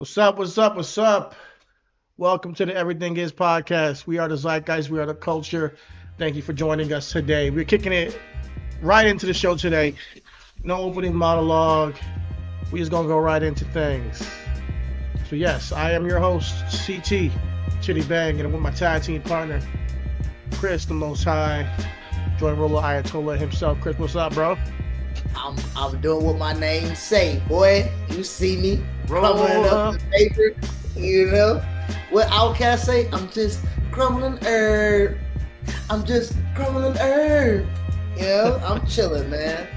What's up? What's up? What's up? Welcome to the Everything Is podcast. We are the zeitgeist. We are the culture. Thank you for joining us today. We're kicking it right into the show today. No opening monologue. We just gonna go right into things. So yes, I am your host, CT, Chitty Bang, and I'm with my tag team partner, Chris, the Most High, GloRilla Ayatollah himself. Chris, what's up, bro? I'm doing what my name say, boy. You see me Roll crumbling up up. the paper, you know. What Outcast say? I'm just crumbling herb. I'm just crumbling herb. You know, I'm chilling, man.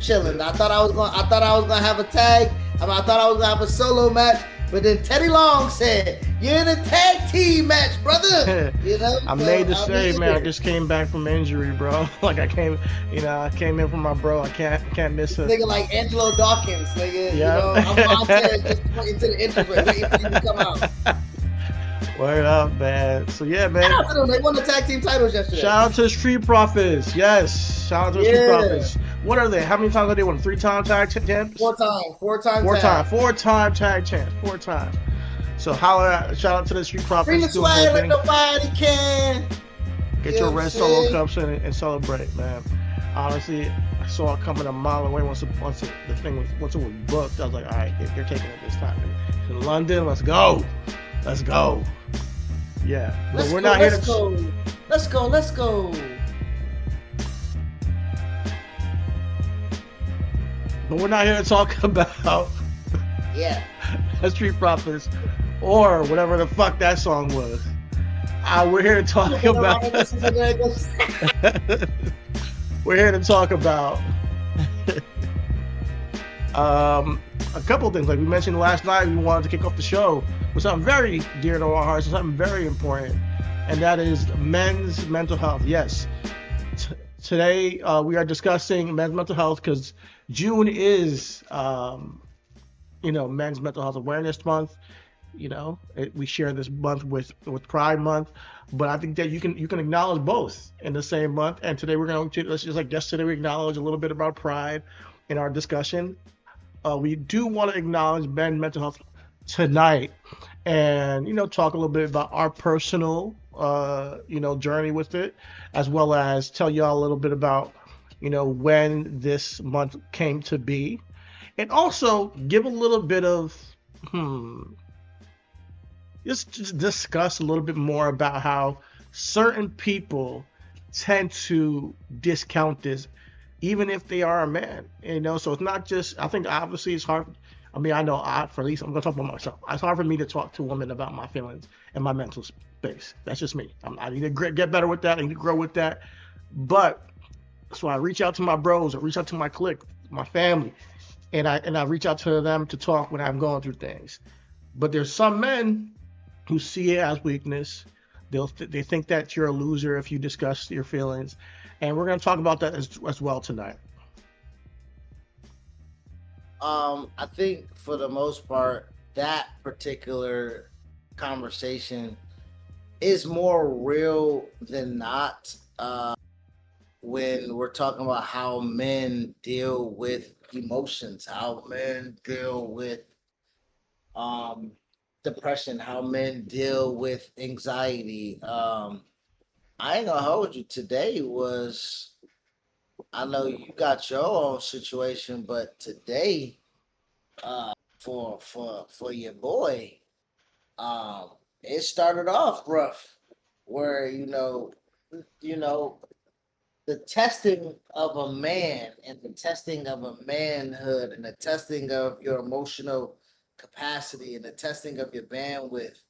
Chilling. I thought I was gonna have a tag. I thought I was gonna have a solo match, but then Teddy Long said, "You're in a tag team match, brother." You know. I So made the I'm save, man. I here. just came back from injury, bro. Like I came in from my bro. I can't miss it. Nigga like Angelo Dawkins, nigga. You know, I'm Yeah. Montez just pointing to the entryway, waiting for you to come out. Word up, man. So yeah, Shout man. out to them. They won the tag team titles yesterday. Shout out to the Street Profits. Yes. Shout out to the Street Yeah. Profits. What are they? How many times have they won? 3-time tag champs? Four time Four tag. time. 4-time tag champs. 4 times. So shout out to the Street Bring Profits. the Doing their swag like thing. nobody can. Get You your know what red I'm solo saying? cups and celebrate, man. Honestly, I saw it coming a mile away once it was booked. I was like, all right, they're taking it this time. In London, let's go. Let's go. Yeah. But we're not here to Let's go. but we're not here to talk about Yeah. Street Profits or whatever the fuck that song was. We're here to talk about we're here to talk about a couple of things. Like we mentioned last night, we wanted to kick off the show with something very dear to our hearts, something very important, and that is men's mental health. Yes, today we are discussing men's mental health because June is, Men's Mental Health Awareness Month. We share this month with Pride Month, but I think that you can acknowledge both in the same month. And today we're going to, let's just like yesterday we acknowledge a little bit about Pride in our discussion. We do want to acknowledge men's mental health tonight, and talk a little bit about our personal journey with it, as well as tell y'all a little bit about when this month came to be, and also give a little bit of hmm just discuss a little bit more about how certain people tend to discount this, even if they are a man. So it's not just. I think obviously it's hard. I mean, I know for at least I'm gonna talk about myself. It's hard for me to talk to women about my feelings and my mental space. That's just me. I need to get better with that. I need to grow with that. But so I reach out to my bros. I reach out to my clique, my family, and I reach out to them to talk when I'm going through things. But there's some men who see it as weakness. They think that you're a loser if you discuss your feelings, and we're going to talk about that as well tonight. I think for the most part, that particular conversation is more real than not. When we're talking about how men deal with emotions, how men deal with um, depression, how men deal with anxiety. I ain't gonna hold you. Today was, I know you got your own situation, but today, for your boy, it started off rough, where you know, the testing of a man and the testing of a manhood and the testing of your emotional capacity and the testing of your bandwidth.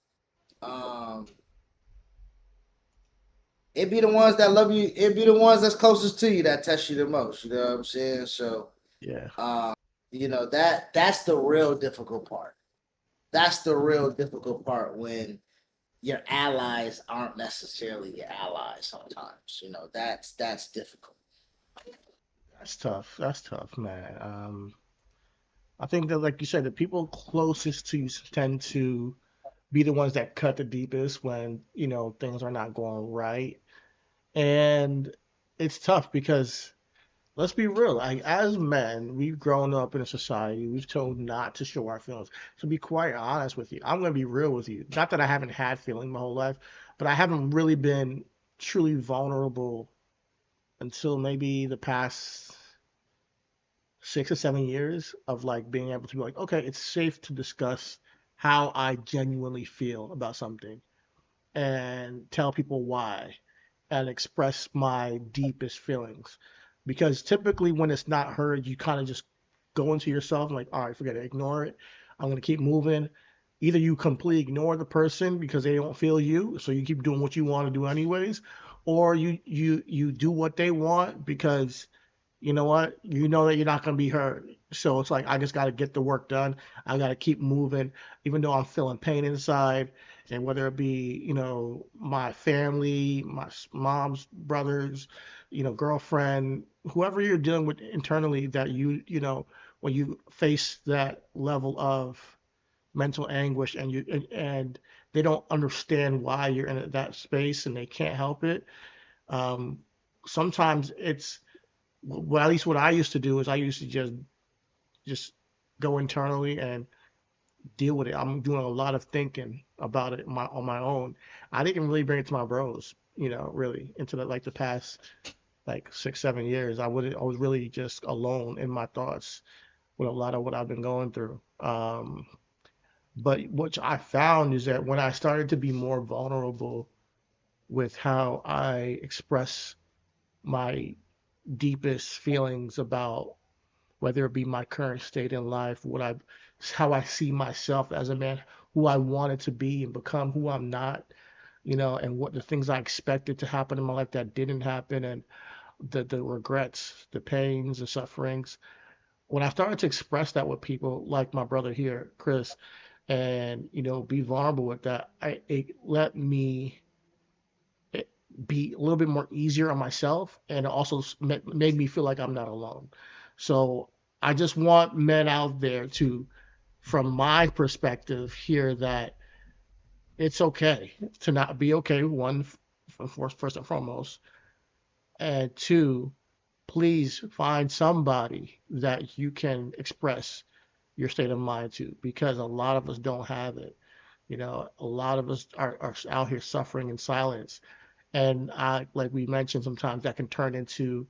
Um, it be the ones that love you. It be the ones that's closest to you that test you the most. You know what I'm saying? So, Yeah, um, that's the real difficult part. That's the real difficult part when your allies aren't necessarily your allies. Sometimes, that's difficult. that's tough. That's tough, man. I think that, like you said, the people closest to you tend to be the ones that cut the deepest when things are not going right, and it's tough because let's be real. Like as men, we've grown up in a society. We've told not to show our feelings. To be quite honest with you, I'm gonna be real with you. Not that I haven't had feelings my whole life, but I haven't really been truly vulnerable until maybe the past 6 or 7 years of like being able to be like, okay, it's safe to discuss how I genuinely feel about something and tell people why and express my deepest feelings. Because typically when it's not heard, you kind of just go into yourself and like, all right, forget it, ignore it. I'm gonna keep moving. Either you completely ignore the person because they don't feel you, so you keep doing what you want to do anyways, or you do what they want because you know what? You know that you're not going to be hurt. So it's like, I just got to get the work done. I got to keep moving, even though I'm feeling pain inside. And whether it be, my family, my mom's brothers, girlfriend, whoever you're dealing with internally, that when you face that level of mental anguish and and they don't understand why you're in that space and they can't help it. Um, Sometimes it's well, at least what I used to do is I used to just go internally and deal with it. I'm doing a lot of thinking about it on my own. I didn't really bring it to my bros, really into the past like 6 7 years. I was really just alone in my thoughts with a lot of what I've been going through. But what I found is that when I started to be more vulnerable with how I express my deepest feelings about whether it be my current state in life, how I see myself as a man, who I wanted to be and become who I'm not, and what the things I expected to happen in my life that didn't happen, and the regrets, the pains, the sufferings. When I started to express that with people like my brother here, Chris, and be vulnerable with that, it let me eh, be a little bit more easier on myself, and it also made me feel like I'm not alone. So I just want men out there to, from my perspective, hear that it's okay to not be okay. One, first and foremost, and two, please find somebody that you can express your state of mind to, because a lot of us don't have it. A lot of us are out here suffering in silence, and like we mentioned, sometimes that can turn into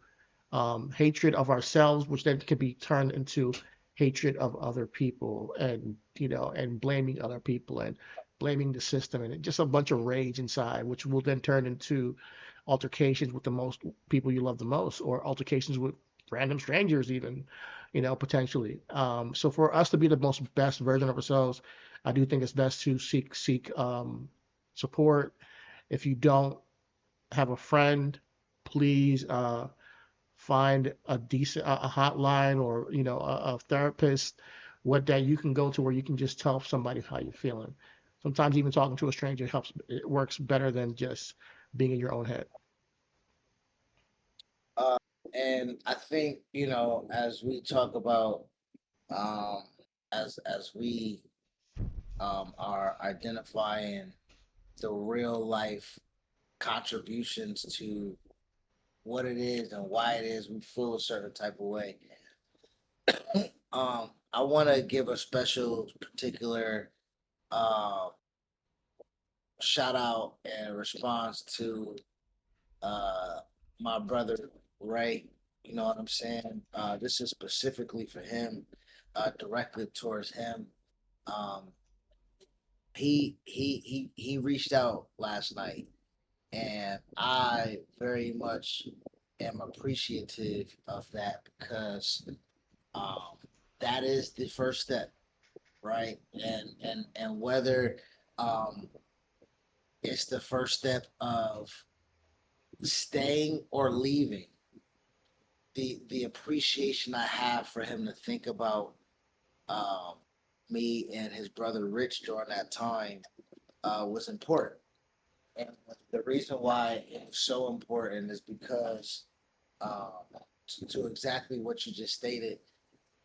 hatred of ourselves, which then can be turned into hatred of other people, and and blaming other people and blaming the system, and just a bunch of rage inside, which will then turn into altercations with the most people you love the most, or altercations with random strangers, even, potentially. So for us to be the most best version of ourselves, I do think it's best to seek support. If you don't have a friend, please find a decent a hotline, or a therapist, what that you can go to where you can just tell somebody how you're feeling. Sometimes even talking to a stranger helps. It works better than just being in your own head. Uh, and I think, as we talk about, um, as we are identifying the real life contributions to what it is and why it is we feel a certain type of way. I want to give a special, particular uh, shout out and response to uh, my brother Ray. You know what I'm saying? This is specifically for him, directed towards him. Um, he reached out last night, and I very much am appreciative of that, because um, that is the first step, right? And whether um, it's the first step of staying or leaving, the appreciation I have for him to think about um, me and his brother Rich during that time was important. And the reason why it's so important is because, um, to exactly what you just stated,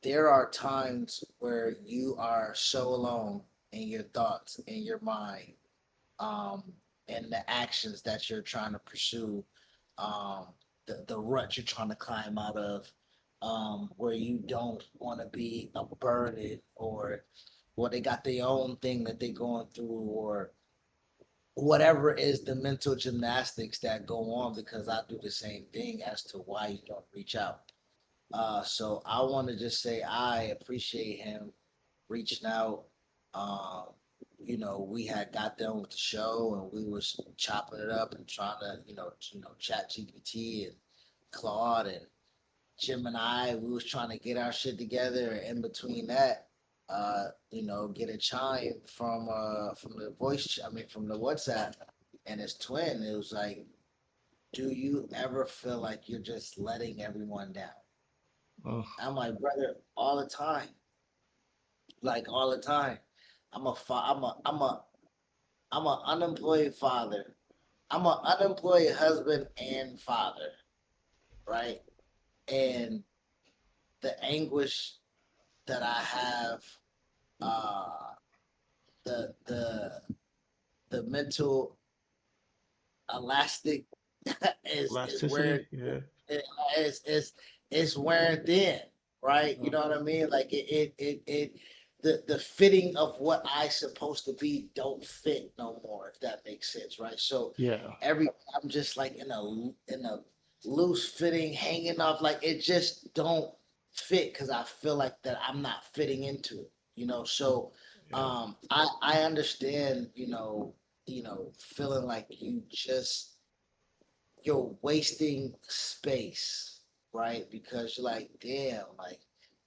there are times where you are so alone in your thoughts, in your mind, um, and the actions that you're trying to pursue. Um, the rut you're trying to climb out of, where you don't want to be a burden, or they got their own thing that they're going through, or whatever is the mental gymnastics that go on, because I do the same thing as to why you don't reach out. So I want to just say I appreciate him reaching out. Um, we had got done with the show and we was chopping it up and trying to, chat GPT and Claude and Gemini. We was trying to get our shit together. And in between that, get a chime from the voice, from the WhatsApp, and his twin. It was like, do you ever feel like you're just letting everyone down? Oh, I'm like, brother, all the time, like all the time. I'm a unemployed father. I'm an unemployed husband and father, right? And the anguish that I have, uh, the the the mental elastic is where elasticity, yeah. it it's wearing thin, right? You know Mhm. what I mean? Like the fitting of what I supposed to be don't fit no more, if that makes sense, right? So Yeah. I'm just like in a loose fitting, hanging off, like it just don't fit because I feel like that I'm not fitting into it, So Yeah. I understand, feeling like you're wasting space, right? Because you're like, damn, like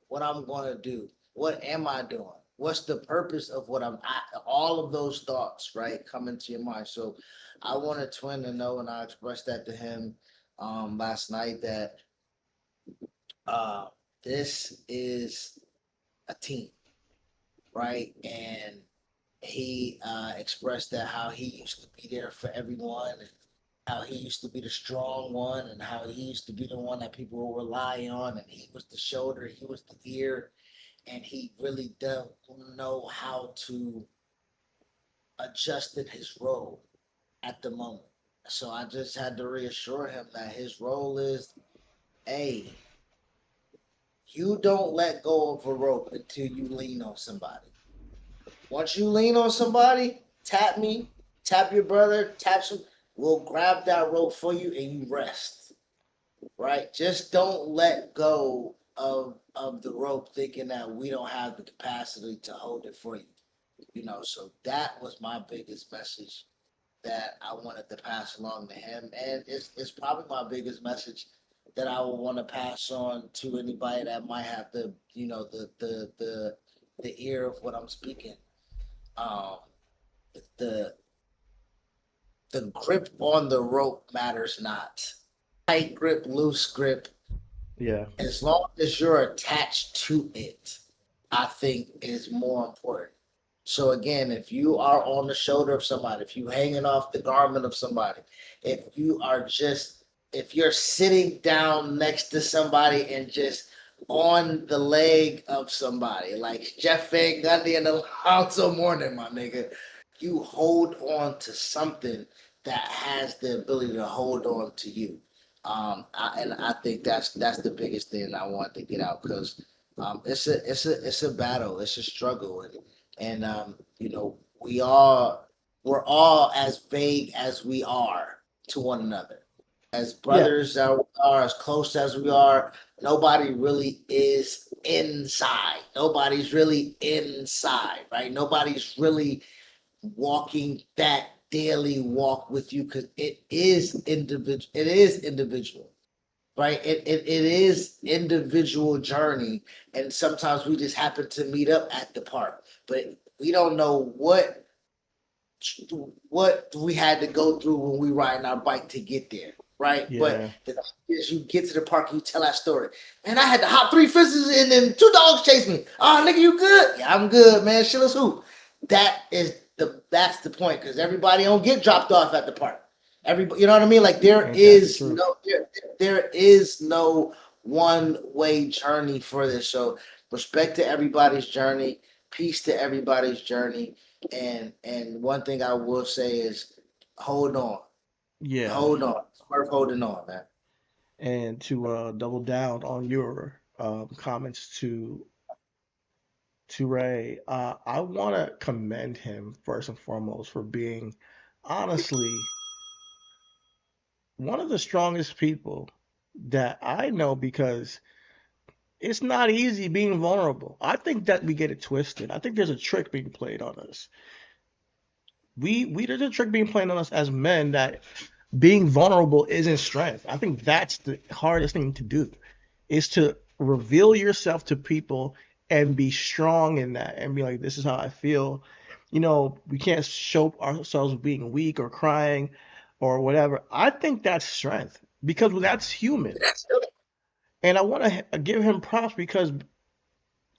what I'm gonna do, what am I doing? What's the purpose of what all of those thoughts, right, come into your mind. So I wanted Twin to know, and I expressed that to him last night, that uh this is a team, right? And he expressed that how he used to be there for everyone, and how he used to be the strong one, and how he used to be the one that people will rely on, and he was the shoulder, he was the ear, and he really don't know how to adjust in his role at the moment. So I just had to reassure him that his role is, hey, you don't let go of a rope until you lean on somebody. Once you lean on somebody, tap me, tap your brother, tap some, we'll grab that rope for you and you rest. Right? Just don't let go of the rope thinking that we don't have the capacity to hold it for you. So that was my biggest message that I wanted to pass along to him. And it's probably my biggest message that I would want to pass on to anybody that might have the ear of what I'm speaking. Um the the grip on the rope matters not. Tight grip, loose grip, Yeah. as long as you're attached to it, I think is more important. So again, if you are on the shoulder of somebody, if you hanging off the garment of somebody, if you're sitting down next to somebody and just on the leg of somebody, like Jeff Van Gundy in the Alonzo Morning, my nigga, you hold on to something that has the ability to hold on to you. And I think that's the biggest thing I want to get out, because it's a battle, it's a struggle, and we're all as vague as we are to one another, as Yeah. brothers that we are, as close as we are. Nobody really is inside. Nobody's really inside, right? Nobody's really walking that daily walk with you, because it is individual. It is individual, right? It is individual journey, and sometimes we just happen to meet up at the park, but we don't know what we had to go through when we riding our bike to get there, right? But Yeah. the thing is, you get to the park, you tell that story. Man, I had to hop 3 fences and then 2 dogs chased me. Oh, nigga, you good? Yeah, I'm good, man. Shit, let's hoop. That's the point, because everybody don't get dropped off at the park. Everybody, you know what I mean? Like Ain't that the truth? there is no one way journey for this. So respect to everybody's journey, peace to everybody's journey, and one thing I will say is hold on, Yeah. hold on, it's worth holding on, man. and to double down on your comments to Ray. I want to commend him first and foremost for being honestly one of the strongest people that I know because it's not easy being vulnerable. I think that we get it twisted. I think there's a trick being played on us. We there's a trick being played on us as men that being vulnerable isn't strength. I think that's the hardest thing to do is to reveal yourself to people and be strong in that and be like, this is how I feel. We can't show ourselves being weak or crying or whatever. I think that's strength because that's human. And I want to give him props because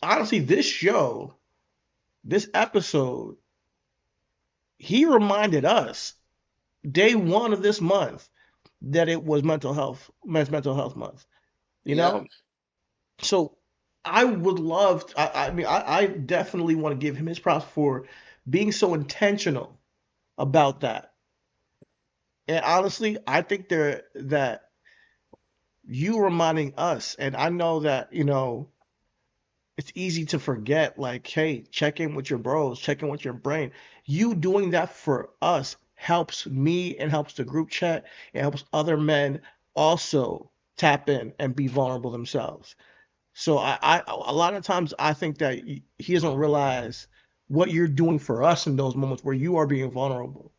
honestly, this show, this episode, he reminded us day one of this month that it was men's mental health month. You Yeah. know, so I would love. I mean, I definitely want to give him his props for being so intentional about that. And honestly, I think that you reminding us, and I know that it's easy to forget. Like, hey, check in with your bros, check in with your brain. You doing that for us helps me and helps the group chat. It helps other men also tap in and be vulnerable themselves. So a lot of times I think that he doesn't realize what you're doing for us in those moments where you are being vulnerable.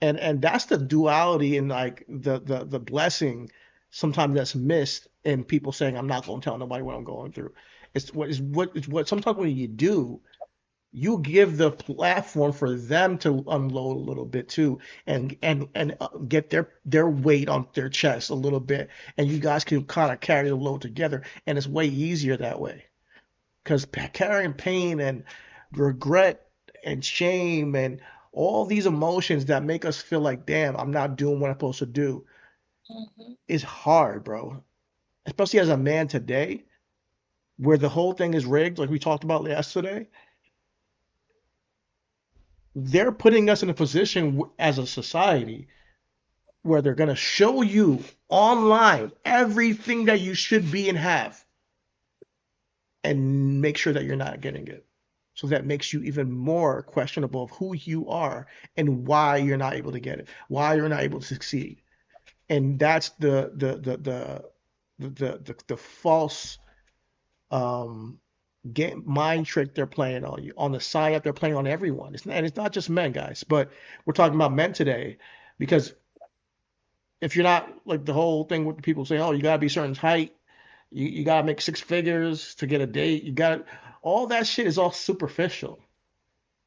And that's the duality and like the blessing sometimes that's missed in people saying I'm not going to tell nobody what I'm going through. It's what sometimes when you do, you give the platform for them to unload a little bit too and get their weight on their chest a little bit and you guys can kind of carry the load together and it's way easier that way because carrying pain and regret and shame and all these emotions that make us feel like damn I'm not doing what I'm supposed to do Mhm. is hard, bro, especially as a man today where the whole thing is rigged like we talked about yesterday. They're putting us in a position as a society where they're going to show you online everything that you should be and have and make sure that you're not getting it. So that makes you even more questionable of who you are and why you're not able to get it, why you're not able to succeed. And that's the false um, game mind trick they're playing on you on the side that they're playing on everyone. And it's not just men, guys, but we're talking about men today because if you're not like the whole thing with the people saying, oh, you gotta be a certain height, you gotta make six figures to get a date, you got all that shit is all superficial.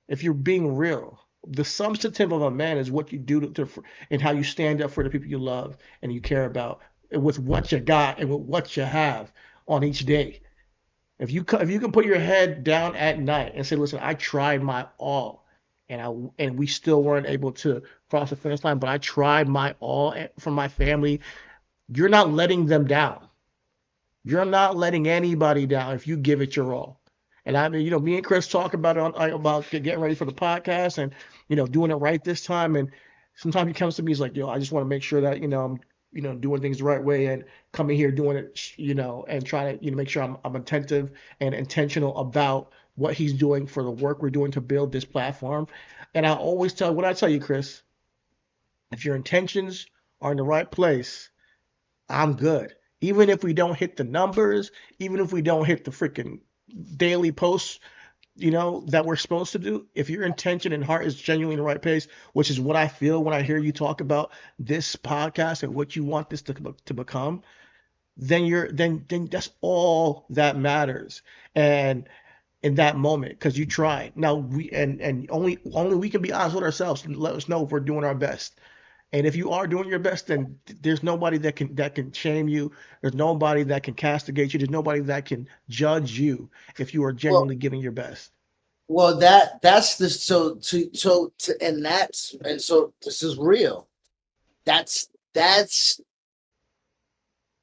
If you're being real, the substantive of a man is what you do and how you stand up for the people you love and you care about with what you got and with what you have on each day. If you can put your head down at night and say, listen, I tried my all, and we still weren't able to cross the finish line, but I tried my all for my family. You're not letting them down. You're not letting anybody down if you give it your all. And I mean, me and Chris talk about it about getting ready for the podcast and doing it right this time. And sometimes he comes to me, he's like, "Yo, I just want to make sure that I'm doing things the right way and coming here doing it, and trying to make sure I'm attentive and intentional about what he's doing for the work we're doing to build this platform." And I always tell what I tell you, Chris, if your intentions are in the right place, I'm good. Even if we don't hit the numbers, even if we don't hit the freaking daily posts, that we're supposed to do, if your intention and heart is genuinely in the right place, which is what I feel when I hear you talk about this podcast and what you want this to become, then then that's all that matters. And in that moment, because you tried. Now and only we can be honest with ourselves and let us know if we're doing our best. And if you are doing your best, then there's nobody that can shame you. There's nobody that can castigate you. There's nobody that can judge you if you are Well, genuinely giving your best. that's the and so this is real. That's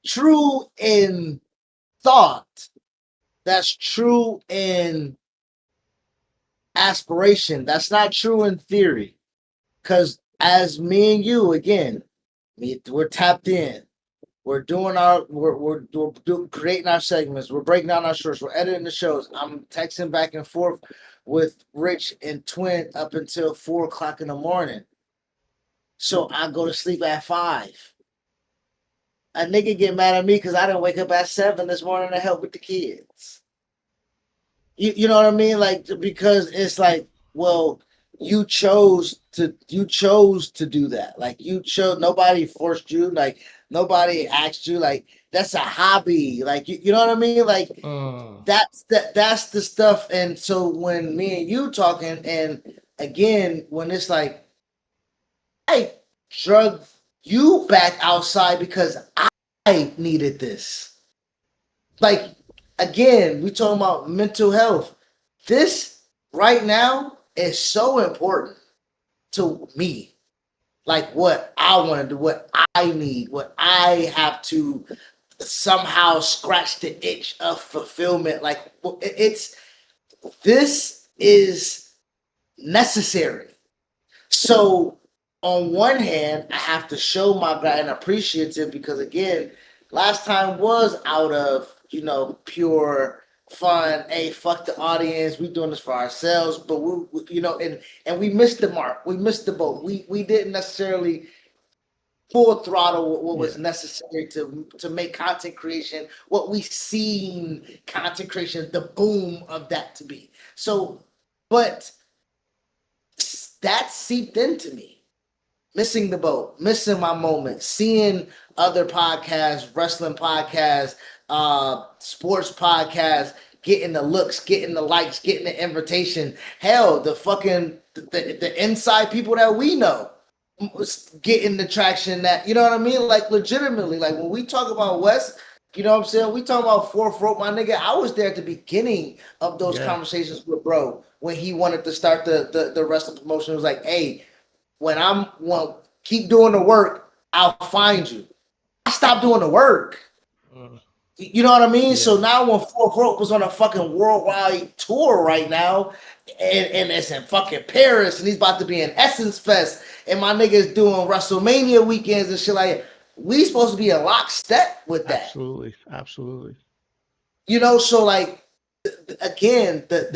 true in thought. That's true in aspiration. That's not true in theory. Because as me and you, again, we're tapped in. We're doing creating our segments. We're breaking down our shorts. We're editing the shows. I'm texting back and forth with Rich and Twin up until 4 o'clock in the morning. So I go to sleep at 5. A nigga get mad at me because I didn't wake up at 7 this morning to help with the kids. You know what I mean? Like, because it's like, well, you chose to do that. Like, you chose, nobody forced you, like nobody asked you, like that's a hobby. Like, you know what I mean? Like, that's the stuff. And so when me and you talking, and again, when it's like, I drug you back outside because I needed this. Like, again, we talking about mental health. This right now is so important to me. Like, what I want to do, what I need, what I have to somehow scratch the itch of fulfillment. Like, this is necessary. So on one hand, I have to show my guy and appreciative, because again, last time was out of, pure fun. Hey, fuck the audience. We doing this for ourselves, but and we missed the mark. We missed the boat. We didn't necessarily full throttle what was necessary to make content creation what we seen content creation, the boom of that to be. So, but that seeped into me. Missing the boat, missing my moment, seeing other podcasts, wrestling podcasts, sports podcasts, getting the looks, getting the likes, getting the invitation. Hell, the inside people that we know getting the traction that, you know what I mean? Like, legitimately, like when we talk about West, you know what I'm saying? We talk about fourth rope, my nigga. I was there at the beginning of those conversations with bro when he wanted to start the wrestling promotion. It was like, hey, keep doing the work, I'll find you. I stopped doing the work. You know what I mean? Yeah. So now when Fourth Rope was on a fucking worldwide tour right now, and it's in fucking Paris, and he's about to be in Essence Fest, and my niggas doing WrestleMania weekends and shit like that, we supposed to be in lockstep with that. Absolutely. So like, again, but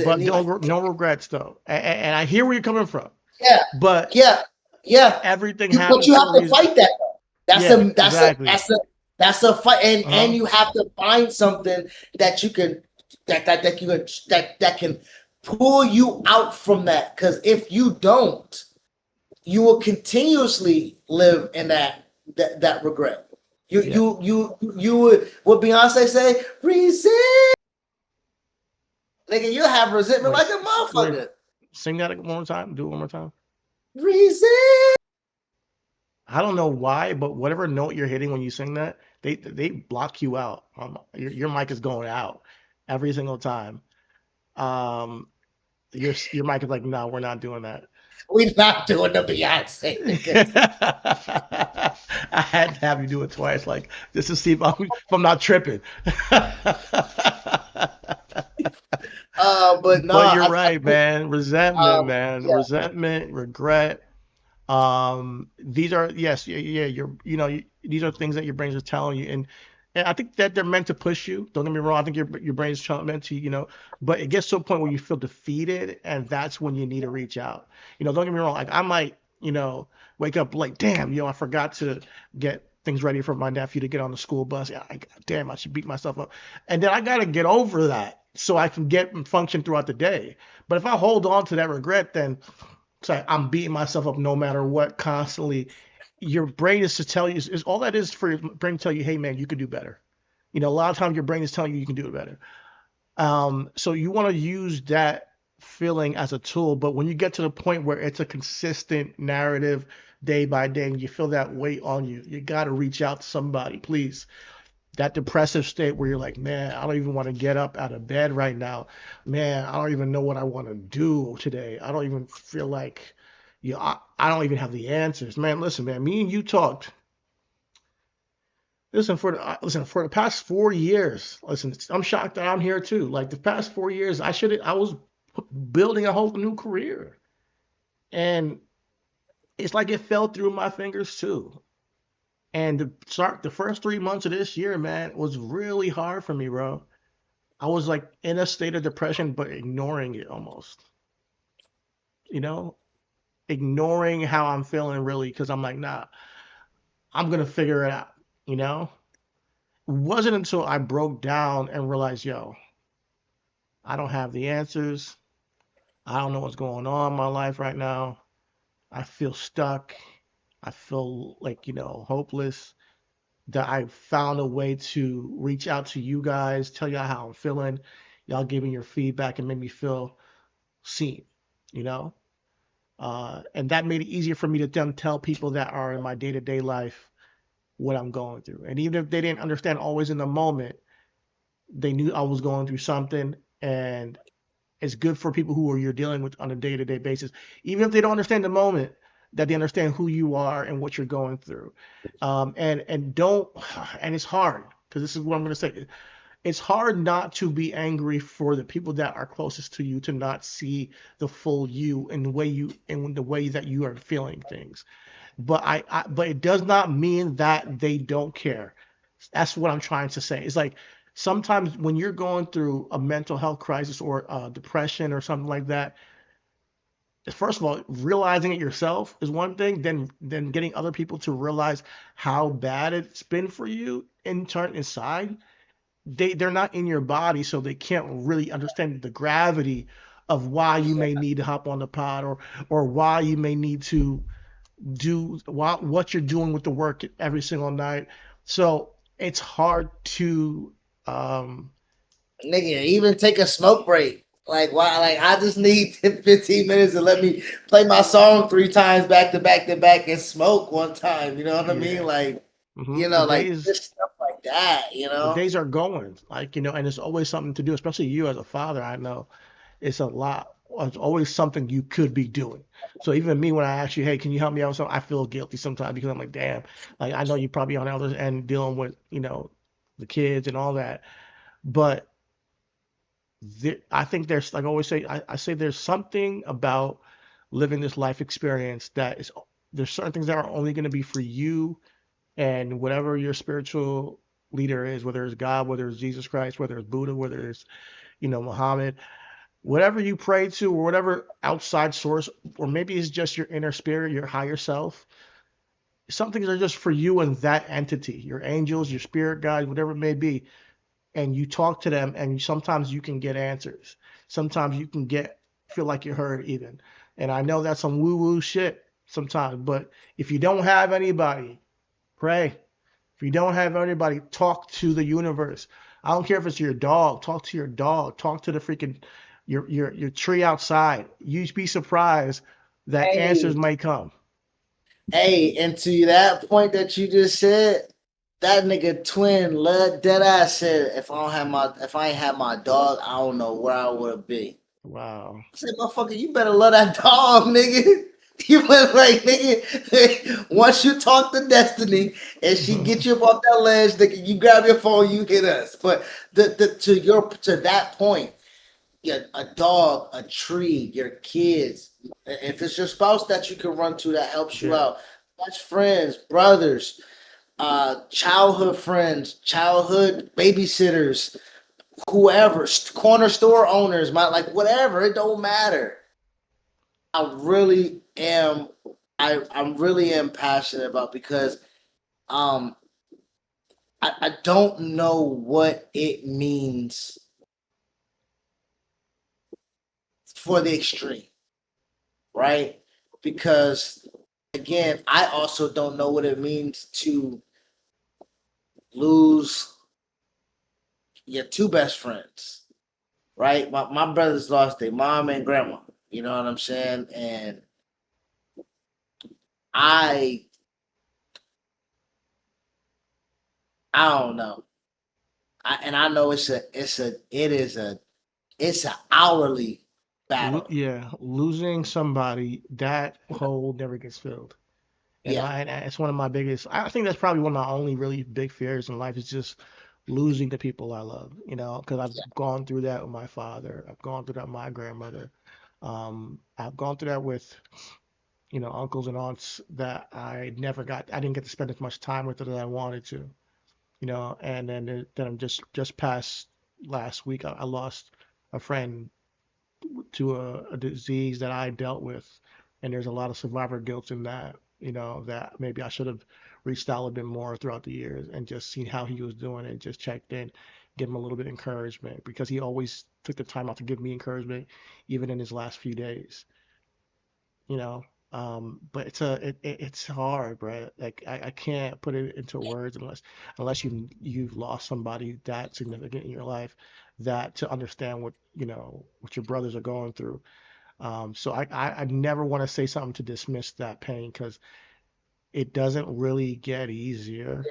no regrets though, and I hear where you're coming from. Yeah, but everything happens. But you have to fight that though. That's a fight, and you have to find something that you can that can pull you out from that. Because if you don't, you will continuously live in that regret. You would, what Beyonce say, resent. Nigga, you have resentment like a motherfucker. Sing that one more time. Do it one more time. Resent. I don't know why, but whatever note you're hitting when you sing that, they block you out. Your mic is going out every single time. Your mic is like, no, we're not doing that. We're not doing the Beyonce. I had to have you do it twice, like just to see if I'm not tripping. But you're right, man. Resentment, man. Yeah. Resentment, regret. These are these are things that your brains are telling you, and I think that they're meant to push you. Don't get me wrong. I think your brain's meant to, but it gets to a point where you feel defeated, and that's when you need to reach out. Don't get me wrong. Like, I might, wake up like, damn, I forgot to get things ready for my nephew to get on the school bus. Yeah, damn, I should beat myself up, and then I gotta get over that so I can get and function throughout the day. But if I hold on to that regret, then I'm beating myself up no matter what constantly. Your brain is to tell you, is all that is for your brain to tell you, hey man, you can do better. A lot of times your brain is telling you can do it better. So you want to use that feeling as a tool, but when you get to the point where it's a consistent narrative day by day and you feel that weight on you, you got to reach out to somebody, please. That depressive state where you're like, man, I don't even want to get up out of bed right now. Man, I don't even know what I want to do today. I don't even feel like, I don't even have the answers. Man, listen, man, me and you talked. Listen, for the past 4 years, listen, I'm shocked that I'm here too. Like, the past 4 years, I was building a whole new career. And it's like it fell through my fingers too. And the first 3 months of this year, man, was really hard for me, bro. I was like in a state of depression, but ignoring it almost, you know, ignoring how I'm feeling really, because I'm like, nah, I'm gonna figure it out, you know. It wasn't until I broke down and realized, yo, I don't have the answers. I don't know what's going on in my life right now. I feel stuck. I feel like, hopeless. That I found a way to reach out to you guys, tell y'all how I'm feeling. Y'all give me your feedback and make me feel seen, you know? And that made it easier for me to then tell people that are in my day to day life what I'm going through. And even if they didn't understand always in the moment, they knew I was going through something. And it's good for people who are you're dealing with on a day to day basis, even if they don't understand the moment, that they understand who you are and what you're going through. And don't, and it's hard because this is what I'm going to say. It's hard not to be angry for the people that are closest to you to not see the full you in the way that you are feeling things. But it does not mean that they don't care. That's what I'm trying to say. It's like sometimes when you're going through a mental health crisis or depression or something like that, first of all, realizing it yourself is one thing. Then getting other people to realize how bad it's been for you in turn inside. They're not in your body, so they can't really understand the gravity of why you may need to hop on the pod, or why you may need to do what you're doing with the work every single night. So it's hard to um Nigga, even take a smoke break. Like why? Like I just need 10, 15 minutes to let me play my song three times back to back to back and smoke one time. You know what I mean? yeah. Like The like days just stuff like that. You the know? days are going, like, and it's always something to do, especially you as a father. I know it's a lot. It's always something you could be doing. So even me, when I ask you, hey, can you help me out with something, I feel guilty sometimes because I'm like, damn, like I know you probably on the other end dealing with, the kids and all that. But I think there's, like I always say, I say there's something about living this life experience that is, there's certain things that are only going to be for you and whatever your spiritual leader is, whether it's God, whether it's Jesus Christ, whether it's Buddha, whether it's, Muhammad, whatever you pray to, or whatever outside source, or maybe it's just your inner spirit, your higher self. Some things are just for you and that entity, your angels, your spirit guides, whatever it may be. And you talk to them, and sometimes you can get answers. Sometimes you can feel like you're heard even. And I know that's some woo woo shit sometimes, but if you don't have anybody, pray. If you don't have anybody, talk to the universe. I don't care if it's your dog. Talk to your dog. Talk to the freaking your tree outside. You'd be surprised that answers Hey, might come. hey, and to that point that you just said, that nigga twin led dead ass said if I ain't had my dog, I don't know where I would be. Wow. I said, motherfucker, you better love that dog, nigga. You went like, nigga, once you talk to Destiny and she get you up off that ledge, nigga, you grab your phone, you hit us. But to that point, yeah, a dog, a tree, your kids. If it's your spouse that you can run to that helps you Yeah. out, best friends, brothers, childhood friends, childhood babysitters, whoever, corner store owners, my like whatever, it don't matter. I really am I'm really am passionate about because um I don't know what it means for the extreme, right? Because again, I also don't know what it means to lose your two best friends, right? My brothers lost their mom and grandma, you know what I'm saying? And I I don't know. And I know it's an hourly battle. Yeah, losing somebody, that hole never gets filled. Yeah. And it's one of my biggest. I think that's probably one of my only really big fears in life is just losing the people I love. Because I've gone through that with my father. I've gone through that with my grandmother. I've gone through that with uncles and aunts that I didn't get to spend as much time with as I wanted to, and then just past last week, I lost a friend to a disease that I dealt with, and there's a lot of survivor guilt in that, that maybe I should have reached out a bit more throughout the years and just seen how he was doing and just checked in, give him a little bit of encouragement because he always took the time out to give me encouragement, even in his last few days, you know. But it's hard, bro. Like I can't put it into words unless you've lost somebody that significant in your life that to understand what your brothers are going through. So I never want to say something to dismiss that pain because it doesn't really get easier.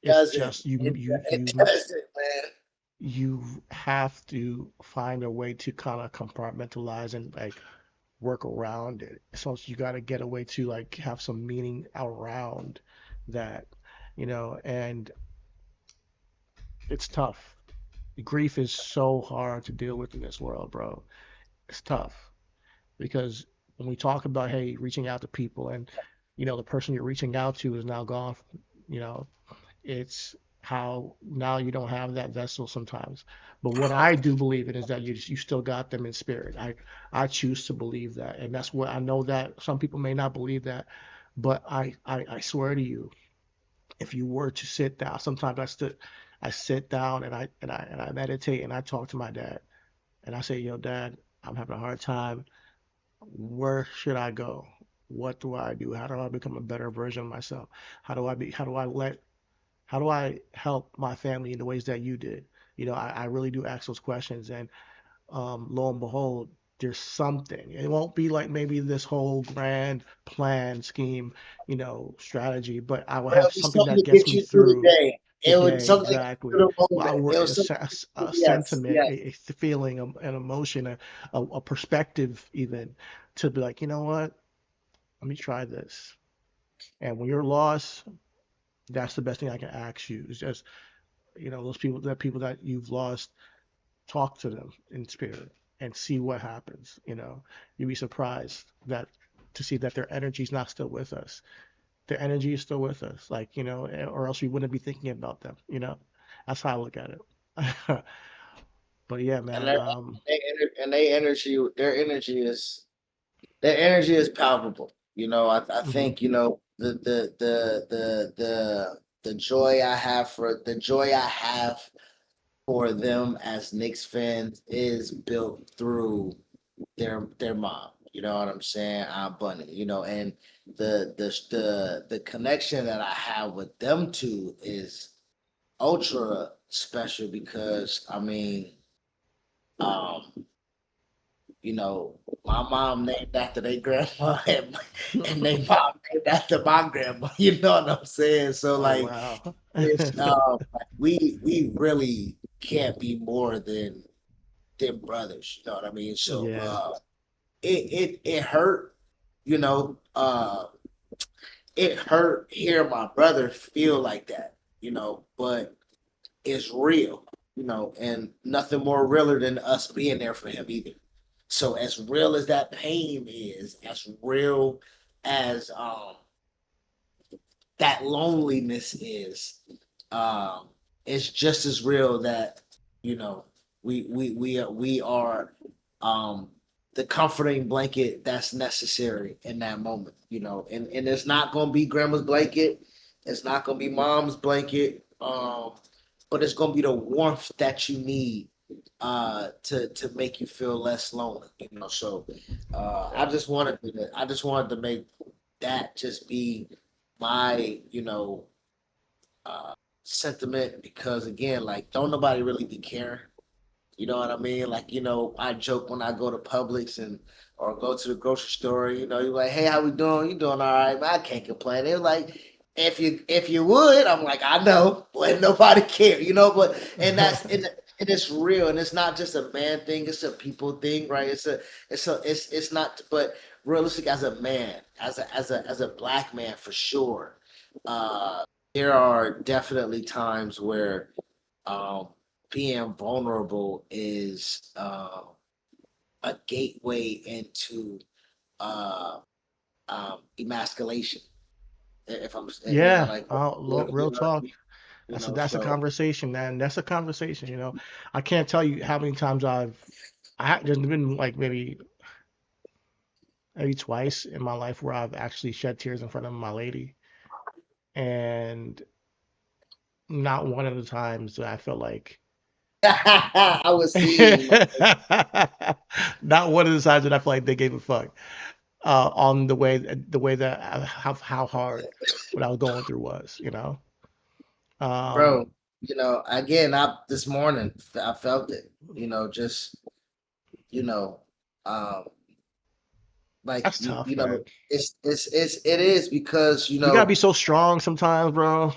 It It's doesn't. just It doesn't, man. you have to find a way to kind of compartmentalize and like work around it. So you got to get a way to like have some meaning around that, and it's tough. Grief is so hard to deal with in this world, bro. It's tough because when we talk about, hey, reaching out to people and, the person you're reaching out to is now gone, you know, it's how now you don't have that vessel sometimes. But what I do believe in is that you still got them in spirit. I choose to believe that, and that's what I know that some people may not believe that, but I swear to you, if you were to sit down, sometimes I sit down and I meditate and I talk to my dad and I say, yo, dad, I'm having a hard time. Where should I go? What do I do? How do I become a better version of myself? How do I help my family in the ways that you did? I really do ask those questions, and lo and behold, there's something. It won't be like maybe this whole grand plan, scheme, strategy, but I will But have it'll be something something that to gets get me you through the through day. the It would day something to get you exactly. through the Well, moment. It was something. a Yes, sentiment, yes. a feeling, an emotion, a perspective, even to be like, you know what? Let me try this. And when you're lost, that's the best thing I can ask you. Is just, people that you've lost, talk to them in spirit and see what happens. You'd be surprised that to see that their energy is not still with us. Their energy is still with us, like, or else we wouldn't be thinking about them. That's how I look at it. But yeah, And man. their and their energy is palpable. I Mhm. think the joy I have for them as Knicks fans is built through their mom. You know what I'm saying? Aunt Bunny. And the connection that I have with them two is ultra special because I mean, um, my mom named after their grandma and they mom named after my grandma. You know what I'm saying? So Oh like wow. it's like we really can't be more than brothers. You know what I mean? So Yeah. it hurt, you know, it hurt hearing my brother feel like that, but it's real, and nothing more realer than us being there for him either. So as real as that pain is, as real as that loneliness is, um, it's just as real that you know we are um, the comforting blanket that's necessary in that moment. And it's not gonna be grandma's blanket, it's not gonna be mom's blanket, but it's gonna be the warmth that you need to make you feel less lonely. So I just wanted to make that just be my uh, sentiment because again, like don't nobody really be caring. You know what I mean? Like, I joke when I go to Publix and or go to the grocery store, you're like, hey, how we doing? You doing all right, man? I can't complain. They're like, if you would, I'm like, I know, but nobody care, but and it's real and it's not just a man thing, it's a people thing, right? It's not but realistic as a man, as a black man for sure. Uh there are definitely times where um, being vulnerable is a gateway into uh, emasculation. If I'm, Yeah, like, real talk. That's a so. conversation, man. That's a conversation. I can't tell you how many times there's been like maybe twice in my life where I've actually shed tears in front of my lady, and not one of the times that I felt like I was seeing. not one of the times that I feel like they gave a fuck on the way that how hard what I was going through was. Bro, Um, again, I this morning I felt it. Just you know, um, like that's tough, man. it is because You gotta be so strong sometimes, bro.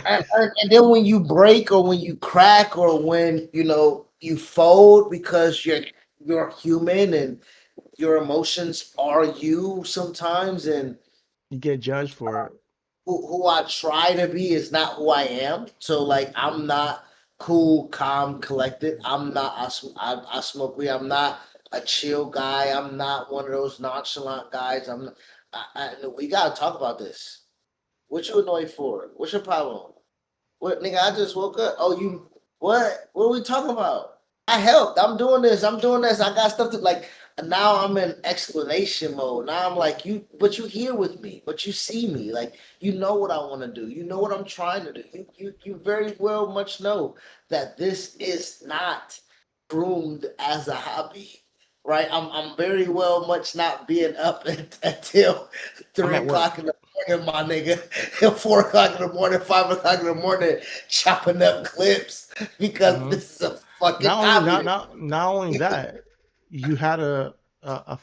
and then when you break or when you crack or when you fold because you're human and your emotions are you sometimes, and You get judged for it. who I try to be is not who I am. So like I'm not cool, calm, collected. I'm not. I smoke weed. I'm not a chill guy. I'm not one of those nonchalant guys. We gotta talk about this. What you annoyed for? What's your problem? What nigga? I just woke up. Oh, you what? What are we talking about? I helped. I'm doing this. I'm doing this. I got stuff to like. Now I'm in explanation mode. Now I'm like you, but you here with me, but you see me. Like you know what I want to do. You know what I'm trying to do. You very well much know that this is not groomed as a hobby, right? I'm very well much not being up until I'm three at o'clock work. in the morning, my nigga. At 4 o'clock in the morning, 5 o'clock in the morning, chopping up clips because Hmm. this is a fucking Not only hobby. not only that, you had a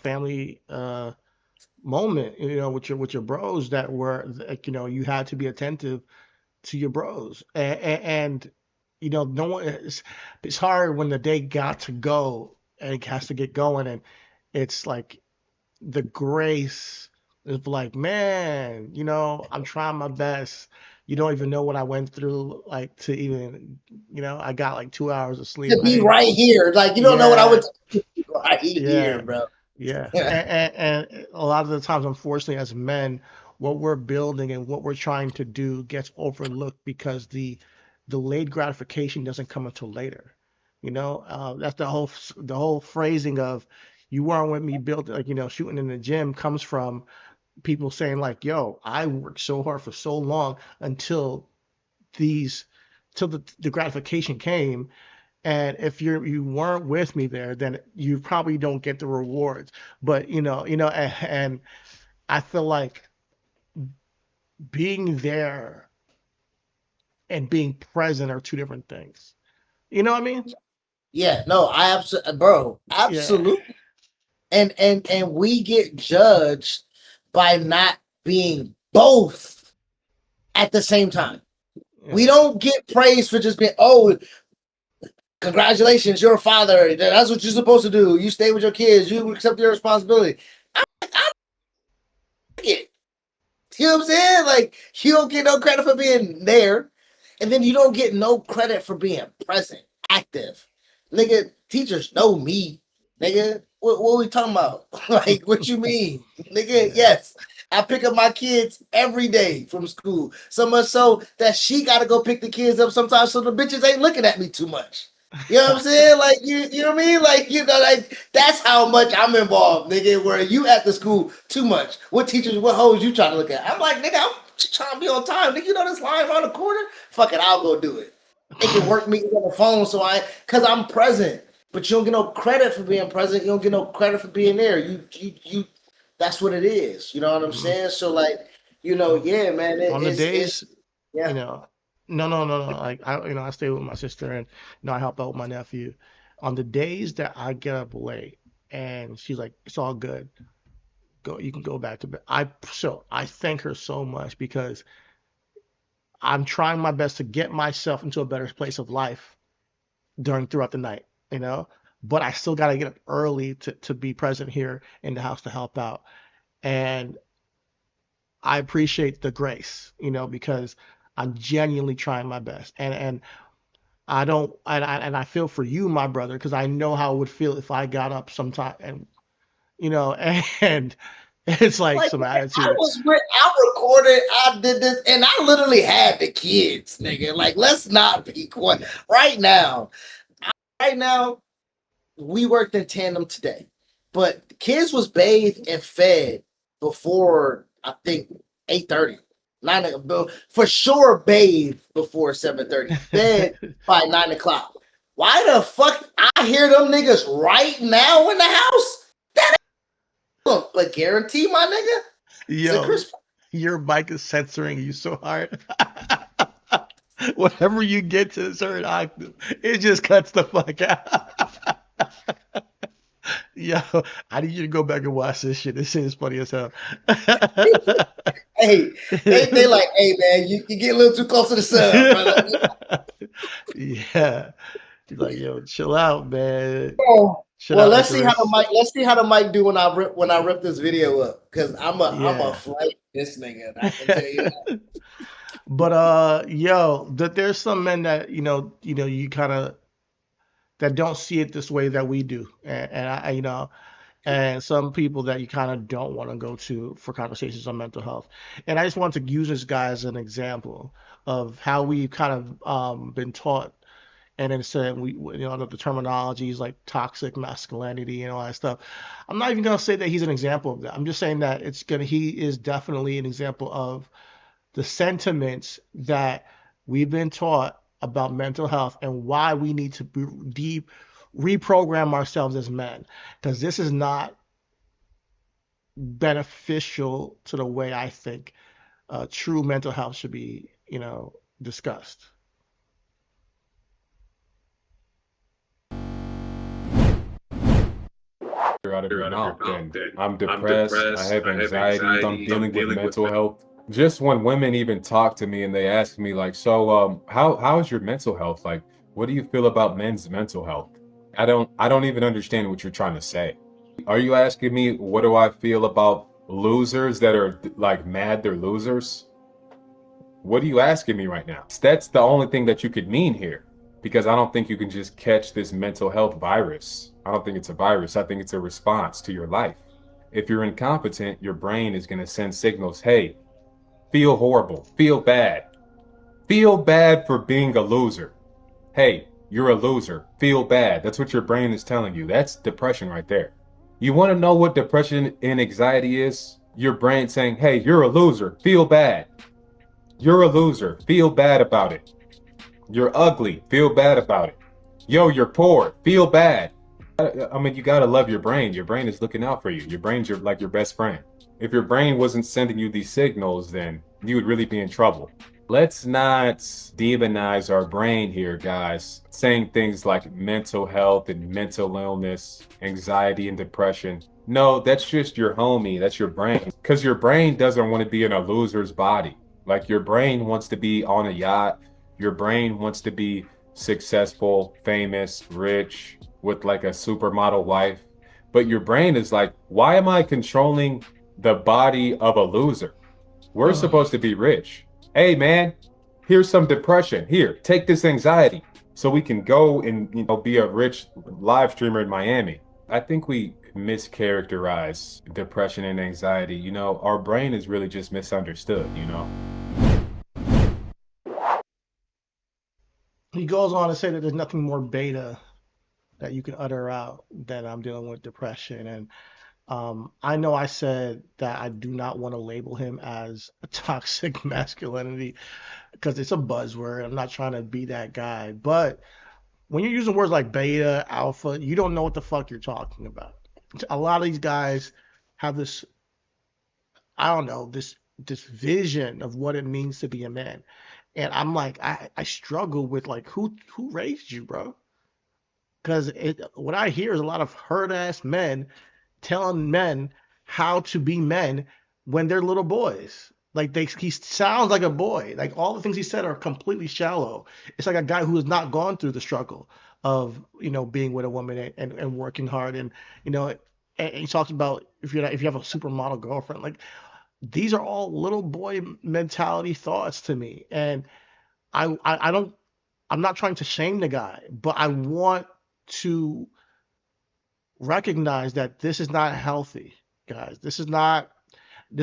family moment, with your bros that were like, you had to be attentive to your bros, and no one. It's hard when the day got to go and it has to get going, and it's like the grace of like, man, I'm trying my best. You don't even know what I went through, like to even, I got like 2 hours of sleep. To I be didn't. right here. Like, you don't know what I Yeah, would do right here, yeah, bro. yeah. And a lot of the times, unfortunately, as men, what we're building and what we're trying to do gets overlooked because the delayed gratification doesn't come until later. That's the whole phrasing of "you weren't with me building," like, shooting in the gym comes from people saying like, "Yo, I worked so hard for so long until these till the gratification came, and if you weren't with me there, then you probably don't get the rewards." But and I feel like being there and being present are two different things. You know what I mean? Yeah, no, I absolutely, bro, Yeah. absolutely. And we get judged by not being both at the same time. We Yeah. don't get praised for just being, oh, congratulations, you're a father. That's what you're supposed to do. You stay with your kids. You accept your responsibility. I get it. You know what I'm saying? Like, you don't get no credit for being there. And then you don't get no credit for being present, active. Nigga, teachers know me. Nigga, what we talking about? Like, what you mean? Nigga, Yeah. yes. I pick up my kids every day from school. So much so that she got to go pick the kids up sometimes so the bitches ain't looking at me too much. You know what I'm saying? Like you know what I mean? Like like that's how much I'm involved, nigga. Where you at the school too much? What teachers, what hoes you trying to look at? I'm like, nigga, I'm just trying to be on time. Nigga, you know this line around the corner? Fuck it, I'll go do it. Making work meetings on the phone, cause I'm present. But you don't get no credit for being present. You don't get no credit for being there. You. That's what it is. You know what I'm Mhm. saying? So like, yeah, man. On the It's days, you yeah. know, no, no, no, no. Like I stay with my sister, and I help out with my nephew. On the days that I get up late, and she's like, "It's all good. Go, you can go back to bed." I thank her so much because I'm trying my best to get myself into a better place of life throughout the night, you know. But I still got to get up early to be present here in the house to help out. And I appreciate the grace, because I'm genuinely trying my best. And I don't, and I feel for you, my brother, because I know how it would feel if I got up sometime and, and It's like Like some I attitude. was, I recorded, I did this, and I literally had the kids, nigga. Like, let's not be quiet right now. Right now, we worked in tandem today, but the kids was bathed and fed before I think 8:30. 9 for sure bathed before 7:30. Fed by 9 o'clock. Why the fuck I hear them niggas right now in the house? That ain't but guarantee my nigga. It's a Yo, Chris. your mic is censoring you so hard. Whenever you get to a certain octave, it just cuts the fuck out. Yo, I need you to go back and watch this shit. This shit is funny as hell. Hey, they like, hey man, you get a little too close to the sun, brother. Yeah. He's like, yo, chill out, man. Oh, Shout well, out let's see how the Icarus. mic. Let's see how the mic do when I rip this video up. Cause I'm a Yeah. flight this nigga. I can tell you that. But yo, that there's some men that you kind of that don't see it this way that we do, and and some people that you kind of don't want to go to for conversations on mental health. And I just want to use this guy as an example of how we've kind of been taught, and then said the terminologies like toxic masculinity and all that stuff. I'm not even gonna say that he's an example of that. I'm just saying that he is definitely an example of the sentiments that we've been taught about mental health and why we need to reprogram ourselves as men, because this is not beneficial to the way I think true mental health should be, discussed. Out of your mouth then. I'm depressed, I have anxiety, I'm dealing with mental health. Just when women even talk to me and they ask me like, so how is your mental health? Like, what do you feel about men's mental health? I don't even understand what you're trying to say. Are you asking me what do I feel about losers that are like mad they're losers? What are you asking me right now? That's the only thing that you could mean here, because I don't think you can just catch this mental health virus. I don't think it's a virus. I think it's a response to your life. If you're incompetent, your brain is going to send signals. Hey, feel horrible, feel bad for being a loser. Hey, you're a loser, feel bad. That's what your brain is telling you. That's depression right there. You want to know what depression and anxiety is? Your brain saying, hey, you're a loser, feel bad. You're a loser. Feel bad about it. You're ugly. Feel bad about it. Yo, you're poor. Feel bad. I mean, you gotta love your brain. Your brain is looking out for you. Your brain's like your best friend. If your brain wasn't sending you these signals, then you would really be in trouble. Let's not demonize our brain here, guys. Saying things like mental health and mental illness, anxiety and depression. No, that's just your homie. That's your brain. Because your brain doesn't want to be in a loser's body. Like your brain wants to be on a yacht. Your brain wants to be successful, famous, rich, with like a supermodel wife. But your brain is like, why am I controlling the body of a loser? We're supposed to be rich. Hey man, here's some depression. Here, take this anxiety so we can go and be a rich live streamer in Miami. I think we mischaracterize depression and anxiety. Our brain is really just misunderstood. He goes on to say that there's nothing more beta that you can utter out than I'm dealing with depression. And I know I said that I do not want to label him as a toxic masculinity because it's a buzzword. I'm not trying to be that guy. But when you're using words like beta, alpha, you don't know what the fuck you're talking about. A lot of these guys have this, I don't know, this vision of what it means to be a man. And I'm like, I struggle with like who raised you, bro? Because what I hear is a lot of hurt ass men telling men how to be men when they're little boys. Like he sounds like a boy. Like all the things he said are completely shallow. It's like a guy who has not gone through the struggle of being with a woman and working hard and you know and he talks about if you have a supermodel girlfriend. Like these are all little boy mentality thoughts to me. And I don't, I'm not trying to shame the guy, but I want to recognize that this is not healthy. guys. This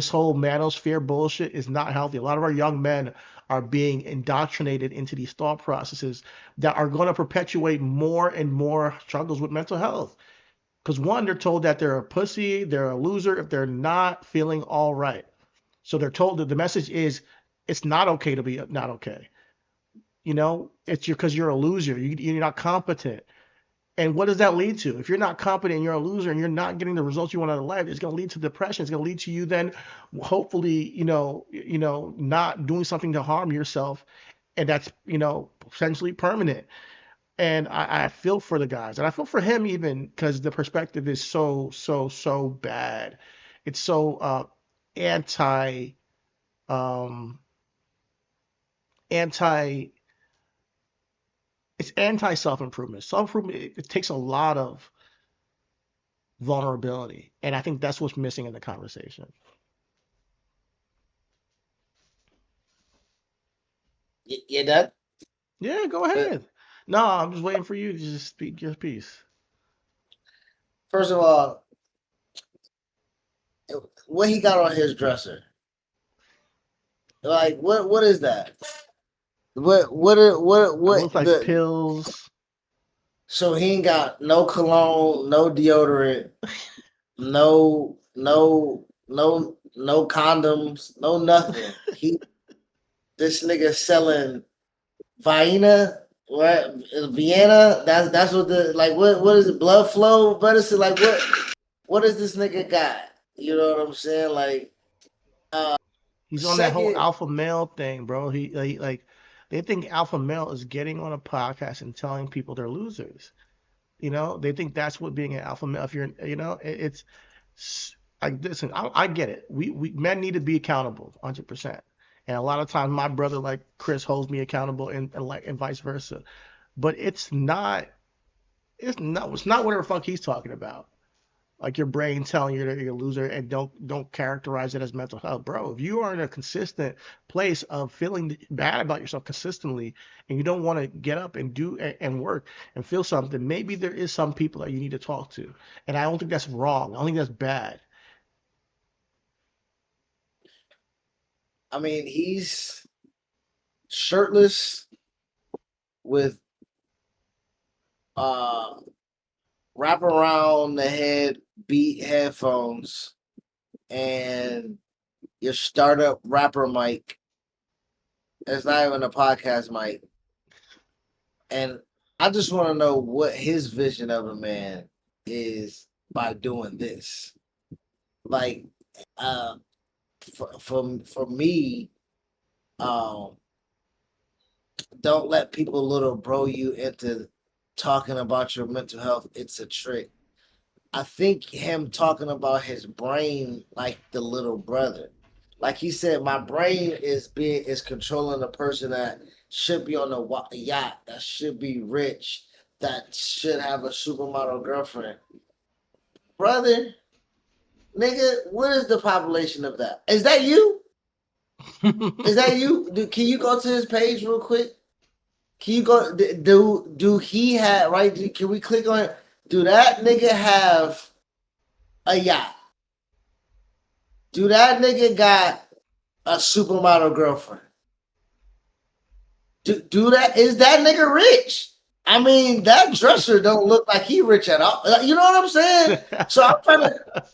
whole manosphere bullshit is not healthy. A lot of our young men are being indoctrinated into these thought processes that are going to perpetuate more and more struggles with mental health. Because one, they're told that they're a pussy, they're a loser if they're not feeling all right. So they're told that the message is it's not okay to be not okay. It's because you're a loser. You're not competent. And what does that lead to? If you're not competent and you're a loser and you're not getting the results you want out of life, it's going to lead to depression. It's going to lead to you then, hopefully, not doing something to harm yourself, and that's potentially permanent. And I feel for the guys, and I feel for him even because the perspective is so bad. It's so anti um anti it's anti self-improvement. Self-improvement, it takes a lot of vulnerability. And I think that's what's missing in the conversation. You done? Yeah, go ahead. No, I'm just waiting for you to just speak your piece. First of all, what he got on his dresser? Like what is that? What It looks like the pills. so he ain't got no cologne, no deodorant, no condoms, no nothing. This nigga selling Vienna, right? Vienna. That's what what is it? Blood flow medicine. Like what does this nigga got? You know what I'm saying? Like He's on that whole second, alpha male thing, bro. He like they think alpha male is getting on a podcast and telling people they're losers. They think that's what being an alpha male. If you're, it's like listen. I get it. We men need to be accountable, 100%. And a lot of times, my brother like Chris holds me accountable, and vice versa. But it's not. It's not whatever fuck he's talking about. Like your brain telling you that you're a loser, and don't characterize it as mental health, bro. If you are in a consistent place of feeling bad about yourself consistently, and you don't want to get up and do and work and feel something, maybe there is some people that you need to talk to. And I don't think that's wrong. I don't think that's bad. I mean, he's shirtless with wrap around the head beat headphones and your startup rapper mic. It's not even a podcast mic. And I just want to know what his vision of a man is by doing this. Like, for me, don't let people little bro you into talking about your mental health. It's a trick. I think him talking about his brain like the little brother. Like he said, my brain is controlling the person that should be on a yacht, that should be rich, that should have a supermodel girlfriend. Brother, nigga, what is the population of that? Is that you? Is that you? Can you go to his page real quick? Can you go? Do he have right? Can we click on it? Do that nigga have a yacht? Do that nigga got a supermodel girlfriend? Do that? Is that nigga rich? I mean, that dresser don't look like he rich at all. You know what I'm saying? So I'm trying to.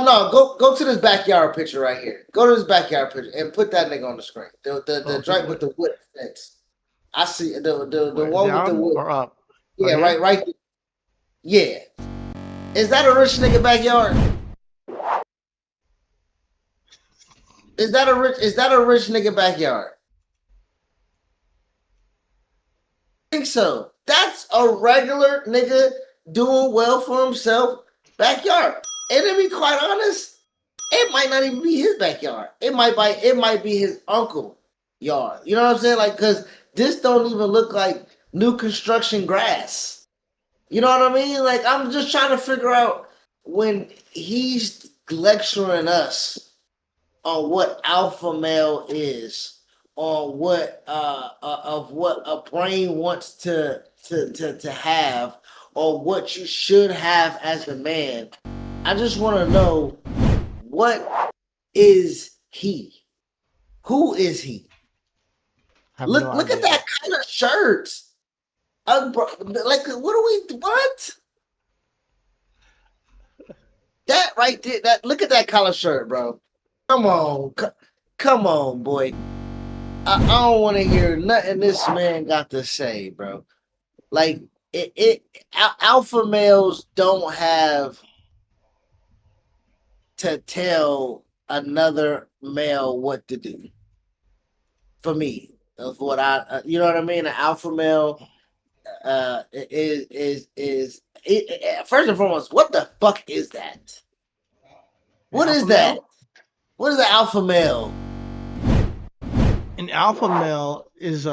No, go to this backyard picture right here. Go to this backyard picture and put that nigga on the screen. The joint with the wood fence. I see the one with the wood. Or up? Yeah, right. Yeah. Is that a rich nigga backyard? Is that a rich nigga backyard? I think so. That's a regular nigga doing well for himself backyard. And to be quite honest, it might not even be his backyard. It might be his uncle yard. You know what I'm saying? Like, cause this don't even look like new construction grass. You know what I mean? Like, I'm just trying to figure out when he's lecturing us on what alpha male is, on what of what a brain wants to have, or what you should have as a man. I just want to know, what is he? Who is he? Look at that kind of shirt. Like, what? That right there, look at that color shirt, bro. Come on, boy. I don't want to hear nothing this man got to say, bro. Like, alpha males don't have to tell another male what to do. For me, of what you know what I mean? An alpha male is first and foremost, what the fuck is that? What is that? What is the alpha male? An alpha male is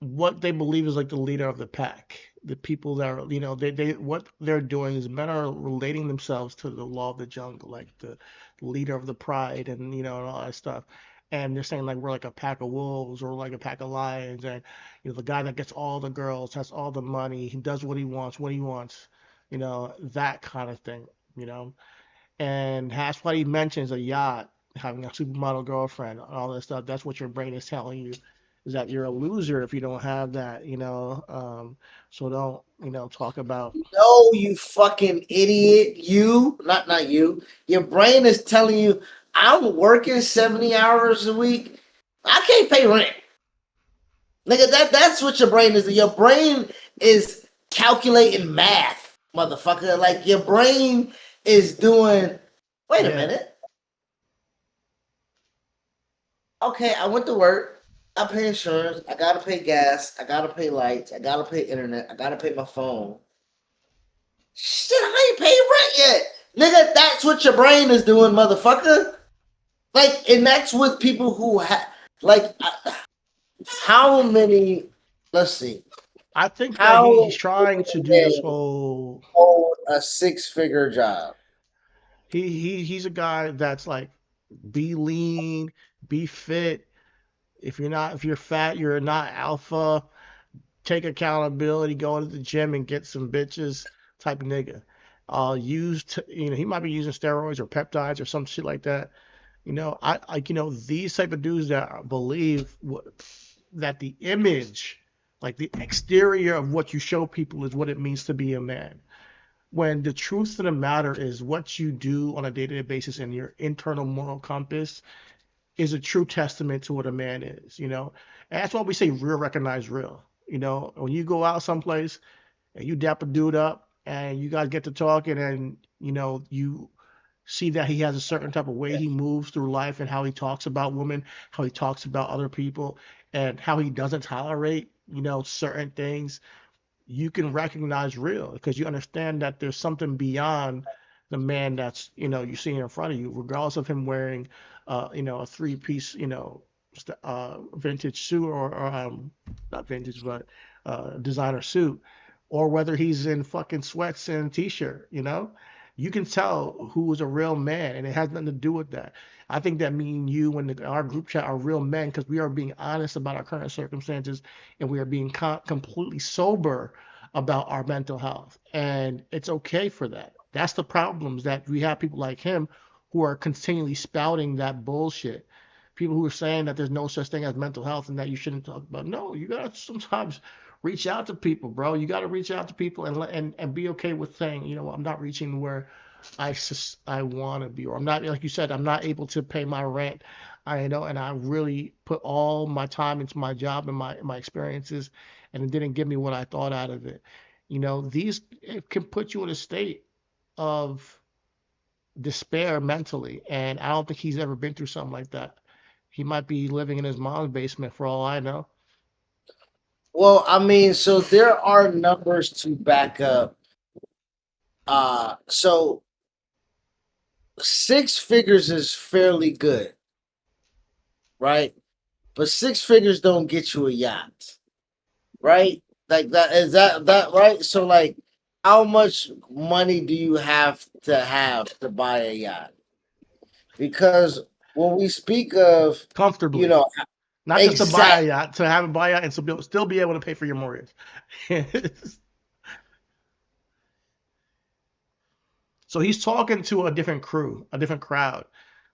what they believe is like the leader of the pack. The people that are, they what they're doing is men are relating themselves to the law of the jungle, like the leader of the pride, and and all that stuff. And they're saying like we're like a pack of wolves or like a pack of lions, and the guy that gets all the girls has all the money, he does what he wants, that kind of thing, you know. And that's why he mentions a yacht, having a supermodel girlfriend, all this stuff. That's what your brain is telling you, is that you're a loser if you don't have that. So don't, talk about. No, you fucking idiot. Not you. Your brain is telling you, I'm working 70 hours a week. I can't pay rent. Nigga, that's what your brain is. Your brain is calculating math, motherfucker. Like, your brain is doing, wait a minute. Okay, I went to work. I pay insurance. I gotta pay gas. I gotta pay lights. I gotta pay internet. I gotta pay my phone. Shit, I ain't paid rent yet. Nigga, that's what your brain is doing, motherfucker. Like, and that's with people who have, like, how many, let's see. I think that he's trying to do this whole a 6-figure job. He's a guy that's like, be lean, be fit. If you're fat, you're not alpha. Take accountability, go into the gym and get some bitches type nigga. He might be using steroids or peptides or some shit like that. I like, these type of dudes that believe that the image, like the exterior of what you show people, is what it means to be a man. When the truth of the matter is what you do on a day-to-day basis and your internal moral compass is a true testament to what a man is. And that's why we say real recognize real. When you go out someplace and you dap a dude up and you guys get to talking, and you see that he has a certain type of way he moves through life and how he talks about women, how he talks about other people, and how he doesn't tolerate certain things, you can recognize real, because you understand that there's something beyond the man that's you see in front of you, regardless of him wearing a three-piece vintage suit, or not vintage, but designer suit, or whether he's in fucking sweats and t-shirt. You can tell who is a real man, and it has nothing to do with that. I think that me and you and our group chat are real men because we are being honest about our current circumstances, and we are being completely sober about our mental health. And it's okay for that. That's the problems, that we have people like him who are continually spouting that bullshit. People who are saying that there's no such thing as mental health and that you shouldn't talk about. No, you gotta sometimes reach out to people, bro. You gotta reach out to people and be okay with saying, I'm not reaching where I want to be, or I'm not, like you said, I'm not able to pay my rent. And I really put all my time into my job and my experiences, and it didn't give me what I thought out of it. It can put you in a state of despair mentally, and I don't think he's ever been through something like that. He might be living in his mom's basement for all I know. Well, I mean, so there are numbers to back up. So 6 figures is fairly good, right? But 6 figures don't get you a yacht, right? Like, that is that right? So, like, how much money do you have to buy a yacht? Because when we speak of Comfortably, not just to buy a yacht, to have a buy yacht and still be able to pay for your mortgage. So he's talking to a different crew, a different crowd.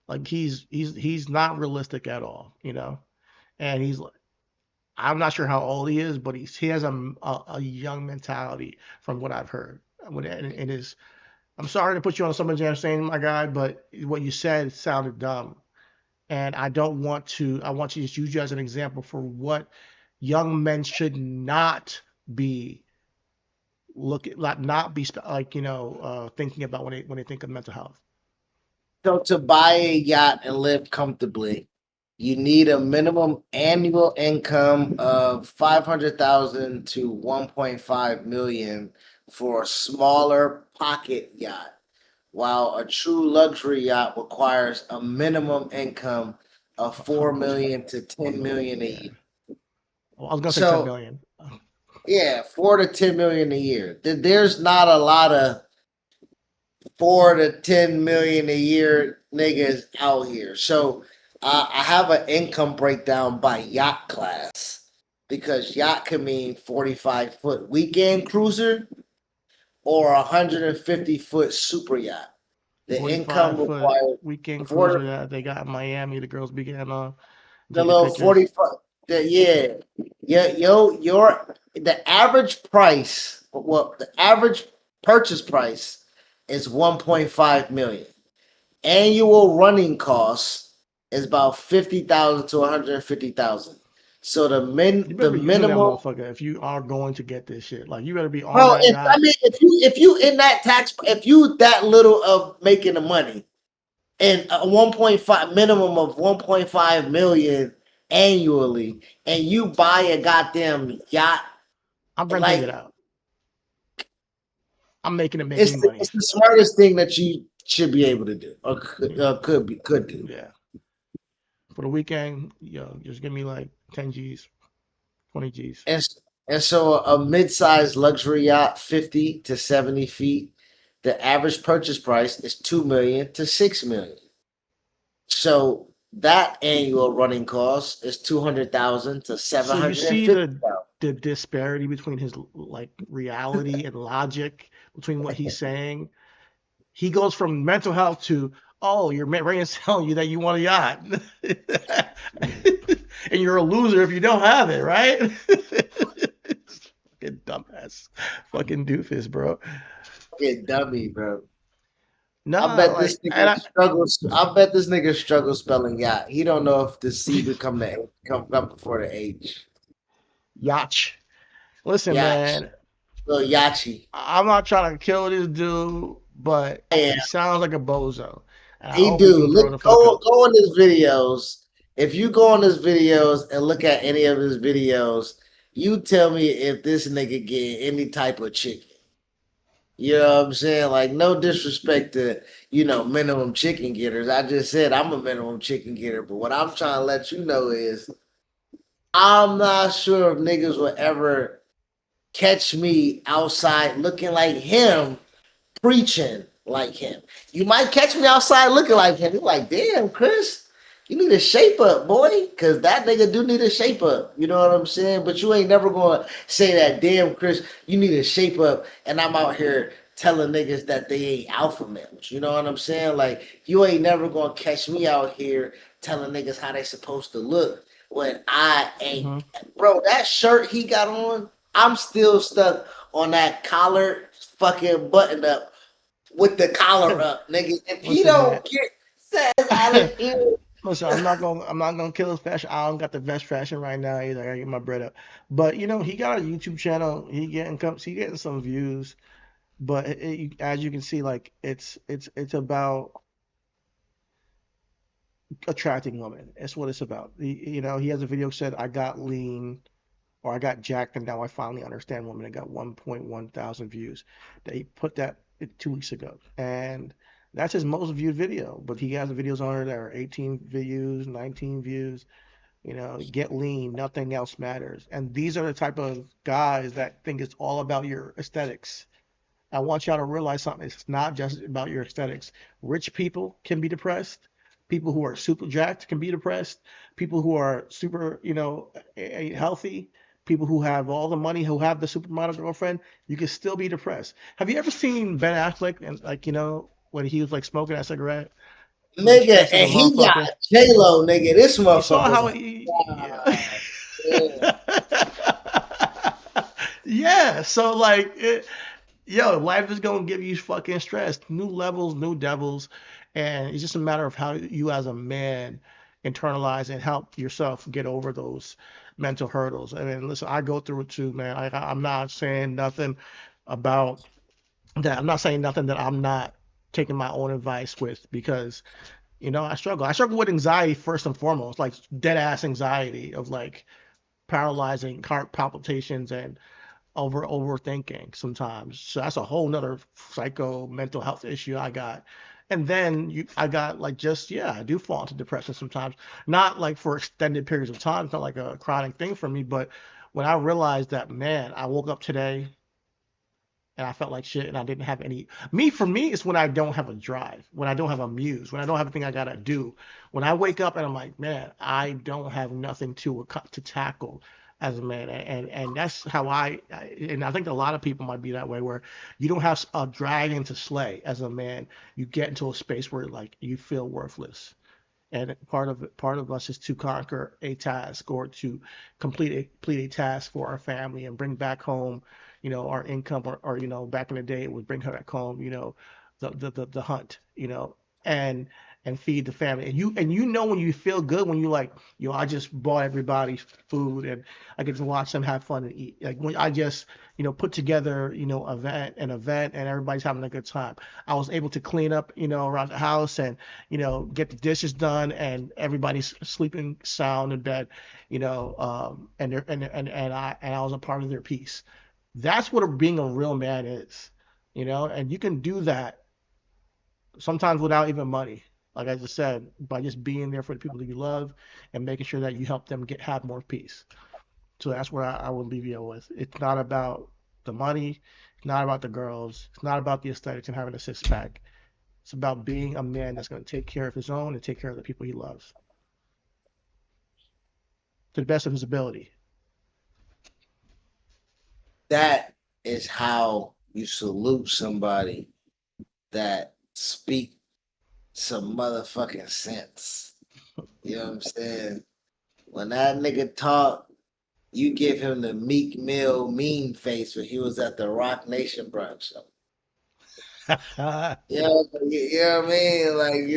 Like he's not realistic at all, you know. And he's I'm not sure how old he is, but he has a young mentality from what I've heard. It is. I'm sorry to put you on some of saying, my guy, but what you said sounded dumb, and I don't want to. I want to just use you as an example for what young men should not be like not be like thinking about when they think of mental health. So to buy a yacht and live comfortably, you need a minimum annual income of 500,000 to 1.5 million for a smaller pocket yacht, while a true luxury yacht requires a minimum income of 4 million to 10 million a year. Well, I was gonna say 10 So million. yeah, 4 to 10 million a year. There's not a lot of 4 to 10 million a year niggas out here. So I have an income breakdown by yacht class, because yacht can mean 45-foot weekend cruiser or 150-foot super yacht. The income 45-foot required weekend for cruiser that they got in Miami. The girls began the taking little pictures. 45. The average price, well, the average purchase price is 1.5 million. Annual running costs is about 50,000 to 150,000. So You better the be using that minimum. motherfucker if you are going to get this shit. Like you better be on Bro, that yacht. if you in that tax, if you that little of making the money, and a 1.5 minimum of 1.5 million annually, and you buy a goddamn yacht, I'm renting it like out. I'm making it make me money. it's the smartest thing that you should be able to do, or could do. Yeah. For the weekend, just give me like 10 G's, 20 G's. And so a mid-sized luxury yacht, 50 to 70 feet, the average purchase price is 2 million to 6 million. So that annual running cost is 200,000 to So you see 750,000. the disparity between his like reality and logic between what he's saying. He goes from mental health to, oh, your brain is telling you that you want a yacht, and you're a loser if you don't have it, right? Fucking dumbass, fucking doofus, bro. Fucking dummy, bro. I Nah, bet this like, nigga struggles. I bet this nigga struggles spelling yacht. He don't know if the C become the come before the H. Yacht. Listen, Yacht. man, Little yachi. I'm not trying to kill this dude, but Yeah, he sounds like a bozo. And I he hope he do. can grow the Look, fuck up. go on his videos. If you go on his videos and look at any of his videos, you tell me if this nigga get any type of chicken. You know what I'm saying? Like, no disrespect to, minimum chicken getters. I just said I'm a minimum chicken getter, but what I'm trying to let you know is I'm not sure if niggas will ever catch me outside looking like him, preaching like him. You might catch me outside looking like him. You're like, damn, Chris, you need a shape up, boy, because that nigga do need a shape up. You know what I'm saying? But you ain't never going to say that, damn, Chris, you need a shape up, and I'm out here telling niggas that they ain't alpha males. You know what I'm saying? Like, you ain't never going to catch me out here telling niggas how they supposed to look when I ain't. Hmm. Bro, that shirt he got on, I'm still stuck on that collar fucking button up with the collar up, nigga. If he Listen, man. don't get says out of here. Listen, I'm not gonna kill his fashion. I don't got the best fashion right now either. I gotta get my bread up. But he got a YouTube channel. He getting some views. But as you can see, like it's about attracting women. That's what it's about. He has a video said, I got lean or I got jacked and now I finally understand women. It got 1.1 thousand views. That he put that 2 weeks ago. And that's his most viewed video. But he has videos on there that are 18 views, 19 views. Get lean, nothing else matters. And these are the type of guys that think it's all about your aesthetics. I want y'all to realize something. It's not just about your aesthetics. Rich people can be depressed. People who are super jacked can be depressed. People who are super, healthy, people who have all the money, who have the supermodel girlfriend, you can still be depressed. Have you ever seen Ben Affleck and like when he was like smoking that cigarette, like Nigga, stressed as a and he got motherfucker? J-Lo, nigga. This You saw motherfucker's how like, God damn. yeah. So like yo, life is gonna give you fucking stress, new levels, new devils, and it's just a matter of how you as a man internalize and help yourself get over those mental hurdles. I mean, listen, I go through it too, man. I'm not saying nothing about that. I'm not saying nothing that I'm not taking my own advice with because I struggle. I struggle with anxiety first and foremost, like dead ass anxiety of like paralyzing heart palpitations and overthinking sometimes. So that's a whole nother psycho mental health issue I got. And then I got like just I do fall into depression sometimes. Not like for extended periods of time. It's not like a chronic thing for me. But when I realized that, man, I woke up today and I felt like shit and I didn't have any. For me, it's when I don't have a drive, when I don't have a muse, when I don't have anything I gotta do. When I wake up and I'm like, man, I don't have nothing to tackle as a man, and that's how and I think a lot of people might be that way, where you don't have a dragon to slay as a man. You get into a space where like you feel worthless, and part of us is to conquer a task or to complete a task for our family and bring back home our income, or back in the day it would bring her back home, the hunt, and feed the family. And when you feel good, when you like, I just bought everybody food and I get to watch them have fun and eat, like when I just put together an event and everybody's having a good time. I was able to clean up around the house and get the dishes done and everybody's sleeping sound in bed, and I was a part of their peace. That's what being a real man is, and you can do that sometimes without even money. Like I just said, by just being there for the people that you love and making sure that you help them have more peace. So that's what I would leave you with. It's not about the money, it's not about the girls, it's not about the aesthetics and having a six pack. It's about being a man that's going to take care of his own and take care of the people he loves to the best of his ability. That is how you salute somebody that speak some motherfucking sense. You know what I'm saying? When that nigga talk, you give him the Meek Mill mean face when he was at the Rock Nation brunch. You know what I mean? Like,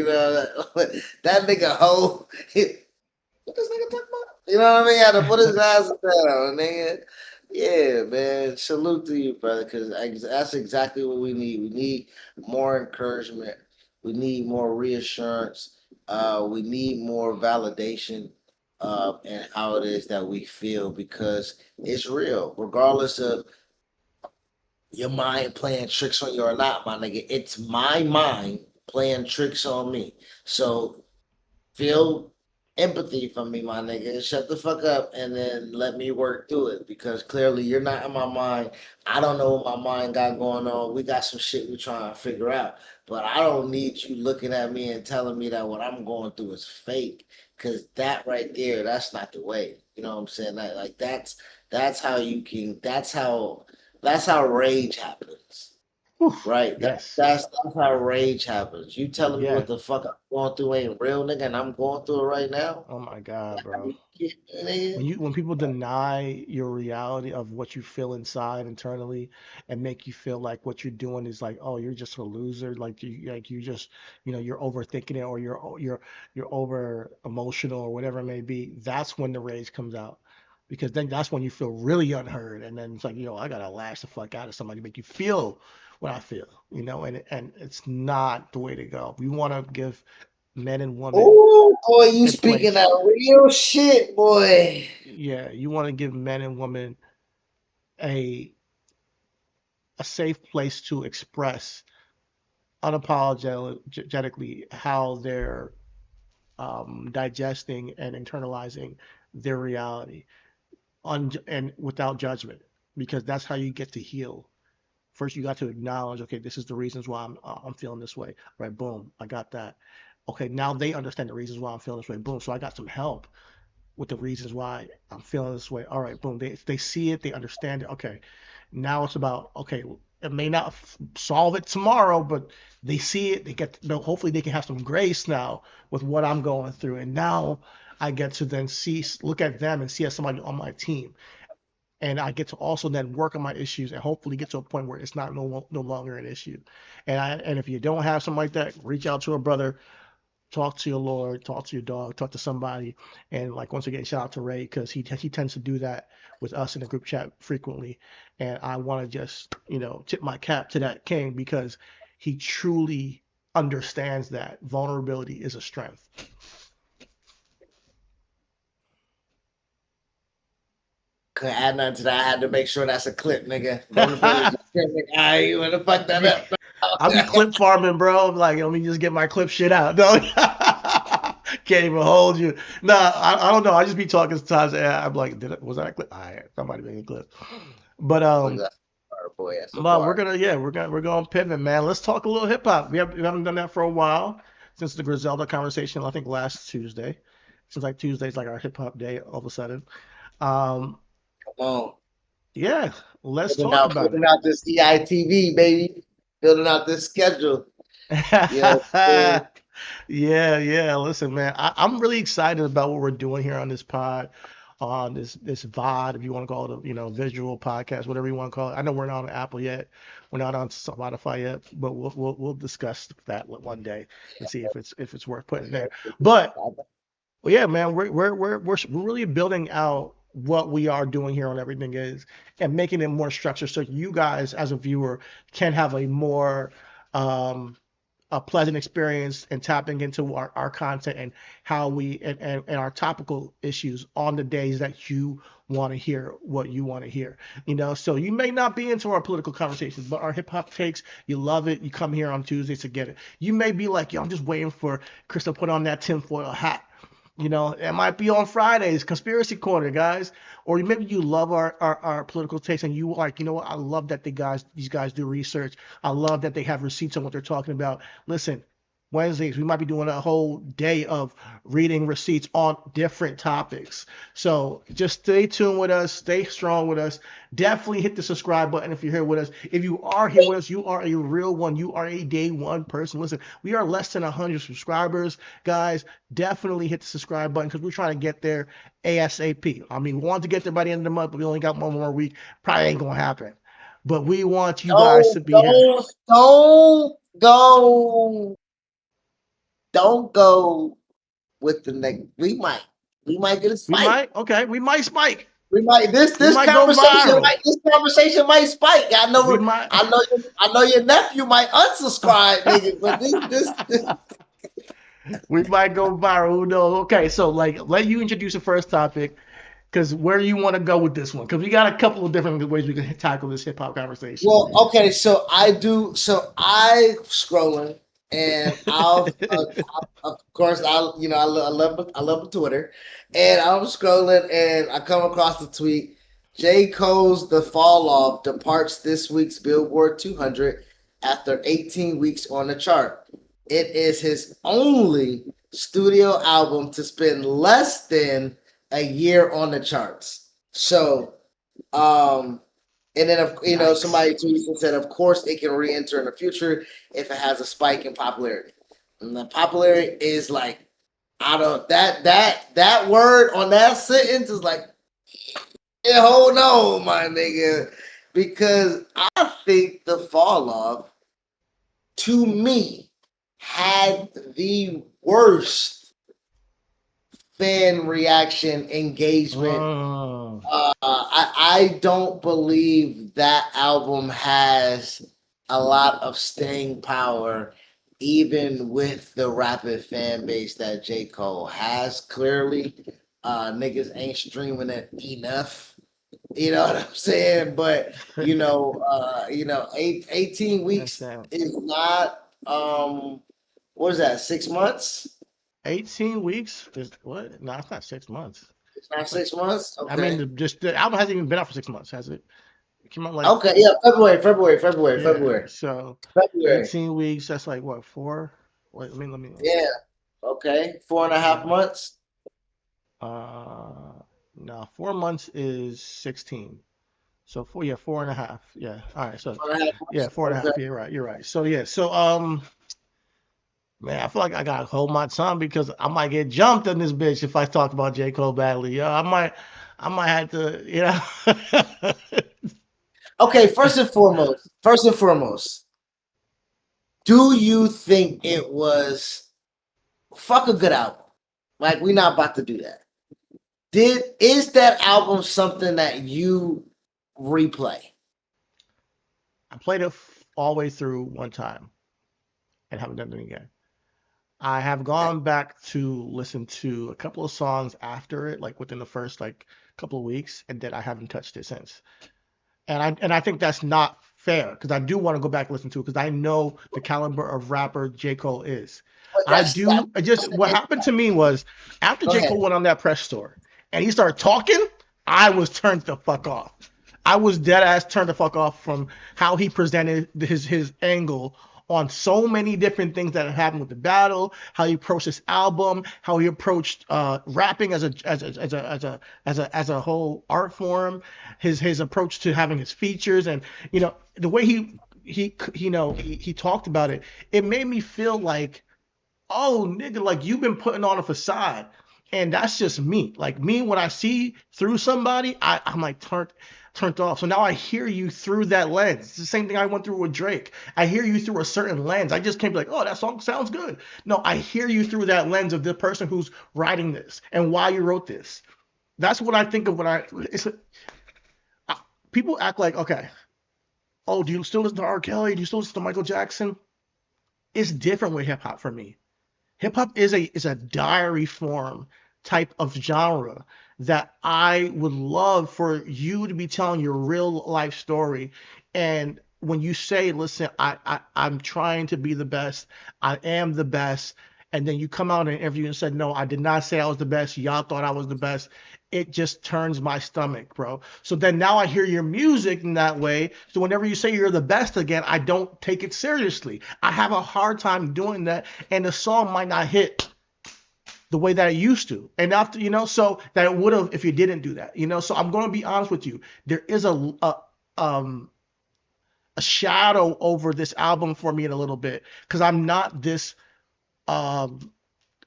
that nigga hoe. What this nigga talking about? You know what I mean? Had to put his glasses down, nigga. Yeah, man. Salute to you, brother, because that's exactly what we need. We need more encouragement. We need more reassurance. We need more validation and how it is that we feel, because it's real, regardless of your mind playing tricks on you or not, my nigga. It's my mind playing tricks on me. So feel empathy from me, my nigga. Shut the fuck up and then let me work through it, because clearly you're not in my mind. I don't know what my mind got going on. We got some shit we trying to figure out. But I don't need you looking at me and telling me that what I'm going through is fake. Cause that right there, that's not the way. You know what I'm saying? Like that's how you can that's how rage happens. Oof, Right. yes. That's how rage happens. You telling me Yeah. what the fuck I'm going through ain't real, nigga, and I'm going through it right now. Oh my God, bro. Nigga. When people deny your reality of what you feel inside internally and make you feel like what you're doing is like, oh, you're just a loser, you just you're overthinking it, or you're over emotional or whatever it may be. That's when the rage comes out, because then that's when you feel really unheard, and then it's like, I gotta lash the fuck out of somebody to make you feel what I feel, and it's not the way to go. We want to give men and women Oh boy, you a speaking place. that real shit, boy. Yeah, you want to give men and women a safe place to express unapologetically how they're digesting and internalizing their reality, and without judgment, because that's how you get to heal. First, you got to acknowledge, okay, this is the reasons why I'm feeling this way. Right, boom, I got that. Okay, now they understand the reasons why I'm feeling this way. Boom, so I got some help. with the reasons why I'm feeling this way. All right, boom. They see it, they understand it. Okay, now it's about, okay, it may not solve it tomorrow, but they see it. They get, hopefully they can have some grace now with what I'm going through, and now I get to then look at them and see as somebody on my team, and I get to also then work on my issues and hopefully get to a point where it's not no longer an issue. And if you don't have something like that, reach out to a brother, talk to your Lord, talk to your dog, talk to somebody. And like, once again, shout out to Ray, because he tends to do that with us in the group chat frequently. And I want to just, tip my cap to that king, because he truly understands that vulnerability is a strength. Couldn't add nothing to that. I had to make sure that's a clip, nigga. You want to fuck that up? I'll be clip farming, bro. Like, let me just get my clip shit out. No, can't even hold you. Nah, I don't know. I just be talking sometimes. And I'm like, was that a clip? All right, somebody made a clip. But we're gonna pivot, man. Let's talk a little hip hop. We haven't done that for a while, since the Griselda conversation. I think last Tuesday. Seems like Tuesday's like our hip hop day all of a sudden. Come on. Yeah, let's talk about building out this EITV, baby. Building out this schedule. Yeah. Yeah. Listen, man, I'm really excited about what we're doing here on this pod, on this VOD, if you want to call it a visual podcast, whatever you want to call it. I know we're not on Apple yet, we're not on Spotify yet, but we'll discuss that one day and see if it's worth putting there. But well, yeah, man, we're really building out what we are doing here on Everything Is, and making it more structured, so you guys as a viewer can have a more a pleasant experience and tapping into our content, and how and our topical issues on the days that you want to hear what you want to hear. So you may not be into our political conversations, but our hip hop takes, you love it. You come here on Tuesdays to get it. You may be like, yo, I'm just waiting for Chris to put on that tinfoil hat. It might be on Fridays, Conspiracy Corner, guys. Or maybe you love our political takes, and you like, what? I love that these guys do research. I love that they have receipts on what they're talking about. Listen, Wednesdays, we might be doing a whole day of reading receipts on different topics. So just stay tuned with us, stay strong with us. Definitely hit the subscribe button if you're here with us. If you are here with us, you are a real one. You are a day one person. Listen, we are less than 100 subscribers, guys. Definitely hit the subscribe button, because we're trying to get there ASAP. I mean, we want to get there by the end of the month, but we only got one more week. Probably ain't going to happen. But we want you guys to be here. Don't go with the next. We might get a spike. We might spike. We might this conversation might spike. I know your nephew might unsubscribe, nigga. But this we might go viral. Who knows? Okay, so let you introduce the first topic, because where you want to go with this one? Because we got a couple of different ways we can tackle this hip hop conversation. Well, okay, so I scrolling. And of course, I love Twitter, and I'm scrolling and I come across the tweet: J. Cole's The Fall Off departs this week's Billboard 200 after 18 weeks on the chart. It is his only studio album to spend less than a year on the charts. So, and then, somebody tweets and said, of course, it can re-enter in the future if it has a spike in popularity. And the popularity is like, I don't, that word on that sentence is like, yeah, hold on, my nigga. Because I think The Fall Off, to me, had the worst fan reaction engagement. I don't believe that album has a lot of staying power, even with the rapid fan base that J. Cole has. Clearly, niggas ain't streaming it enough. You know what I'm saying? But 18 weeks is not what is that, 6 months? 18 weeks is what? No, it's not 6 months. It's not 6 months. Okay. I mean, the album hasn't even been out for 6 months, has it? It came out like February. So February. 18 weeks. That's like what, 4? Wait, let me. Yeah. Okay, 4.5 months. No, 4 months is 16. So 4.5. Yeah. All right. So 4.5 months? yeah, four and a Okay. half. Yeah, right. You're right. So yeah. So man, I feel like I gotta hold my tongue because I might get jumped in this bitch if I talk about J. Cole badly. Yo, I might have to, Okay, first and foremost, do you think it was fuck a good album? Like, we're not about to do that. Is that album something that you replay? I played it all the way through one time and haven't done it again. I have Okay. gone back to listen to a couple of songs after it, like within the first like couple of weeks, and then I haven't touched it since. And I think that's not fair because I do want to go back and listen to it because I know the caliber of rapper J. Cole is. But I do. I just what happened to me was after go J. ahead. Cole went on that press tour and he started talking, I was turned the fuck off. I was dead ass turned the fuck off from how he presented his angle on so many different things that had happened with the battle, how he approached this album, how he approached rapping as a whole art form, his approach to having his features, and the way he talked about it. It made me feel like, oh nigga, like you've been putting on a facade. And that's just me. Like me, when I see through somebody, I'm like turned off. So now I hear you through that lens. It's the same thing I went through with Drake. I hear you through a certain lens. I just can't be like, oh, that song sounds good. No, I hear you through that lens of the person who's writing this and why you wrote this. That's what I think of when people act like, okay, oh, do you still listen to R. Kelly? Do you still listen to Michael Jackson? It's different with hip hop for me. Hip hop is a diary form type of genre that I would love for you to be telling your real life story. And when you say, listen, I'm trying to be the best, I am the best, and then you come out in an interview and said, no, I did not say I was the best, y'all thought I was the best, it just turns my stomach, bro. So then now I hear your music in that way. So whenever you say you're the best again, I don't take it seriously. I have a hard time doing that, and the song might not hit the way that it used to. And after, so that it would have if you didn't do that. So I'm going to be honest with you. There is a shadow over this album for me in a little bit because I'm not this um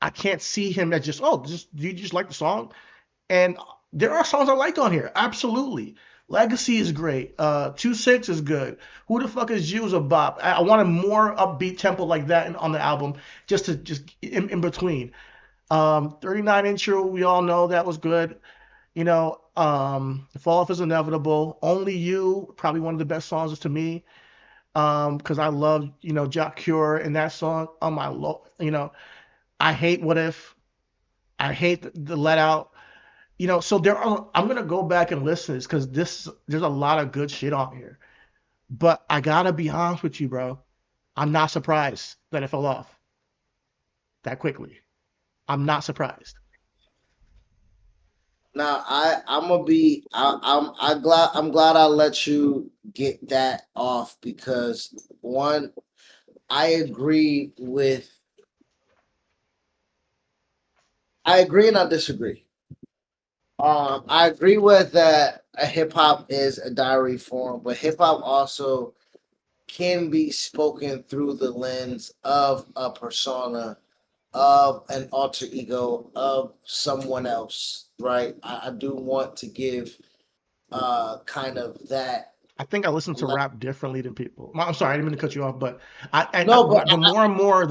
I can't see him as just, oh, just do you just like the song? And there are songs I like on here. Absolutely. Legacy is great. 2-6 is good. Who the fuck is you is a bop. I wanted more upbeat tempo like that on the album, just in between. 39 intro, we all know that was good. Fall Off is Inevitable. Only You, probably one of the best songs to me. Because I love, Jack Cure in that song. Oh my lord, I hate What If. I hate the Let Out. So I'm gonna go back and listen to this because there's a lot of good shit on here. But I gotta be honest with you, bro. I'm not surprised that it fell off that quickly. I'm not surprised. Now I'm gonna be I'm glad I let you get that off because one, I agree and I disagree. I agree with that hip hop is a diary form, but hip hop also can be spoken through the lens of a persona, of an alter ego, of someone else, right? I do want to give kind of that. I think I listen to rap differently than people. I'm sorry, I didn't mean to cut you off, but No, but the more and more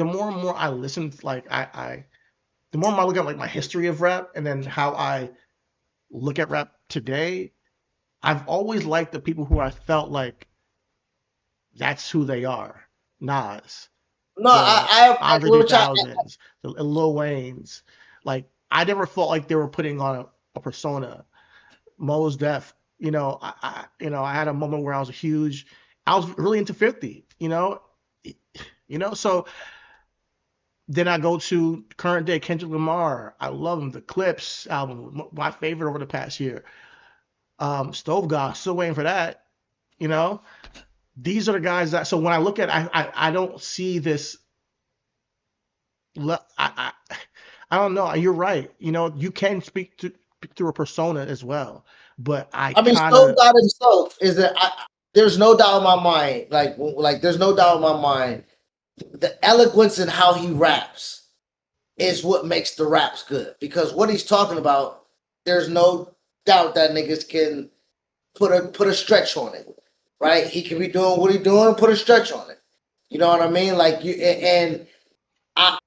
I listen, like the more I look at like my history of rap and then how I look at rap today, I've always liked the people who I felt like that's who they are. Nas, no, the I Andre which I 3000s, the Lil Waynes. Like I never felt like they were putting on a persona. Mos Def, I had a moment where I was really into 50, so then I go to current day Kendrick Lamar. I love him. The Clips album, my favorite over the past year. Stove God, still waiting for that. You know, these are the guys that. So when I look at, I don't see this. I I don't know. You're right. You can speak through a persona as well, but I mean, kind Snow of God himself is that there's no doubt in my mind. Like there's no doubt in my mind. The eloquence in how he raps is what makes the raps good, because what he's talking about, there's no doubt that niggas can put a stretch on it, right? He can be doing what he's doing, put a stretch on it. You know what I mean? Like you and I.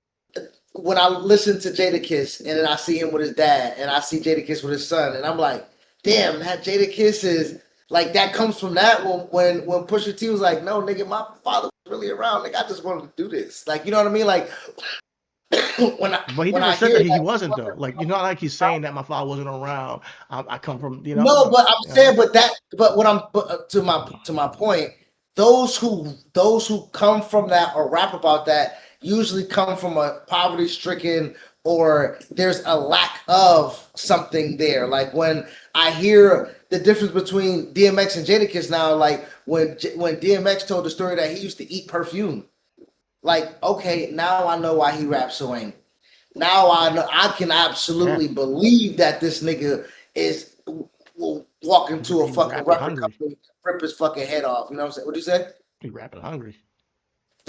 When I listen to Jadakiss and then I see him with his dad and I see Jadakiss with his son, and I'm like, damn, that Jadakiss is like, that comes from that when Pusha T was like, no, nigga, my father was really around. Like, I just wanted to do this. Like, you know what I mean? Like, but he when never I said hear that he that, wasn't though. Like, not like he's saying that my father wasn't around. I come from, no, but I'm you saying, but what I'm to my point, those who come from that or rap about that usually come from a poverty stricken, or there's a lack of something there. Like when I hear the difference between DMX and Jadakiss now, like when DMX told the story that he used to eat perfume, like, okay, now I know why he raps so angry. Now I know, I can absolutely believe that this nigga will walk into a fucking record company, rip his fucking head off. You know what I'm saying? What'd you say? He rapping hungry.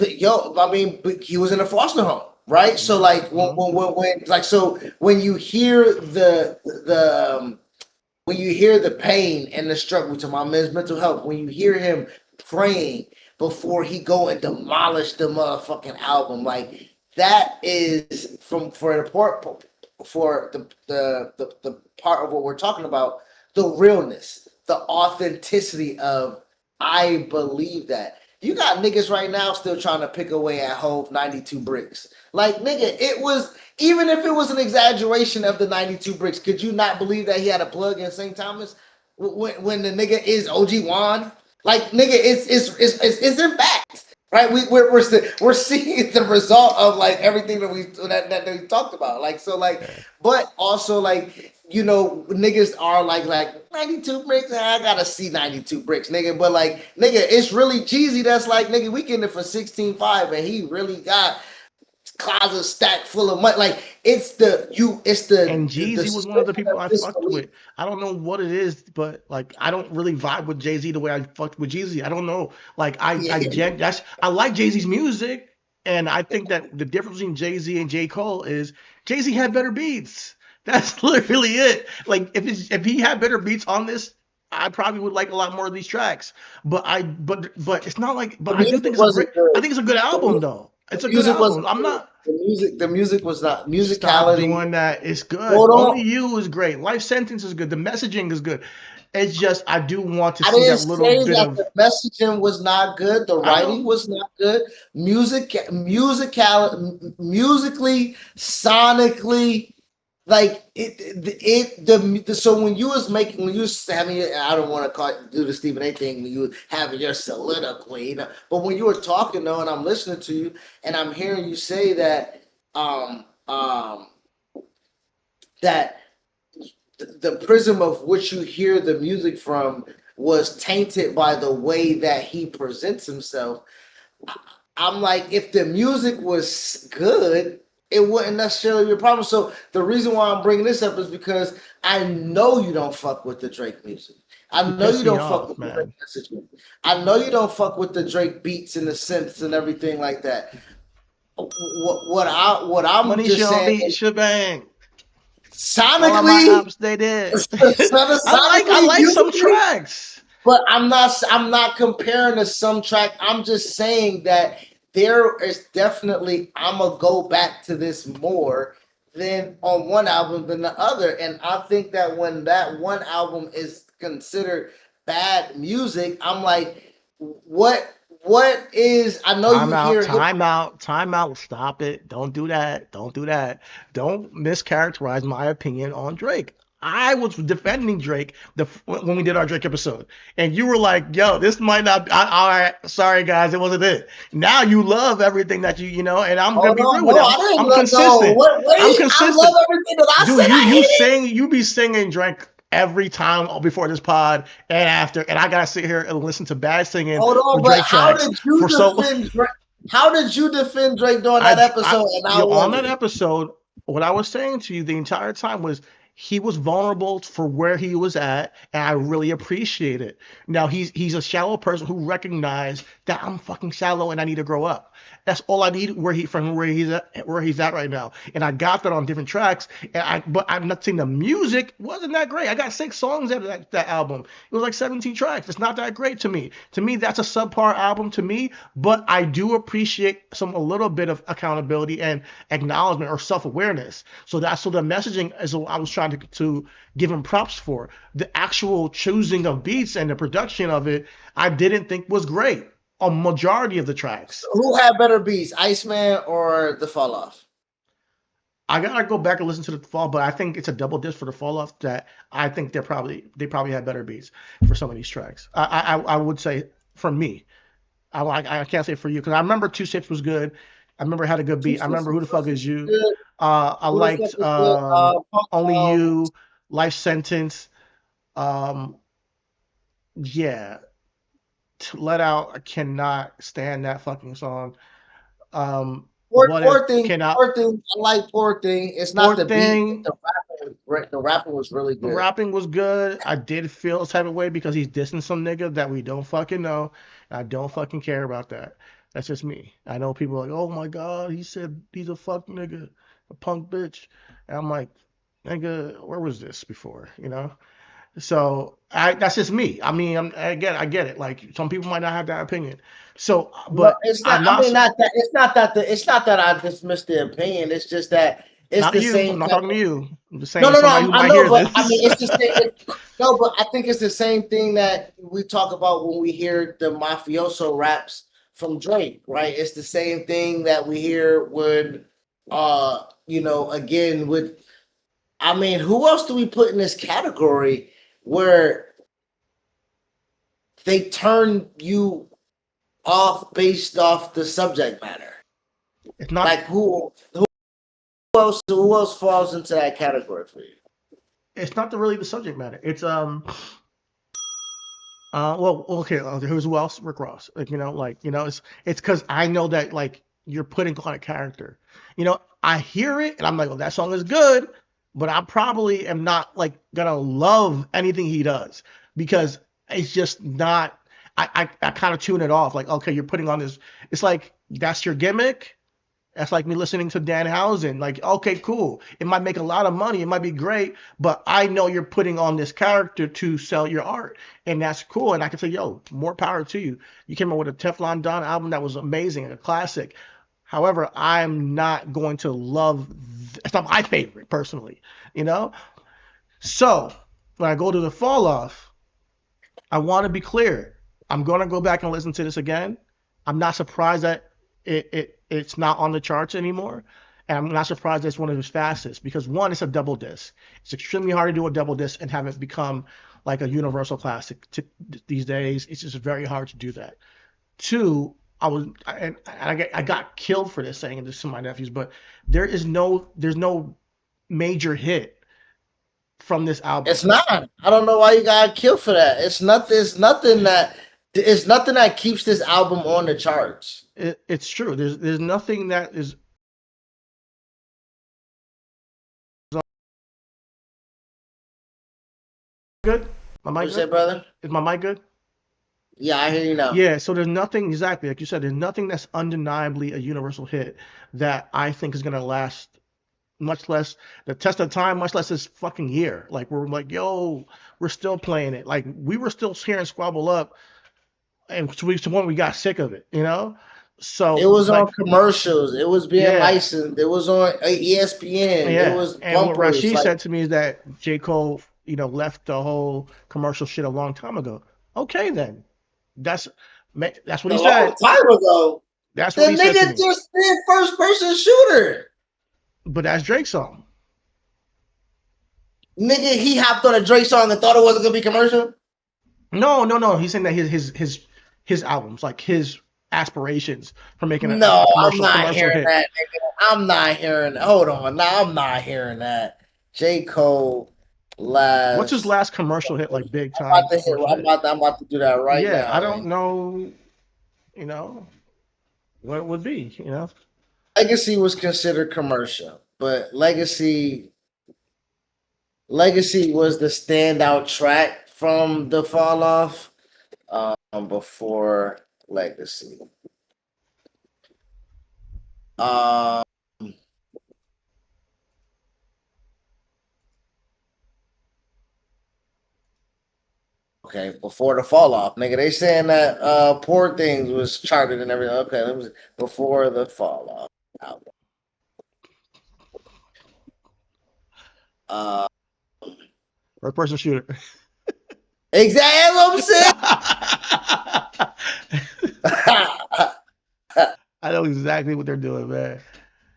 Yo, I mean, he was in a foster home, right? So like when you hear when you hear the pain and the struggle to my man's mental health, when you hear him praying before he go and demolish the motherfucking album, like that is for the part of what we're talking about, the realness, the authenticity of, I believe that. You got niggas right now still trying to pick away at Hove 92 bricks. Like, nigga, it was, even if it was an exaggeration of the 92 bricks, could you not believe that he had a plug in St. Thomas when the nigga is OG Juan? Like, nigga, it's in fact, right? We're seeing the result of like everything that we talked about. Like, so like, but also like, niggas are like 92 bricks. I gotta see 92 bricks, nigga. But like, nigga, it's really Jeezy that's like, nigga, we getting it for 16.5, and he really got closet stack full of money. Like, it's the. And Jeezy was one of the people I fucked with. I don't know what it is, but like, I don't really vibe with Jay-Z the way I fucked with Jeezy. I don't know. Like, I like Jay-Z's music, and I think that the difference between Jay-Z and J. Cole is Jay-Z had better beats. That's literally it. Like, if he had better beats on this, I probably would like a lot more of these tracks. But it's not like. But I do think it's a great. I think it's a good album though. It's a good album. I'm not. The music was not musicality. Stop doing that. It's good. Only You is great. Life Sentence is good. The messaging is good. It's just I do want to see that little bit of. The messaging was not good. The writing was not good. Musically, sonically. Like so when you was having, I don't want to do the Stephen A thing when you were having your soliloquy, but when you were talking though, and I'm listening to you, and I'm hearing you say that that the prism of which you hear the music from was tainted by the way that he presents himself. I'm like, if the music was good, it wouldn't necessarily be a problem. So the reason why I'm bringing this up is because I know you don't fuck with the Drake music. I know you don't fuck with the Drake messaging. I know you don't fuck with the Drake beats and the synths and everything like that. What I'm Money just saying, beat shebang. Sonically, all of my apps they did. I like some tracks, but I'm not comparing to some track. I'm just saying that there is definitely, I'm gonna go back to this more than on one album than the other. And I think that when that one album is considered bad music, I'm like, what is, I know time out, stop it. Don't do that. Don't mischaracterize my opinion on Drake. I was defending Drake when we did our Drake episode, and you were like, "Yo, this might not be." All right, sorry guys, it wasn't it. Now you love everything that and I'm gonna be real with that. I'm consistent. I'm consistent. I love everything that I said. You be singing Drake every time before this pod and after, and I gotta sit here and listen to bad singing. Hold on, but how did you defend Drake during that episode? On that episode, What I was saying to you the entire time was he was vulnerable for where he was at, and I really appreciate it. Now he's a shallow person who recognized that I'm fucking shallow and I need to grow up. That's all I need where he's at right now. And I got that on different tracks. But I'm not saying the music wasn't that great. I got 6 songs out of that album. It was like 17 tracks. It's not that great to me. To me, that's a subpar album to me. But I do appreciate a little bit of accountability and acknowledgement or self-awareness. So the messaging is what I was trying to give him props for. The actual choosing of beats and the production of it, I didn't think was great. A majority of the tracks. Who had better beats, Iceman or The Fall Off? I gotta go back and listen to the Fall, but I think it's a double disc for the Fall Off that I think they probably had better beats for some of these tracks. I would say for me. I can't say for you because I remember Two Sips was good. I remember it had a good beat. I remember Who the Fuck Is You. I liked Only You, Life Sentence. Yeah. Let Out. I cannot stand that fucking song. Poor thing. I like Poor Thing. It's not the beat. The rapping was really good. The rapping was good. I did feel a type of way because he's dissing some nigga that we don't fucking know. I don't fucking care about that. That's just me. I know people are like, oh my God, he said he's a fuck nigga, a punk bitch. And I'm like, nigga, where was this before? You know? So that's just me. I mean, I get it. Like some people might not have that opinion. So, but no, it's not. I mean, it's not that I dismiss the opinion. It's just that it's not the you. same. I'm not talking to you. I'm just saying. No, I know, but this. I mean, it's the same. No, but I think it's the same thing that we talk about when we hear the mafioso raps from Drake, right? It's the same thing that we hear when, again with. I mean, who else do we put in this category where they turn you off based off the subject matter? It's not like who else falls into that category for you? It's not really the subject matter. It's well, okay, who else? Rick Ross. It's because I know that like you're putting on a character. I hear it and I'm like, well, that song is good, but I probably am not like gonna love anything he does because it's just not. I kind of tune it off. Like, okay, you're putting on this. It's like that's your gimmick. That's like me listening to Danhausen. Like, okay, cool. It might make a lot of money. It might be great, but I know you're putting on this character to sell your art, and that's cool. And I can say, yo, more power to you. You came out with a Teflon Don album that was amazing, a classic. However, I'm not going to love. It's not my favorite personally, So when I go to the Fall Off, I want to be clear. I'm going to go back and listen to this again. I'm not surprised that it's not on the charts anymore. And I'm not surprised that it's one of his fastest because one, it's a double disc. It's extremely hard to do a double disc and have it become like a universal classic these days. It's just very hard to do that. Two, I got killed for this saying this to my nephews, but there's no major hit from this album. It's not. I don't know why you got killed for that. It's nothing that keeps this album on the charts. It's true. There's nothing that is good. My mic good? Brother? Is my mic good? Yeah, I hear you now. Yeah, so there's nothing exactly like you said. There's nothing that's undeniably a universal hit that I think is gonna last, much less the test of time, much less this fucking year. Like we're like, yo, we're still playing it. Like we were still hearing Squabble Up, and to the point we got sick of it, So it was on commercials. It was being licensed. It was on ESPN. Yeah. It was and what Rashid said to me is that J. Cole, left the whole commercial shit a long time ago. Okay, then. That's what he said. A long time ago. That's what he said to me. The nigga just did first-person shooter. But that's Drake's song. Nigga, he hopped on a Drake song and thought it wasn't gonna be commercial? No. He's saying that his albums, like his aspirations for making I'm not hearing that, nigga. I'm not hearing that. Hold on. No, I'm not hearing that. J. Cole What's his last commercial hit, like big time? I'm about to do that right now. Yeah, I don't know, what it would be, Legacy was considered commercial. but Legacy was the standout track from the fall off. Before Legacy. Okay, before the fall off, nigga. They saying that Poor Things was charted and everything. Okay, that was before the fall off album. First person shooter. Exactly what I'm saying. I know exactly what they're doing, man.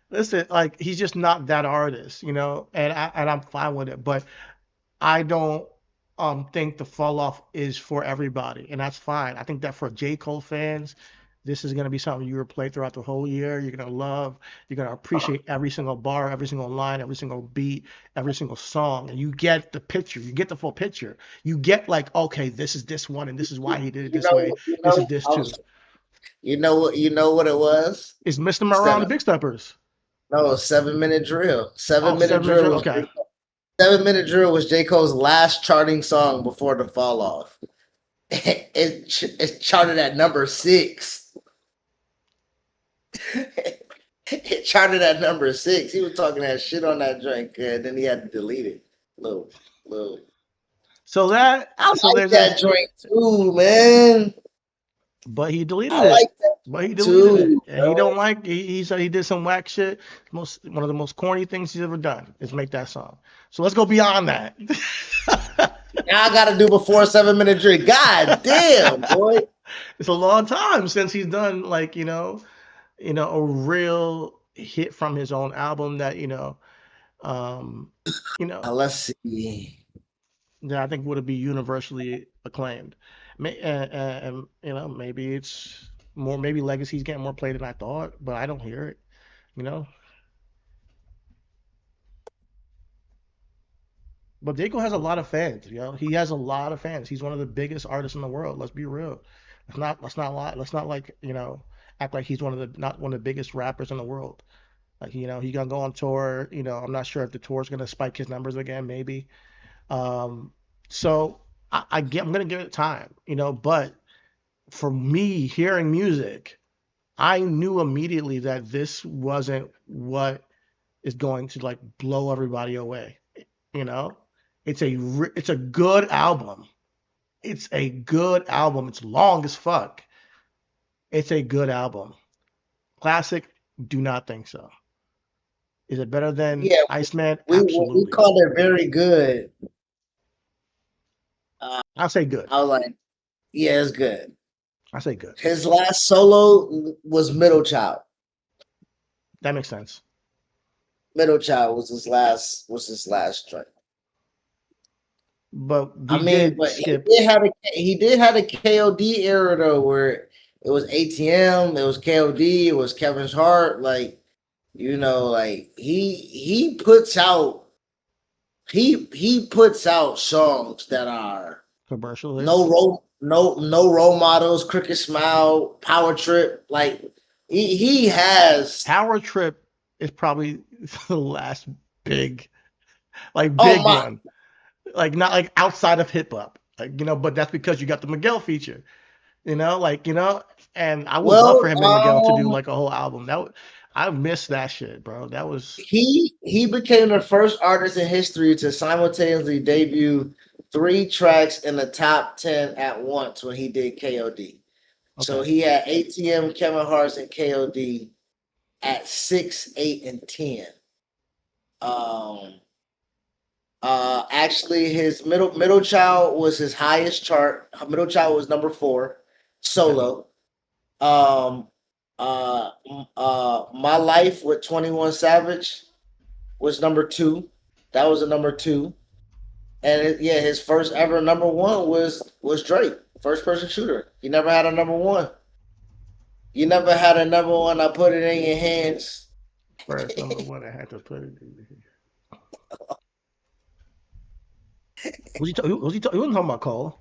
Listen, like he's just not that artist, you know, and I'm fine with it, but I don't think the fall off is for everybody, and that's fine. I think that for J. Cole fans, this is gonna be something you replay throughout the whole year. You're gonna love, you're gonna appreciate every single bar, every single line, every single beat, every single song, and you get the picture. You get the full picture. You get like, okay, this is this one, and this is why he did it this way. This is this too. You know what it was? It's Mr. Around the Big Steppers. No, 7 Minute Drill. 7 Minute Drill. Okay. 7 Minute Drill was J. Cole's last charting song before the fall off. It charted at number 6. It charted at number 6. He was talking that shit on that joint, and then he had to delete it. Little. So that I like that joint too, man. But he deleted I like that. But he deleted it. And he don't like. He said he did some whack shit. One of the most corny things he's ever done is make that song. So let's go beyond that. Now I gotta do before 7 Minute Drill. God damn, boy. It's a long time since he's done like a real hit from his own album that Let's see. that I think would be universally acclaimed. And maybe it's more. Maybe Legacy's getting more play than I thought, but I don't hear it. But J. Cole has a lot of fans. He has a lot of fans. He's one of the biggest artists in the world. Let's be real. Let's not lie. Let's not act like he's not one of the biggest rappers in the world. Like he gonna go on tour. I'm not sure if the tour's gonna spike his numbers again. Maybe. So I'm gonna give it time. But for me, hearing music, I knew immediately that this wasn't what is going to like blow everybody away. It's a good album. It's a good album. It's long as fuck. It's a good album. Classic? Do not think so. Is it better than Iceman? Absolutely. We called it very good. I'll say good. I was like, yeah, it's good. I say good. His last solo was Middle Child. That makes sense. Middle Child was his last track. But he did have a KOD era though, where it was ATM, it was KOD, it was Kevin's Heart. Like, he puts out songs that are commercial. No role models. Cricket Smile, Power Trip. Like he has Power Trip is probably the last big one. Like not like outside of hip hop, but that's because you got the Miguel feature, and I would love for him and Miguel to do like a whole album. I missed that shit, bro. That was he became the first artist in history to simultaneously debut 3 tracks in the top 10 at once when he did KOD. Okay. So he had ATM, Kevin Hart, and KOD at 6, 8, and 10. Actually, his middle child was his highest chart. Middle child was number 4 solo. My Life with 21 Savage was number 2. That was a number 2. And his first ever number 1 was Drake, First Person Shooter. He never had a number 1. You never had a number 1. I put it in your hands. First number 1, I had to put it in your hands. Was he talking about Cole?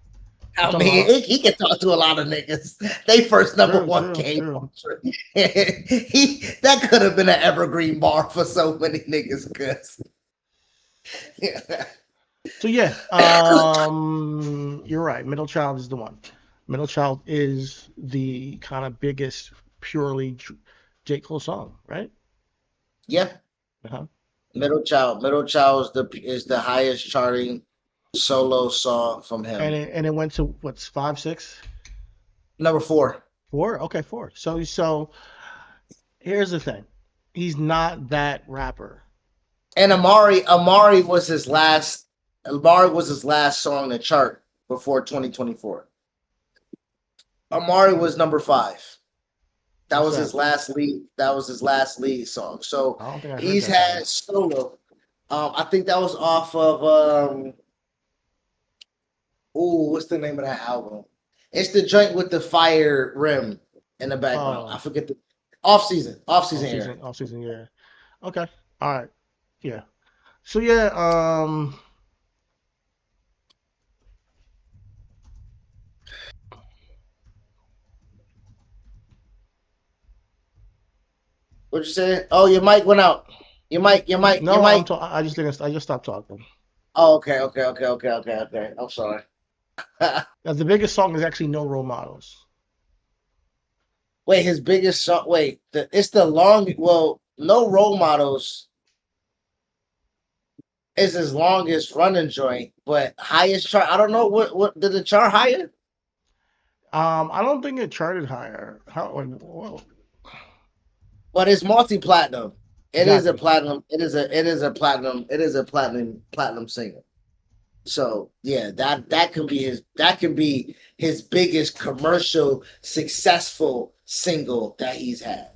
I mean, he can talk to a lot of niggas. They first number one came from that could have been an evergreen bar for so many niggas. Cause So yeah, you're right. Middle Child is the one. Middle Child is the kind of biggest purely J. Cole song, right? Yeah. Uh-huh. Middle Child is the highest charting solo song from him. And it went to what's 5, 6? Number 4. 4? Okay, 4. So here's the thing. He's not that rapper. And Amari was his last song to chart before 2024. Amari was number 5. That was his last lead. That was his last lead song. So he's had solo. I think that was off of what's the name of that album? It's the joint with the fire rim in the background. I forget the off season, yeah. Okay. All right. Yeah. So yeah, What'd you say? Oh, your mic went out. Your mic. No, I just stopped talking. Oh, okay. I'm sorry. Now, the biggest song is actually No Role Models. Wait, his biggest song. Wait, it's the long. Well, No Role Models is his longest running joint, but highest chart. I don't know what did it chart higher? I don't think it charted higher. Whoa. But it's multi-platinum. It is a platinum. It is a platinum single. So yeah, that can be his biggest commercial successful single that he's had.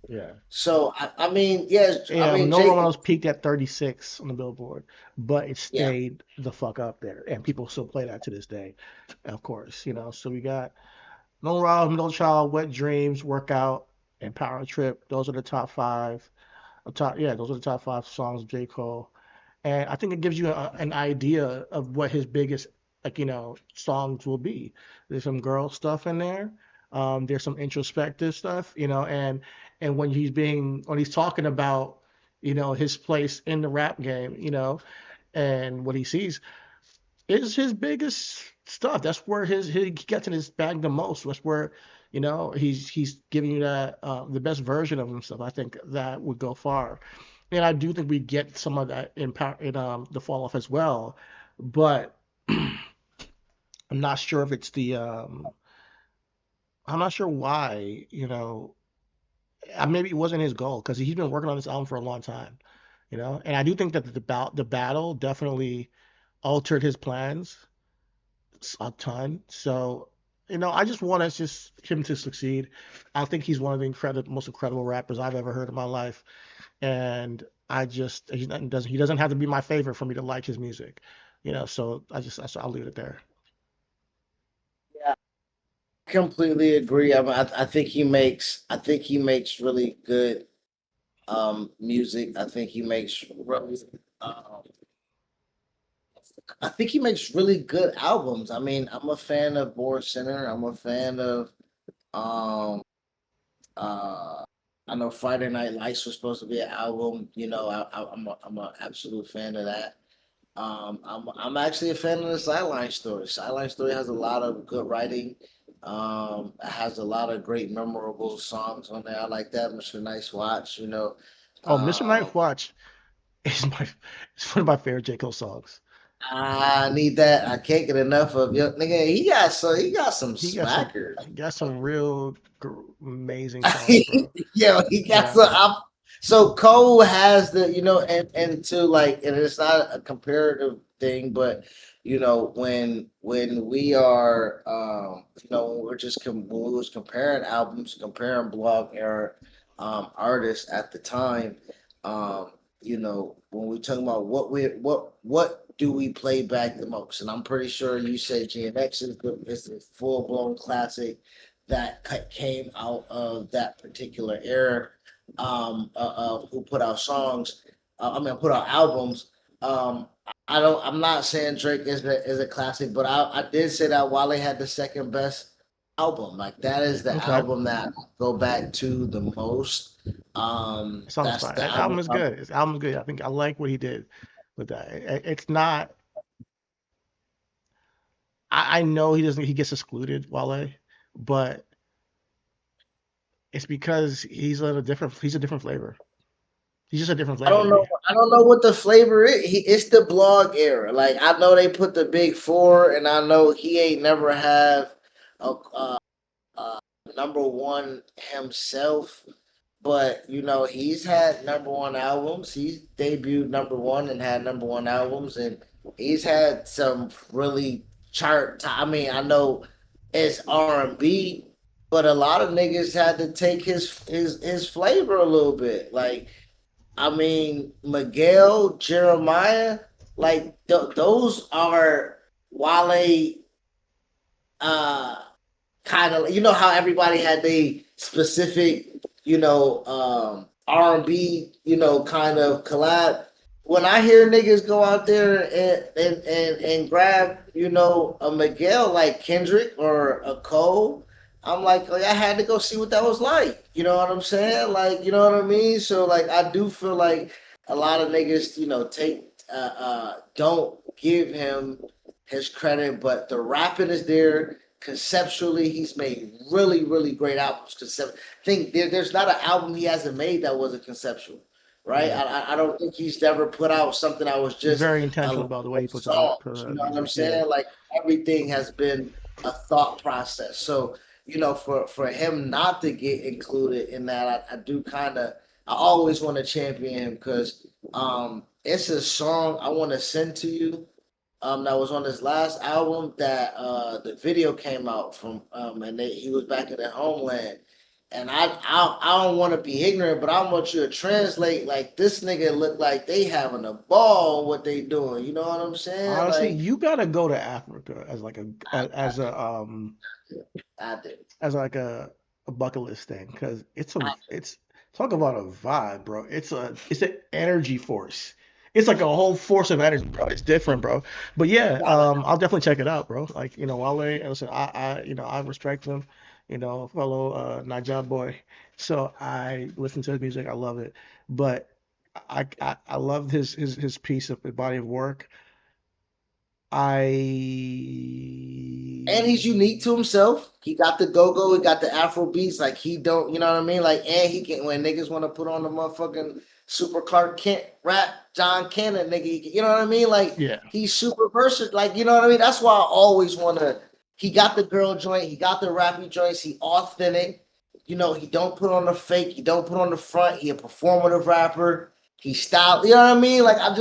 Yeah. So I mean, yes. Yeah, I mean, No Role Models peaked at 36 on the Billboard, but it stayed the fuck up there, and people still play that to this day, of course. So we got No Role Models, Middle Child, Wet Dreams, Workout, and Power Trip. Those are the top 5. Those are the top 5 songs of J. Cole. And I think it gives you an idea of what his biggest, songs will be. There's some girl stuff in there. There's some introspective stuff, and when he's talking about, his place in the rap game, and what he sees is his biggest stuff. That's where he gets in his bag the most. That's where, he's giving you that the best version of himself. I think that would go far. And I do think we get some of that in the fall off as well, but I'm not sure if it's I'm not sure why, maybe it wasn't his goal because he's been working on this album for a long time, and I do think that the battle definitely altered his plans a ton. So, I just want him to succeed. I think he's one of the most incredible rappers I've ever heard in my life. And he doesn't have to be my favorite for me to like his music, so I'll leave it there. Yeah, I completely agree. I mean, I think he makes really good music. I think he makes really good albums. I mean, I'm a fan of Born Sinner. I'm a fan of I know Friday Night Lights was supposed to be an album. I'm an absolute fan of that. I'm actually a fan of the Sideline Story. Sideline Story has a lot of good writing. It has a lot of great memorable songs on there. I like that. Mr. Nice Watch. Mr. Nice Watch it's one of my favorite J. Cole songs. I need that. I can't get enough of it. Nigga, he got some smackers. He got some real amazing songs, bro. He got some. So Cole has the, and to and it's not a comparative thing, but when we are, when we was comparing albums, comparing blog era artists at the time, when we talking about what do we play back the most, and I'm pretty sure you said GNX is the full blown classic that came out of that particular era. Who put out songs? Put out albums. Um, I'm not saying Drake is a classic, but I did say that Wale had the second best album. Like that is the Okay. album that I go back to the most. Sounds That's fine. the That album album. is good. His album is good. I think I like what he did with that. It's not. I know he doesn't. He gets excluded, Wale, but it's because He's a different flavor. He's just a different I flavor don't to know. me. I don't know what the flavor is. It's the blog era. Like I know they put the big four, and I know he ain't never have a number one himself. But he's had number one albums. He's debuted number one and had number one albums, and he's had some really I mean, I know it's R&B, but a lot of niggas had to take his flavor a little bit. Like I mean, Miguel, Jeremiah, like those are Wale uh kind of, how everybody had the specific, R&B, kind of collab. When I hear niggas go out there and grab, a Miguel like Kendrick or a Cole, I'm like, oh, I had to go see what that was like. You know what I'm saying? Like, you know what I mean? So like, I do feel like a lot of niggas, don't give him his credit, but the rapping is there. Conceptually, he's made really, really great albums. Think there's not an album he hasn't made that wasn't conceptual, right? Yeah, I don't think he's ever put out something that was he's just very a intentional about the way he puts out songs. You know what I'm music. Yeah, saying? Like everything has been a thought process. So for him not to get included in that, I do kind of. I always want to champion him because it's a song I want to send to you that was on his last album that the video came out from and he was back in their homeland. And I don't want to be ignorant, but I want you to translate like this nigga look like they having a ball what they doing. You know what I'm saying? honestly, Like you gotta go to Africa as like a I, I did. as like a bucket list thing because it's talk about a vibe, bro. It's an energy force. It's like a whole force of energy, bro. It's different, bro. But yeah, I'll definitely check it out, bro. Like Wale, listen, I respect him, fellow Niger boy. So I listen to his music, I love it. But I love his piece of his body of work. And he's I unique to himself. He got the go-go, he got the Afro beats, like he don't, you know what I mean? Like, and he can when niggas want to put on the motherfucking super Clark Kent rap, John Cannon, nigga, you know what I mean? Like Yeah. he's super versatile, like, you know what I mean? That's why I always wanna he got the girl joint, he got the rappy joints, he authentic, he don't put on the fake, he don't put on the front, he a performative rapper. He styled, you know what I mean? Like I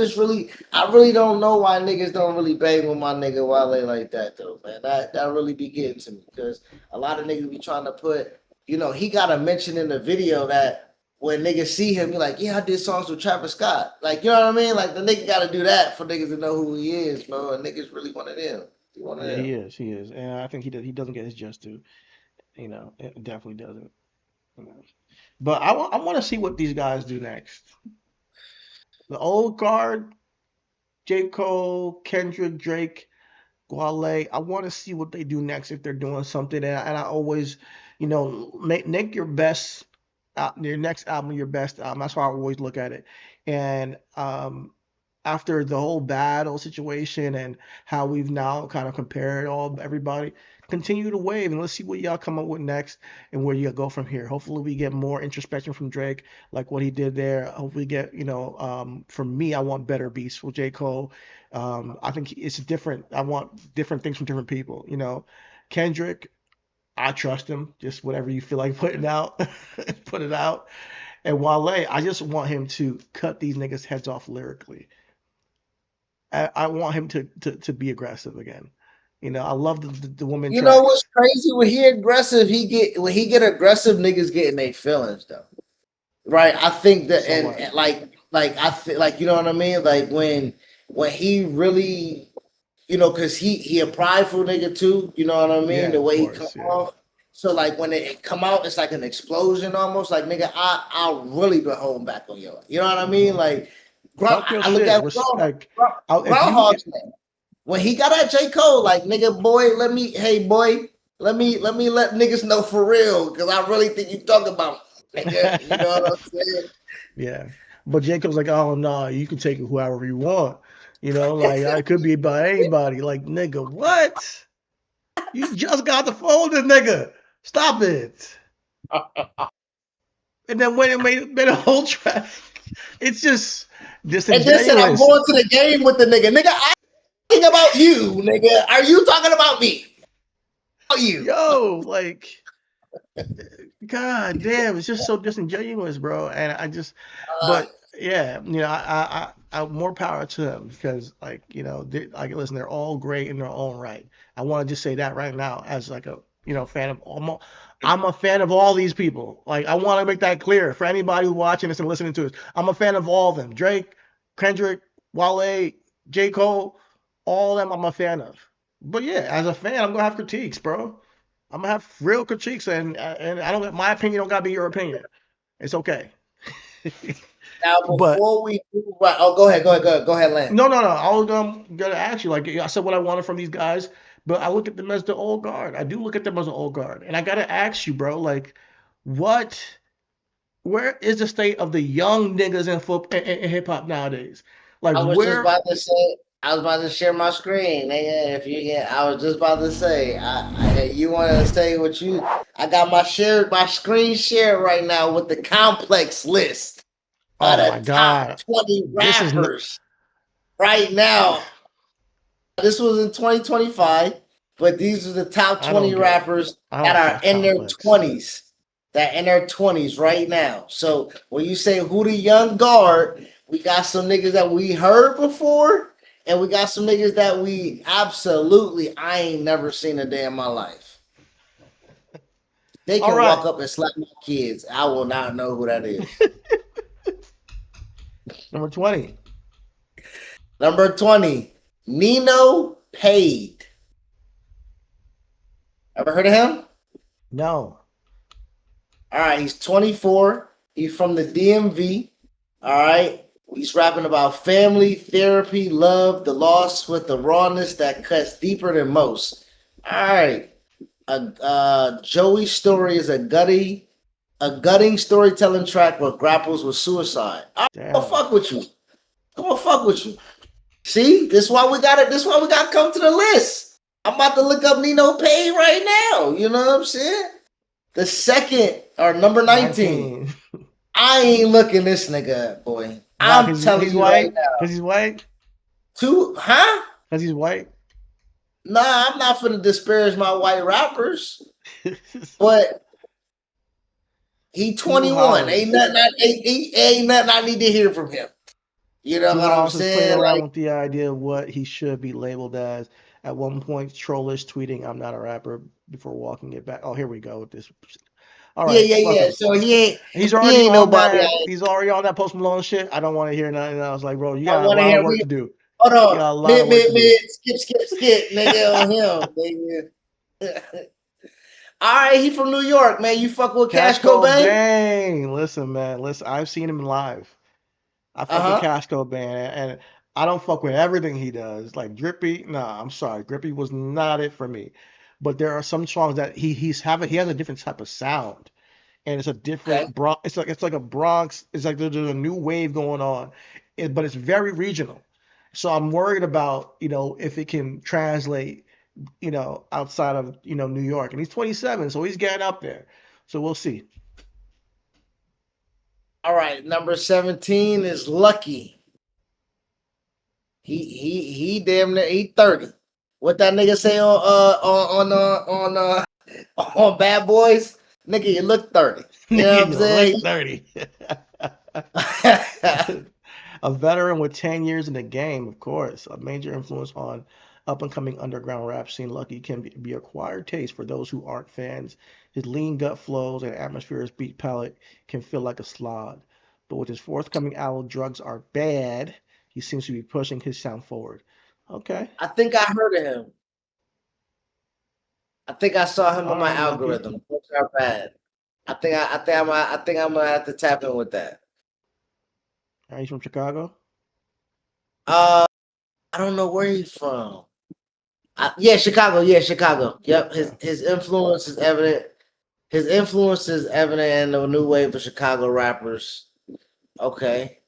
really don't know why niggas don't really bang with my nigga Wale like that though, man. That really be getting to me because a lot of niggas be trying to put, he got a mention in the video that when niggas see him, you're like, yeah, I did songs with Travis Scott. Like, you know what I mean? Like the nigga got to do that for niggas to know who he is, bro. And niggas really one of them. He one of Yeah, them. he is, and I think he doesn't get his just due. It definitely doesn't. You know. But I want to see what these guys do next. The old guard, J. Cole, Kendrick, Drake, Wale. I want to see what they do next if they're doing something. And I always, make your next album your best album. That's how I always look at it. And after the whole battle situation and how we've now kind of compared everybody, continue to wave and let's see what y'all come up with next and where you go from here. Hopefully we get more introspection from Drake, like what he did there. Hopefully get, for me, I want better beats with J. Cole. I think it's different. I want different things from different people. Kendrick, I trust him. Just whatever you feel like putting out, put it out. And Wale, I just want him to cut these niggas' heads off lyrically. I want him to be aggressive again. I love the woman You know tracks. what's crazy? When he get aggressive, niggas getting their feelings though. Right. I think that So what? and like I feel like you know what I mean? Like when he really because he a prideful nigga too, you know what I mean? Yeah, The of way he come course. Yeah. off. So like when it come out, it's like an explosion almost. Like nigga, I really been holding back on you. You know what I mean? Hmm. Like Talk your I look shit. at Respect. Groundhog's Day. When he got at J. Cole, like, nigga, boy, let me let niggas know for real, because I really think you talk about me, nigga. You know what I'm saying? Yeah. But Jacob's like, oh no, you can take it whoever you want. Like it could be about anybody. Like, nigga, what? You just got the phone, this nigga. Stop it. And then when it made a whole track, it's just And then said, I'm disingenuous. going to the game with the nigga. Nigga, I'm talking about you, nigga. Are you talking about me? About you. Yo, like, God damn, it's just so disingenuous, bro. And but yeah, I more power to them because, like, listen, they're all great in their own right. I want to just say that right now as like a, fan of I'm a fan of all these people. Like, I want to make that clear for anybody who's watching this and listening to this. I'm a fan of all of them. Drake, Kendrick, Wale, J. Cole, all of them I'm a fan of. But yeah, as a fan, I'm gonna have critiques, bro. I'm gonna have real critiques, and I don't. My opinion don't gotta be your opinion. It's okay. Now, But before we do, right, go ahead, Lance. no. I was gonna ask you. Like I said, what I wanted from these guys, but I look at them as the old guard. I do look at them as an old guard, and I gotta ask you, bro. Like, what? Where is the state of the young niggas in hip hop nowadays? Like, I was just where? about to say, I was about to share my screen, nigga. If you get, I was just about to say, you want to say what you? I got my screen shared right now with the complex list of Oh my the top God, 20 this is rappers right now. This was in 2025, but these are the top I don't 20 get it. rappers I that don't are trust in their complex. 20s. That in their 20s right now. So when you say who the young guard, we got some niggas that we heard before, and we got some niggas that we absolutely I ain't never seen a day in my life. They All can right, walk up and slap my kids. I will not know who that is. number 20. Number 20, Nino Paid. Ever heard of him? No. All right, he's 24. He's from the DMV. All right. He's rapping about family, therapy, love, the loss with the rawness that cuts deeper than most. All right. Joey's story is a gutting storytelling track where grapples with suicide. I'm gonna Damn. fuck with you. I'm gonna fuck with you. See, this is why we got it. This is why we got to come to the list. I'm about to look up Nino Pay right now. You know what I'm saying? The second or number 19. I ain't looking this nigga up, boy. Why? I'm Because telling he's you right white? now. Because he's white? Huh? Because he's white? Nah, I'm not finna disparage my white rappers, but he 21. Ain't nothing I need to hear from him. You know what I'm House is playing saying? around Like, with the idea of what he should be labeled as. At one point, trollish tweeting, "I'm not a rapper," before walking it back. Oh, here we go with this. All right, fuck yeah. him. So he He's already ain't on nobody. that. He's already on that Post Malone shit. I don't want to hear nothing else. Like, bro, you I got a want to lot of hear work me. to do. Hold You got on. a lot of work to do. Skip, nigga, on him, nigga. All right, he from New York, man. You fuck with Cash Cobain? Cobain. Listen, man. Listen, I've seen him live. I fuck with Cash Cobain, and I don't fuck with everything he does. Like Drippy, nah, I'm sorry, Drippy was not it for me. But there are some songs that he has a different type of sound, and it's a Okay. different it's like a Bronx. It's like there's a new wave going on, but it's very regional. So I'm worried about if it can translate outside of New York, and he's 27, so he's getting up there. So we'll see. All right, number 17 is Lucky. He damn near 30. What that nigga say on Bad Boys? Nigga, you look 30. You know what I'm saying? 30. A veteran with 10 years in the game, of course. A major influence on up-and-coming underground rap scene. Lucky can be acquired taste for those who aren't fans. His lean gut flows and atmospheric beat palette can feel like a slog. But with his forthcoming album, Drugs Are Bad, he seems to be pushing his sound forward. Okay. I think I heard of him. I think I saw him on my Lucky. algorithm. Drugs Are Bad. I think I'm gonna have to tap in with that. He's from Chicago. I don't know where he's from. Yeah, Chicago. Yeah, Chicago. Yep. His influence is evident. His influence is evident in the new wave of Chicago rappers. Okay.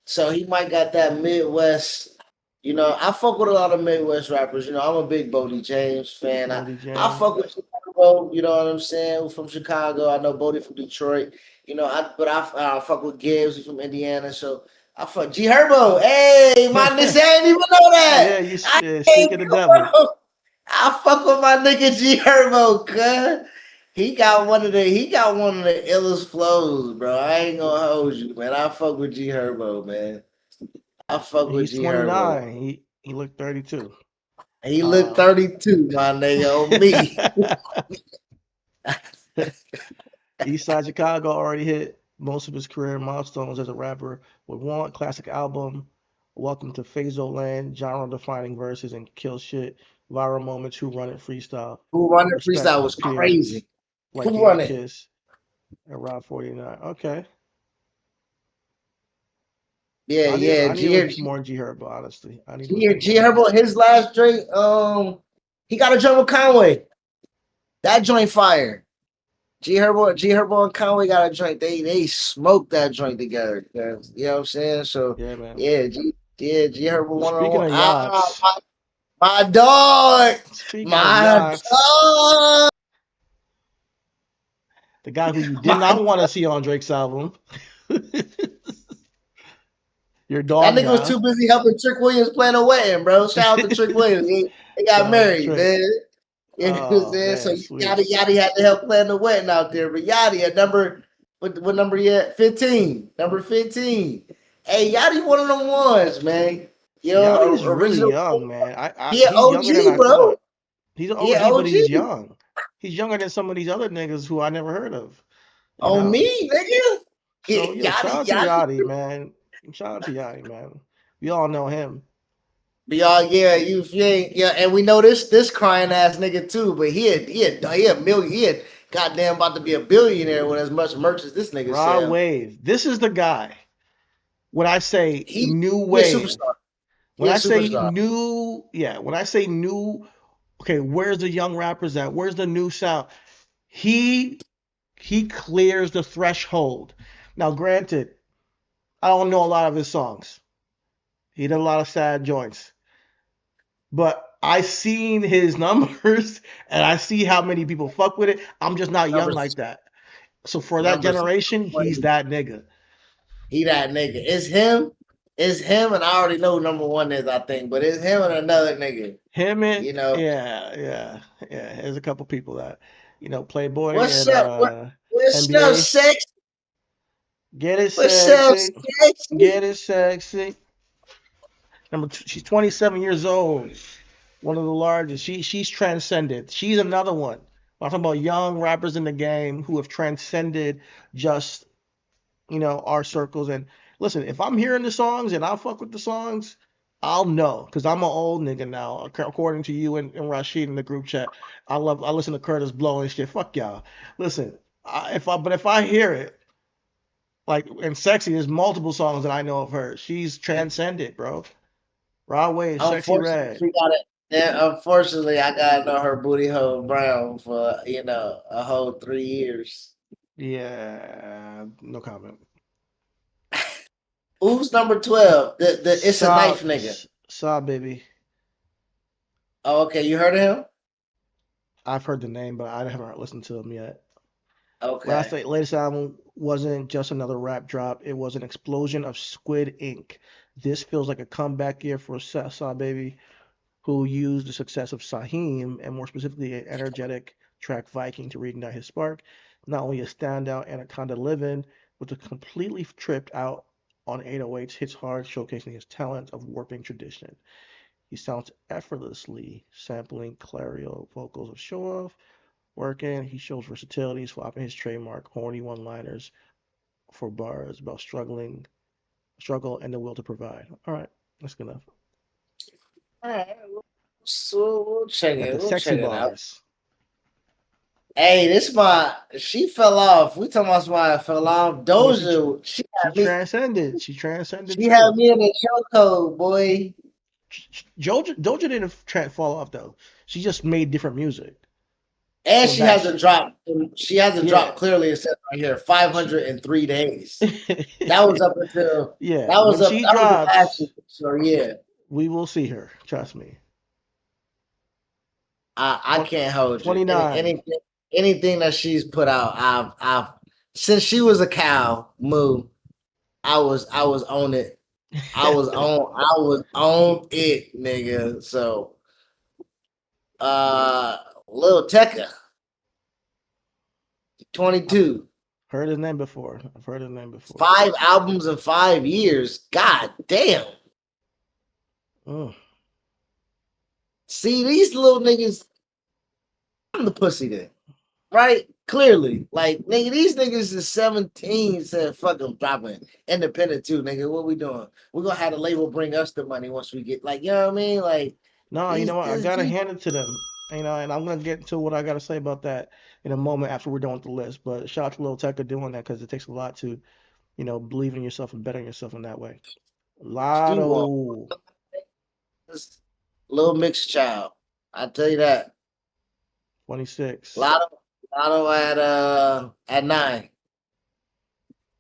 So he might got that Midwest. I fuck with a lot of Midwest rappers. I'm a big Bodie James fan. Bodie I James. fuck with Chicago. You know what I'm saying? From Chicago. I know Bodie from Detroit. I fuck with Gibbs from Indiana. So I fuck G Herbo. Hey, my nigga, I didn't even know that. Yeah, you Hey, speak of the devil. I fuck with my nigga G Herbo, cuz. He got one of the illest flows, bro. I ain't gonna hold you, man. I fuck with G Herbo, man. I fuck with He's G Herbo. 29. He looked 32. He looked 32, my nigga, on me. Eastside Chicago already hit most of his career milestones as a rapper with one classic album, Welcome to Phaso Land, genre-defining verses and kill shit, viral moments, Who Run It freestyle, Who Run It respect freestyle from was crazy. peers like Who Run Young It? Kiss and Rob 49. Okay. Yeah, yeah. I need to listen to more G Herbo, honestly. I need to listen G to more. Herbo, his last joint, he got a joint with Conway. That joint fire. G Herbo and Conway got a joint. They smoked that joint together. You know what I'm saying? So Yeah, man. yeah, G Herbo one on Speaking one. of yachts, My dog. speaking of My yachts, dog. the guy who you did My not want to see on Drake's album, your That dog nigga was now. too busy helping Trick Williams plan a wedding, bro. Shout out to Trick Williams. They got Shout out to married, Trick. man. You know what I'm Oh saying? So man, sweet. Yachty had to help plan the wedding out there. But Yachty at what number he at? 15. Number 15. Hey, Yachty one of them ones, man. Yachty's really Original. young, man. He an He's younger than OG, I bro. thought. He's an He an OG, but he's OG. young. He's younger than some of these other niggas who I never heard of. You On know? me, nigga. So yeah, shout out to Yachty. Yachty, man. Shout out to Yachty, man. We all know him. But y'all, yeah, and we know this crying ass nigga too. But he had goddamn about to be a billionaire with as much merch as this nigga Rod sell. Wave. This is the guy. When I say new He a wave, superstar. He when a I say superstar. new, yeah, when I say new, okay, where's the young rappers at? Where's the new sound? He clears the threshold. Now, granted, I don't know a lot of his songs. He did a lot of sad joints. But I seen his numbers and I see how many people fuck with it. I'm just not young like Numbers, that. So for that numbers. generation, he's that nigga. He that nigga. It's him. It's him, and I already know who number one is. I think, but it's him and another nigga. Him and You know yeah. There's a couple people that Playboi what's and up? What's up, NBA. sex? Get it What's up, sexy, sexy? get it sexy. She's 27 years old. One of the largest. She's transcended. She's another one. I'm talking about young rappers in the game who have transcended just our circles. And listen, if I'm hearing the songs and I fuck with the songs, I'll know because I'm an old nigga now. According to you and Rashid in the group chat, I listen to Curtis Blow and shit. Fuck y'all. Listen, if I hear it like and sexy, there's multiple songs that I know of her. She's transcended, bro. Rod Wave, Sexy Unfortunately, Red. we got it. Yeah, unfortunately, I got to know her booty hole brown for a whole 3 years. Yeah, no comment. Who's number 12? It's a Saw, knife nigga. Saw, baby. Oh, okay, you heard of him? I've heard the name, but I haven't listened to him yet. Okay. Latest album wasn't just another rap drop. It was an explosion of Squid Ink. This feels like a comeback year for Saw Baby, who used the success of Saheem and more specifically an energetic track Viking to reignite his spark. Not only a standout Anaconda Livin', but a completely tripped out on 808s hits hard, showcasing his talent of warping tradition. He sounds effortlessly sampling Clario vocals of Show Off. Working, he shows versatility, swapping his trademark horny one-liners for bars about struggle, and the will to provide. All right, that's good enough. All right. So we'll check Got it. the We'll sexy check it out. bars. Hey, she fell off. We talking about somebody that fell off. Well, Doja, she transcended. She transcended she too. had me in the chokehold, boy. Doja didn't fall off though. She just made different music. And So she hasn't dropped. She hasn't Yeah. dropped clearly. It says right here, 503 days. That was up until Yeah. that was When up. she That was the last drops, week. So yeah, we will see her. Trust me. I can't hold you. 29. Anything that she's put out, I've since she was a cow moo, I was on it. I was on it, nigga. So Lil Tecca, 22. Heard his name before. I've heard his name before. 5 albums in 5 years. God damn. Mm. See, these little niggas, I'm the pussy then. Right? Clearly. Like, nigga, these niggas is 17 said, fuck them, dropping independent too, nigga. What we doing? We're gonna have the label bring us the money once we get, like, you know what I mean? Like, no, you know what? I gotta hand it to them. You know, and I'm gonna get to what I gotta say about that in a moment after we're done with the list. But shout out to Lil Tecca doing that because it takes a lot to, you know, believe in yourself and bettering yourself in that way. Lotto. Little mixed child. I tell you that. 26. Lotto at 9.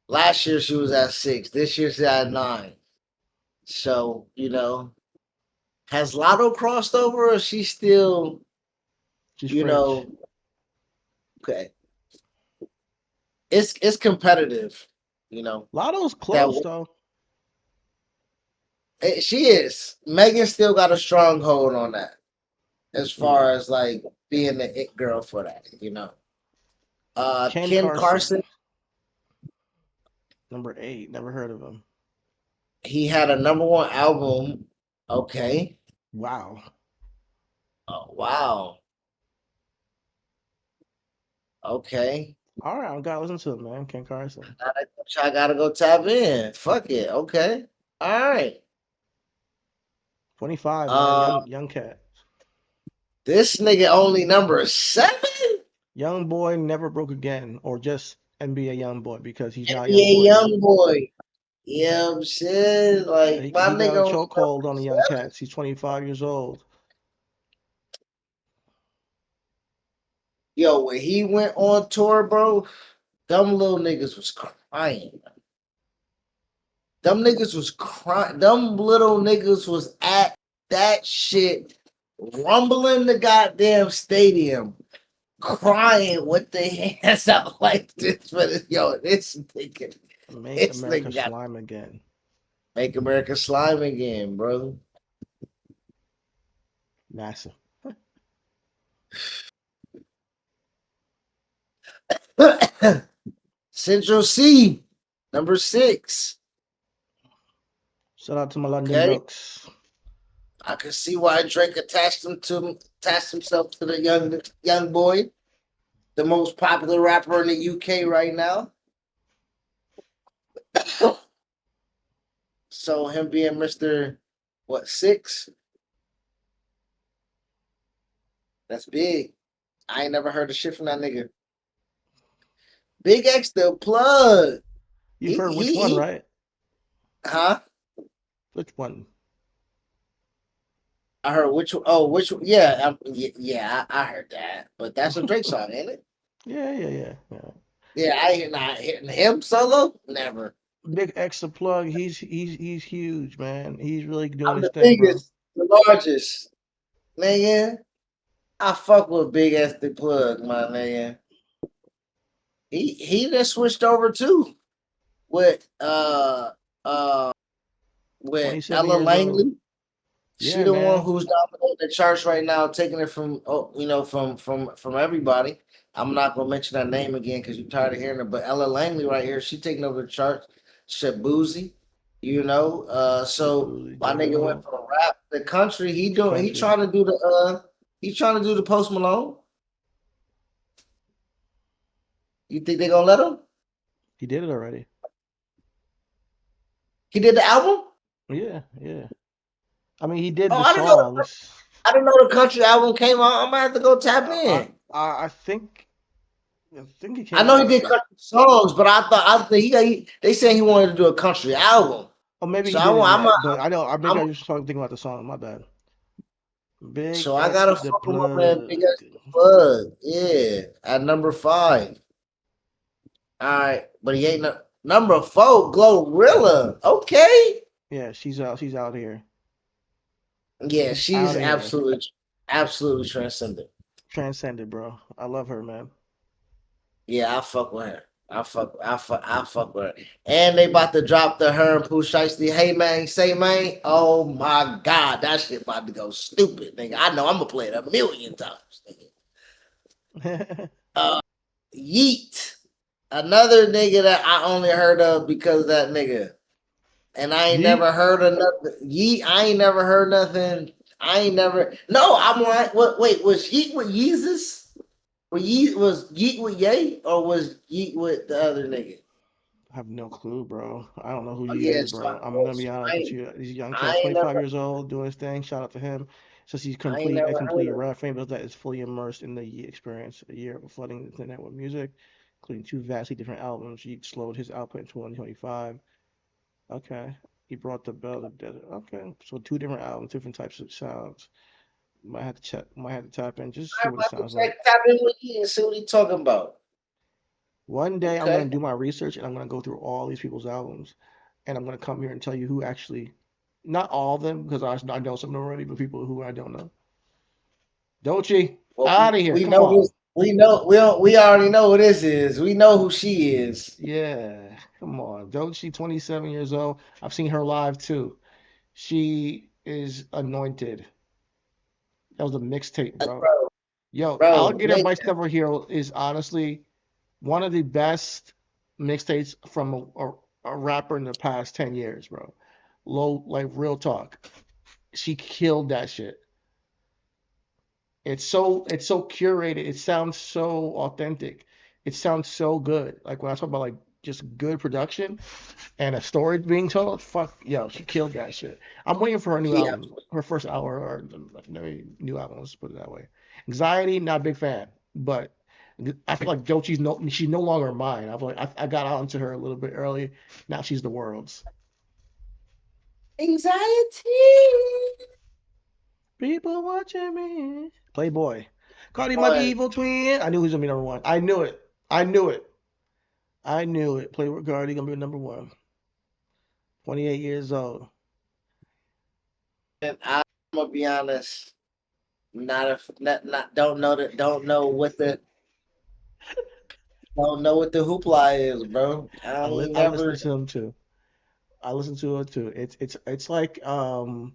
Last year she was at 6. This year she's at 9. So, you know, has Lotto crossed over or she's still, She's you French. know, okay. It's competitive, you know. Lotto's close though. She is. Megan still got a stronghold on that. As far as like being the it girl for that, you know. Ken Carson. Number 8. Never heard of him. He had a #1 album. Okay. Wow. Oh, wow. Okay. All right, I gotta listen to it, man. Ken Carson. I gotta go tap in. Fuck it. Okay. All right. 25, man. Young cat. This nigga only number 7? YoungBoy never broke again, or just NBA YoungBoy because he's not NBA YoungBoy. Yeah, shit. Like he my nigga got a chokehold on the young cats. He's 25 years old. Yo, when he went on tour, bro, them little niggas was crying. Them niggas was crying. Them little niggas was at that shit, rumbling the goddamn stadium, crying with their hands out like this. But yo, this nigga, Make America slime again. Make America slime again, bro. Massive. Central C, number 6. Shout out to my London Looks. I can see why Drake attached himself to the young boy, the most popular rapper in the UK right now. So him being Mr. 6? That's big. I ain't never heard of shit from that nigga. Big Xthe plug. You've heard which one, right? Huh? Which one? I heard which one. Oh, which one? Yeah, I heard that. But that's a Drake song, ain't it? Yeah. Yeah, I ain't not hitting him solo. Never. Big Xthe plug. He's huge, man. He's really doing his the thing, biggest, bro. The largest, nigga. I fuck with Big Xthe plug, my nigga. He just switched over too with Ella Langley. She the one who's dominating the charts right now, taking it from from everybody. I'm not gonna mention that name again because you're tired of hearing it. But Ella Langley right here, she taking over the charts. Shabuzi, so my nigga went from rap the country. He trying to do the Post Malone. You think they gonna let him? He did it already. He did the album? Yeah. I mean, he did the songs. I didn't know the country album came out. I'm gonna have to go tap in. I think I think he I came know out he with did like, country songs, but I think they said he wanted to do a country album. oh, maybe So he didn't I'm yet, but I know, maybe I'm I just started thinking about the song. My bad. Big so I X gotta the fuck with my man Big plug. X the Plug. Yeah, at number 5. All right, but he ain't number 4. GloRilla. Okay. Yeah, she's out. She's out here. Yeah, She's out she's of here. absolutely transcendent. Transcended, bro. I love her, man. Yeah, I fuck with her. I fuck with her. And they about to drop her and Pooh Shiesty. Hey man, say man. Oh my god, that shit about to go stupid, nigga. I know I'm gonna play it a million times, nigga. Yeet. Another nigga that I only heard of because of that nigga. And I ain't Yeet. never heard of nothing. Yeet, I ain't never heard nothing. I ain't never. No, I'm like, what? Wait, was Yeet with Yeezus? Was Yeet with Ye, or was Yeet with the other nigga? I have no clue, bro. I don't know who Oh, he yeah, is, bro. I'm gonna be honest with you. He's a young cat, I ain't 25 never, years old, doing his thing. Shout out to him. Says he's I ain't a never heard complete of rap fan, but that is fully immersed in the Yeet experience. A year of flooding the internet with music, including 2 vastly different albums. Yeet slowed his output in 2025. Okay. He brought the bell to desert. Okay. So 2 different albums, different types of sounds. Might have to check. Might have to tap in just to see I'm what it about to sounds like. check tap in with you and see what he talking about. One day I'm gonna Okay. do my research and I'm gonna go through all these people's albums, and I'm gonna come here and tell you who actually, not all of them because I know some of them already, but people who I don't know. Dochi, Well, out of here. we Come know on. this. We already know who this is. We know who she is. Yeah, come on. Dochi, 27 years old. I've seen her live too. She is anointed. That was a mixtape, bro. Bro, Yo, bro, Alligator nigga. Bites Never Heal is honestly one of the best mixtapes from a rapper in the past 10 years, bro. Low, like real talk. She killed that shit. It's so curated. It sounds so authentic. It sounds so good. Like when I talk about like just good production and a story being told, fuck, yo, she killed that shit. I'm waiting for her new Yeah. album, her first hour or new album. Let's put it that way. Anxiety, not a big fan, but I feel like she's no longer mine. I feel like I got onto her a little bit early. Now she's the world's. Anxiety. People watching me. Playboy. Carti might be Boy, evil twin. I knew he was gonna be number one. I knew it. I knew it. I knew it. Playboy Carti gonna be number one. 28 years old. and I'm gonna be honest. Not don't know what the hoopla is, bro. I ain't I listened never to him too. I listened to it too. It's like already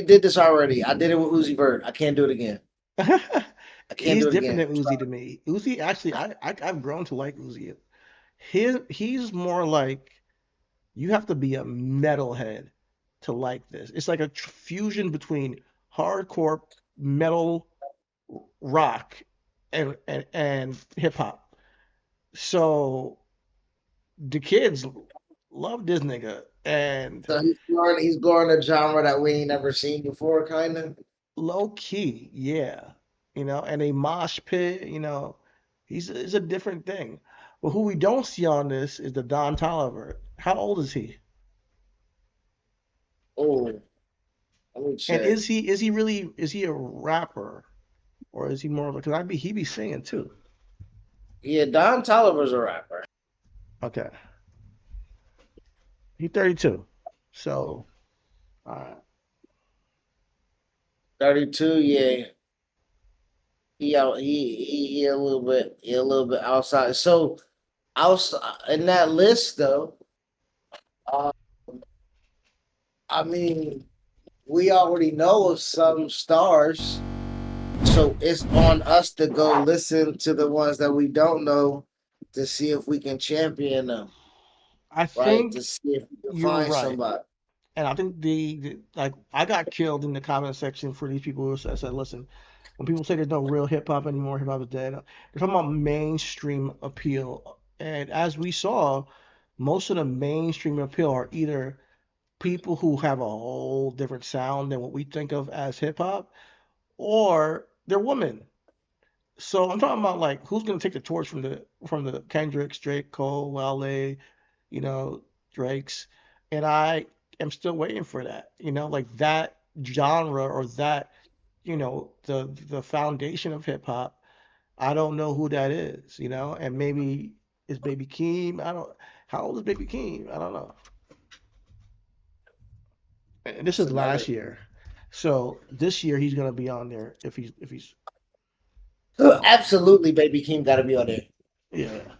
did this already. I did it with Uzi Vert. I can't do it again. I can't he's do it different again. than Uzi to me. Uzi actually I've grown to like Uzi. He's more like you have to be a metalhead to like this. It's like a fusion between hardcore metal rock and hip hop. So the kids love this nigga and So he's going a genre that we ain't never seen before, kind of. low key, yeah, and a mosh pit, it's a different thing. But who we don't see on this is the Don Tolliver. How old is he? Oh, let me And check. is he a rapper or is he more of a? Because he be singing too. Yeah, Don Tolliver's a rapper. Okay, he's 32. So, uh, 32. Yeah, he a little bit outside. So outside in that list though, uh, I mean, we already know of some stars. So it's on us to go listen to the ones that we don't know to see if we can champion them, I right? To think see if we can you're find right. somebody. And I think like I got killed in the comment section for these people who said, listen, when people say there's no real hip hop anymore, hip hop is dead. They're talking about mainstream appeal, and as we saw, most of the mainstream appeal are either people who have a whole different sound than what we think of as hip hop, or they're women. So I'm talking about like who's gonna take the torch from the Kendricks, Drake, Cole, Wale, you know, Drake's, and I am still waiting for that. You know, like that genre or that, you know, the foundation of hip hop. I don't know who that is, you know, and maybe is Baby Keem. I don't. How old is Baby Keem? I don't know. And this It's is another. last year, so this year he's gonna be on there if he's Absolutely, Baby Keem got to be on there. yeah.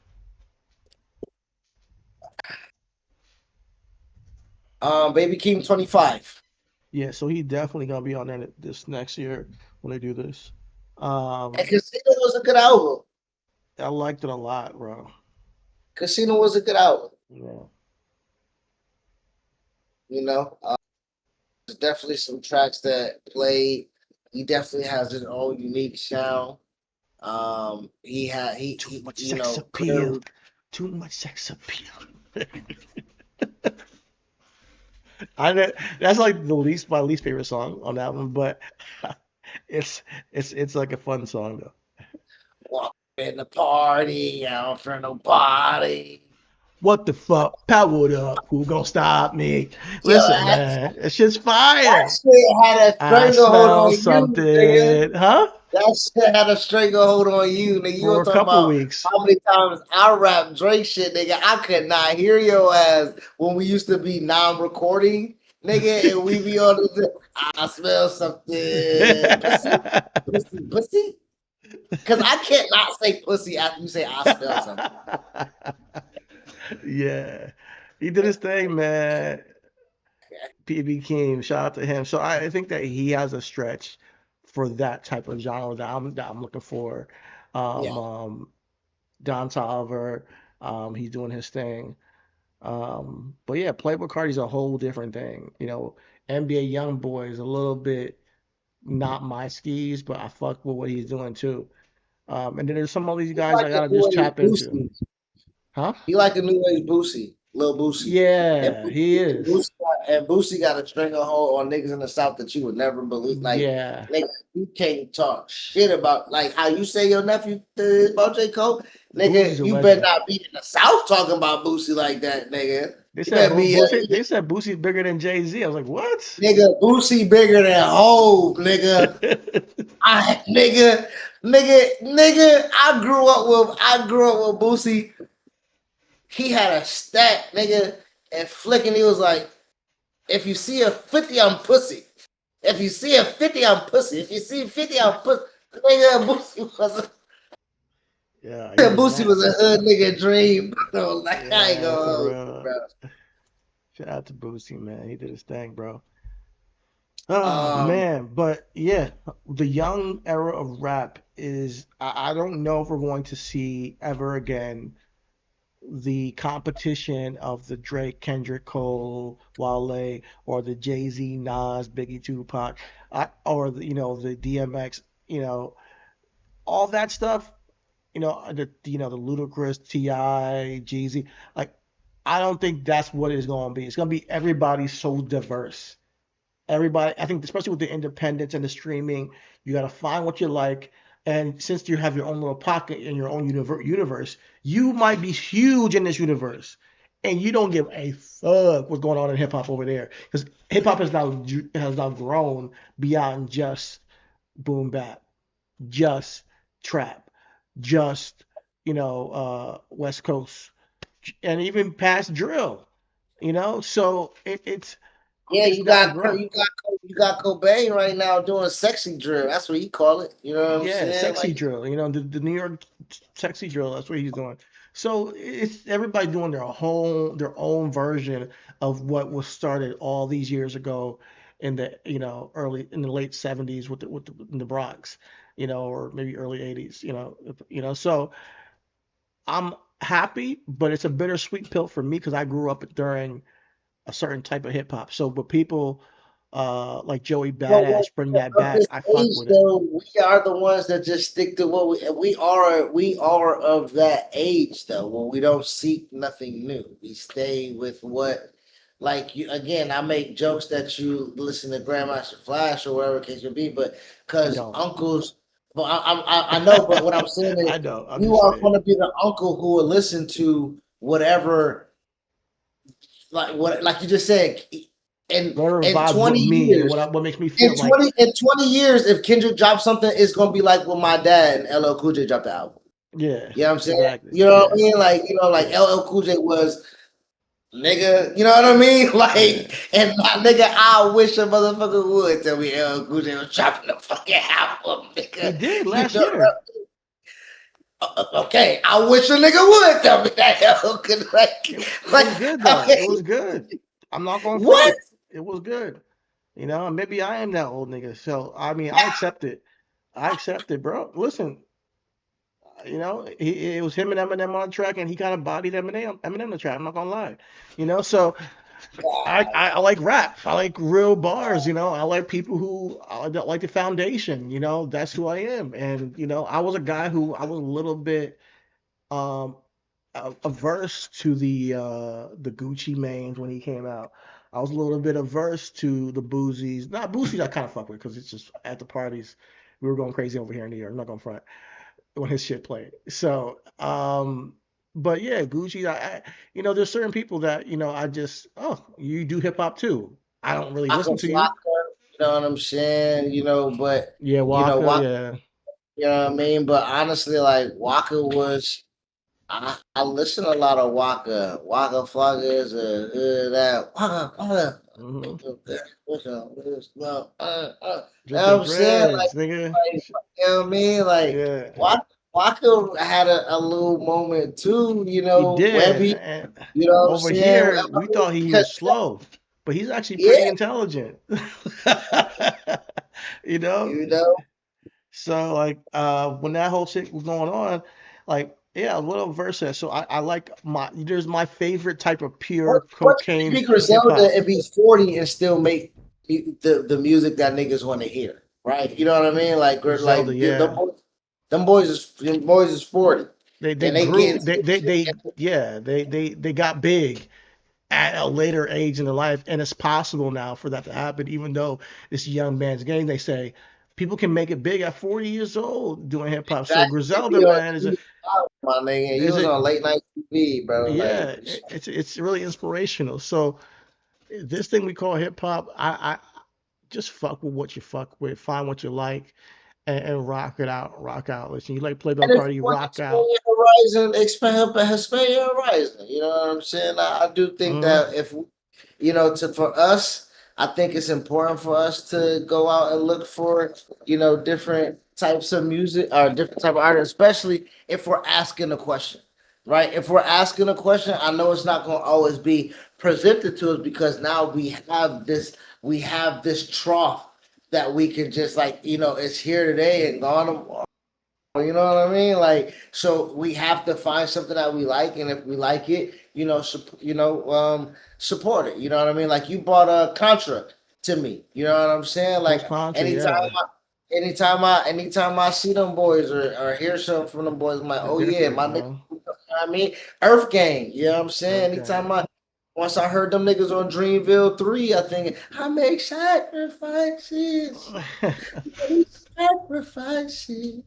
Baby Keem 25. Yeah, so he definitely gonna be on there this next year when they do this. And Um, Casino was a good album. I liked it a lot, bro. Casino was a good album. Yeah. You know, there's definitely some tracks that played. He definitely has his own unique sound. Too He much you sex know, appeal. clearly, Too much sex appeal. I know that's like the least my least favorite song on that one, but it's it's like a fun song though. walk in the party, out for nobody. What the fuck? Powered up. Who gonna stop me? Yo, Listen, man, it's just that fire. shit had a I stranglehold smell on you, nigga. something, huh? That shit had a stranglehold on you, nigga. You For were a talking couple about weeks. how many times I rap Drake shit, nigga. I could not hear your ass when we used to be non-recording, nigga, and we be on the. I smell something, pussy, pussy, pussy. Because I can't not say pussy after you say I smell something. Yeah, he did his thing, man. PB King, shout out to him. So I think that he has a stretch for that type of genre that I'm looking for. Yeah, Um, um, Don Tolliver, he's doing his thing. But yeah, Playboi Carti's a whole different thing. You know, NBA YoungBoy is a little bit not my skis, but I fuck with what he's doing too. And then there's some of these he guys like I a gotta new just age tap into. Boosie. Huh? He like a new age Boosie, Lil Boosie. And Yeah, he Boosie, is. and Boosie got a stranglehold on niggas in the South that you would never believe. Like, Yeah. nigga, you can't talk shit about like how you say your nephew about J. Cole. Boosie's Nigga, a you better legend. not be in the South talking about Boosie like that, nigga. They You said better be Boosie. They said Boosie's bigger than Jay-Z. I was like, what? nigga, Boosie bigger than Hove, nigga. Nigga, I grew up with Boosie. He had a stack, nigga, and flicking. He was like, if you see a 50, I'm pussy. If you see a 50, I'm pussy. If you see 50, I'm pussy. Nigga, Yeah, he was Boosie was a nasty. hood nigga dream. Bro. Like, I ain't Yeah, gonna for hold you, real. bro. Shout out to Boosie, man. He did his thing, bro. Oh Um, man, but yeah, the young era of rap is I don't know if we're going to see ever again the competition of the Drake, Kendrick, Cole, Wale, or the Jay-Z, Nas, Biggie, Tupac, or the, you know, the DMX, you know, all that stuff, the Ludacris, Ti, Jeezy, like I don't think that's what it's going to be. It's going to be everybody so diverse. Everybody, I think, especially with the independence and the streaming, you got to find what you like. And since you have your own little pocket in your own universe, you might be huge in this universe, and you don't give a fuck what's going on in hip hop over there, because hip hop has now grown beyond just boom bap, just trap, just West Coast, and even past drill. So yeah, it's got to grow. you got Cobain right now doing sexy drill. That's what he call it. You know what I'm Yeah, saying? sexy Like, drill. The New York sexy drill. That's what he's doing. So it's everybody doing their own version of what was started all these years ago in the early in the late '70s in the Bronx, or maybe early '80s. So I'm happy, but it's a bittersweet pill for me because I grew up during a certain type of hip hop. So, but people like Joey but Badass bring that of back. this I fuck age with it. though, we are the ones that just stick to what we are of that age though, when we don't seek nothing new. We stay with what like you again, I make jokes that you listen to Grandmaster Flash or whatever the case may be, but I because don't. uncles But I know, but what I'm saying is, I know. I'm you just are saying. going to be the uncle who will listen to whatever, like you just said, Whatever in vibes with 20 me and years. what makes me feel like. In 20 years, if Kendrick drops something, it's gonna be like when my dad and LL Cool J dropped the album. Yeah. You know what I'm saying? Exactly. You know what I Yeah. mean? Like, like Yeah. LL Cool J was nigga, you know what I mean? Like, Yeah. and my nigga, I wish a motherfucker would tell me LL Cool J was dropping the fucking album, nigga. He did You last know, year. okay, I wish a nigga would tell me that LL could It was good though. okay, It was good. I'm not going what? front. It was good. Maybe I am that old nigga. So I mean, I accept it. I accept it, bro. Listen, it was him and Eminem on the track, and he kind of bodied Eminem on the track. I'm not gonna lie. So I like rap. I like real bars. I like people who I like the foundation. That's who I am. And I was a guy who I was a little bit um averse to the Gucci Manes when he came out. I was a little bit averse to the Boozies. Not Boozies, I kind of fuck with because it's just at the parties we were going crazy over here in New York. I'm not gonna front when his shit played. So, but yeah, Gucci. There's certain people that I just you do hip hop too. I don't really Waka listen to you. Flocka, you know what I'm saying? But Yeah, Waka. Waka, Yeah. you know what I mean? But honestly, like Waka was, I listen to a lot of Waka. Waka Flocka is that Waka Waka. Hmm. You know what Dripping I'm saying? dreads, nigga. You know what I mean? Like Yeah. Waka had a little moment too, He did. Webby, And you know what I'm over saying? here, we thought he was slow, but he's actually Yeah, pretty intelligent. you know? you know. So like when that whole shit was going on, like yeah, a little versa. So I like there's my favorite type of pure What can cocaine be hip Griselda hop. and be 40 and still make the music that niggas want to hear, right? You know what I mean? Griselda, yeah. them boys is 40 They and they getting grew they got big at a later age in their life, and it's possible now for that to happen, even though it's a young man's game. They say people can make it big at 40 years old doing hip hop. So exactly Griselda, be on man, TV, my nigga. You is was a on late night TV, bro. yeah, Like it's really inspirational. So this thing we call hip hop, I just fuck with what you fuck with, find what you like, and rock out. Listen, you like Playboi and if you Carti, want to rock expand out. your horizon, expand your horizon. You know what I'm saying? I do think Hmm. that if for us, I think it's important for us to go out and look for different types of music or different type of art, especially if we're asking a question, right? If we're asking a question, I know it's not going to always be presented to us because now we have this trough that we can just like it's here today and gone. You know what I mean? Like, so we have to find something that we like, and if we like it, support it. You know what I mean? Like you bought a Contra to me. You know what I'm saying? Coach Like Contra, anytime, yeah. anytime I see them boys or hear something from them boys, I'm like, They're oh yeah, different, my nigga. man. You know what I mean? Earth Gang. You know what I'm saying? Okay. Once I heard them niggas on Dreamville 3, I think I make sacrifices. Sacrifices.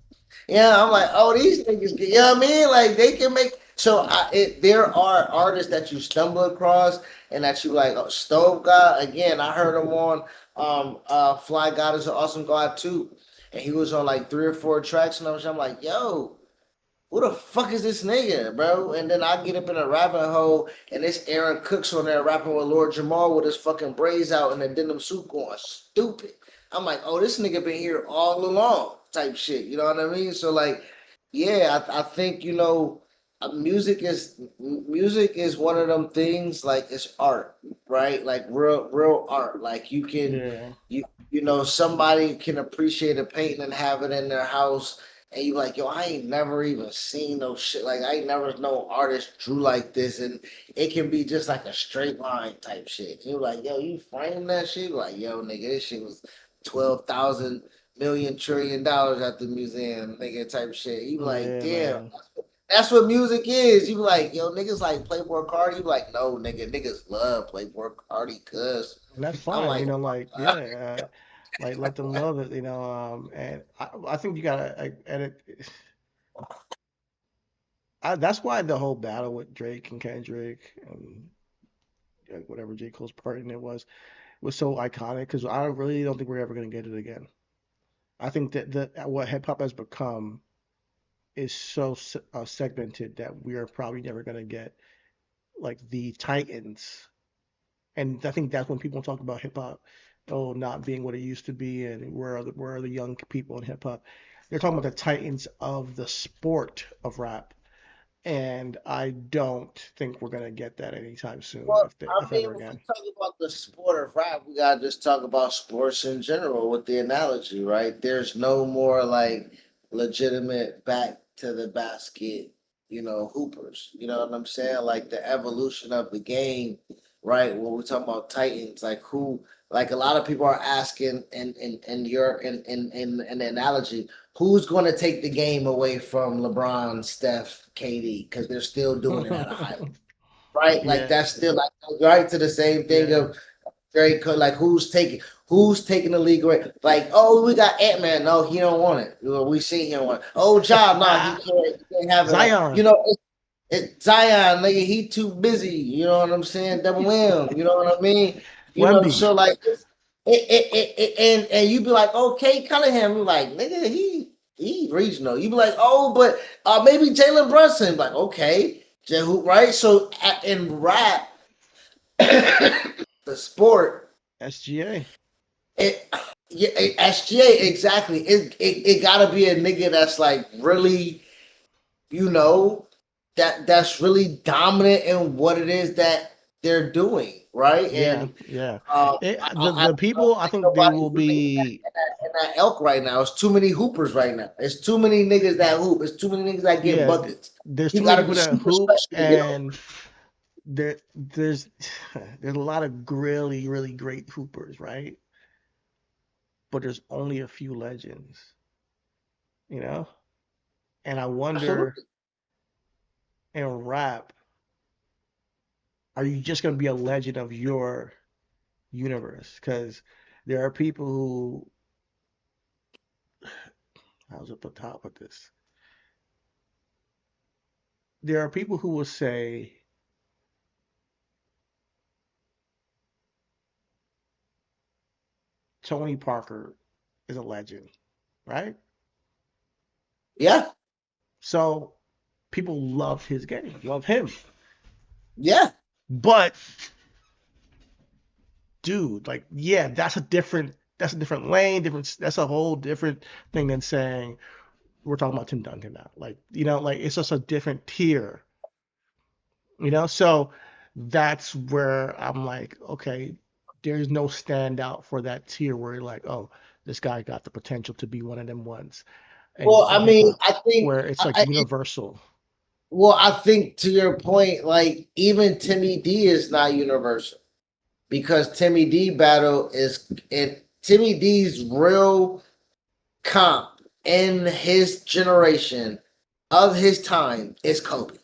Yeah, I'm like, oh, these niggas, you know what I mean? Like they can make. So there are artists that you stumble across and that you like. Stove God again. I heard him on Fly God is an awesome God too, and he was on like 3 or 4 tracks, and I'm like, yo, who the fuck is this nigga, bro? And then I get up in a rabbit hole, and this Aaron Cooks on there rapping with Lord Jamal with his fucking braids out and a denim suit going stupid. I'm like, oh, this nigga been here all along, type shit. You know what I mean? So like, yeah, I think music is one of them things like it's art, right? Like real art. Like Yeah. somebody can appreciate a painting and have it in their house and you like, yo, I ain't never even seen no shit. Like I ain't never no artist drew like this, and it can be just like a straight line type shit. You like, yo, you frame that shit? Like, yo, nigga, this shit was 12,000 million trillion dollars at the museum, nigga, type shit. You like, Yeah, damn, man. that's what music is. You be like, yo, niggas like Playboi Carti. You be like, no, nigga, niggas love Playboi Carti, cuz And that's I'm fine, like, like, yeah. Like let them love it, and I think you gotta edit. That's why the whole battle with Drake and Kendrick and whatever J. Cole's part in it was so iconic because I really don't think we're ever gonna get it again. I think that what hip hop has become is so segmented that we are probably never gonna get like the Titans. And I think that's when people talk about hip hop, oh, not being what it used to be, and where are the young people in hip hop? They're talking about the Titans of the sport of rap, and I don't think we're gonna get that anytime soon, Well, I if mean, ever if we again. talk about the sport of rap, we gotta just talk about sports in general with the analogy, right? There's no more like legitimate back to the basket, hoopers. You know what I'm saying? Like the evolution of the game, right? When we talk about Titans, like who, like a lot of people are asking, in the analogy, who's going to take the game away from LeBron, Steph, KD, because they're still doing it at a high level, right? Like Yeah, that's still like right to the same thing yeah. of Drake. Like who's taking the league away? Like, oh, we got Ant-Man. No, he don't want it. We seen him want it. Oh, Job, no, he can't have it. Like, Zion, it's Zion, nigga, he too busy. You know what I'm saying? Double M. You know what I mean? Wemby. So like, and you be like, okay, Cunningham. You like, nigga, he regional. You be like, oh, but maybe Jalen Brunson. Like, okay, right? So in rap, the sport, SGA. it yeah, SGA exactly. It gotta be a nigga that's like really, you know, that's really dominant in what it is that they're doing, right? Yeah, And yeah. I, I The don't people, I think think they will nobody's really be. in that elk right now. It's too many hoopers right now. It's too many niggas that hoop. It's too many niggas that get Yeah, buckets. there's You too many gotta people be that super hoop, special to get over. and there's there's a lot of really really great hoopers, right? But there's only a few legends, you know. And I wonder Absolutely. in rap, are you just gonna be a legend of your universe? Because there are people who, I was at the top of this. There are people who will say Tony Parker is a legend, right? Yeah. So people love his game, love him. Yeah. But dude, like, yeah, that's a different lane, that's a whole different thing than saying we're talking about Tim Duncan now. Like, like it's just a different tier, So that's where I'm like, okay, there's no standout for that tier where you're like, oh, this guy got the potential to be one of them ones Well, in I hip mean, hop, I think. where it's like universal. Well, I think to your point, like even Timmy D is not universal because Timmy D battle is in Timmy D's real comp in his generation of his time is Kobe.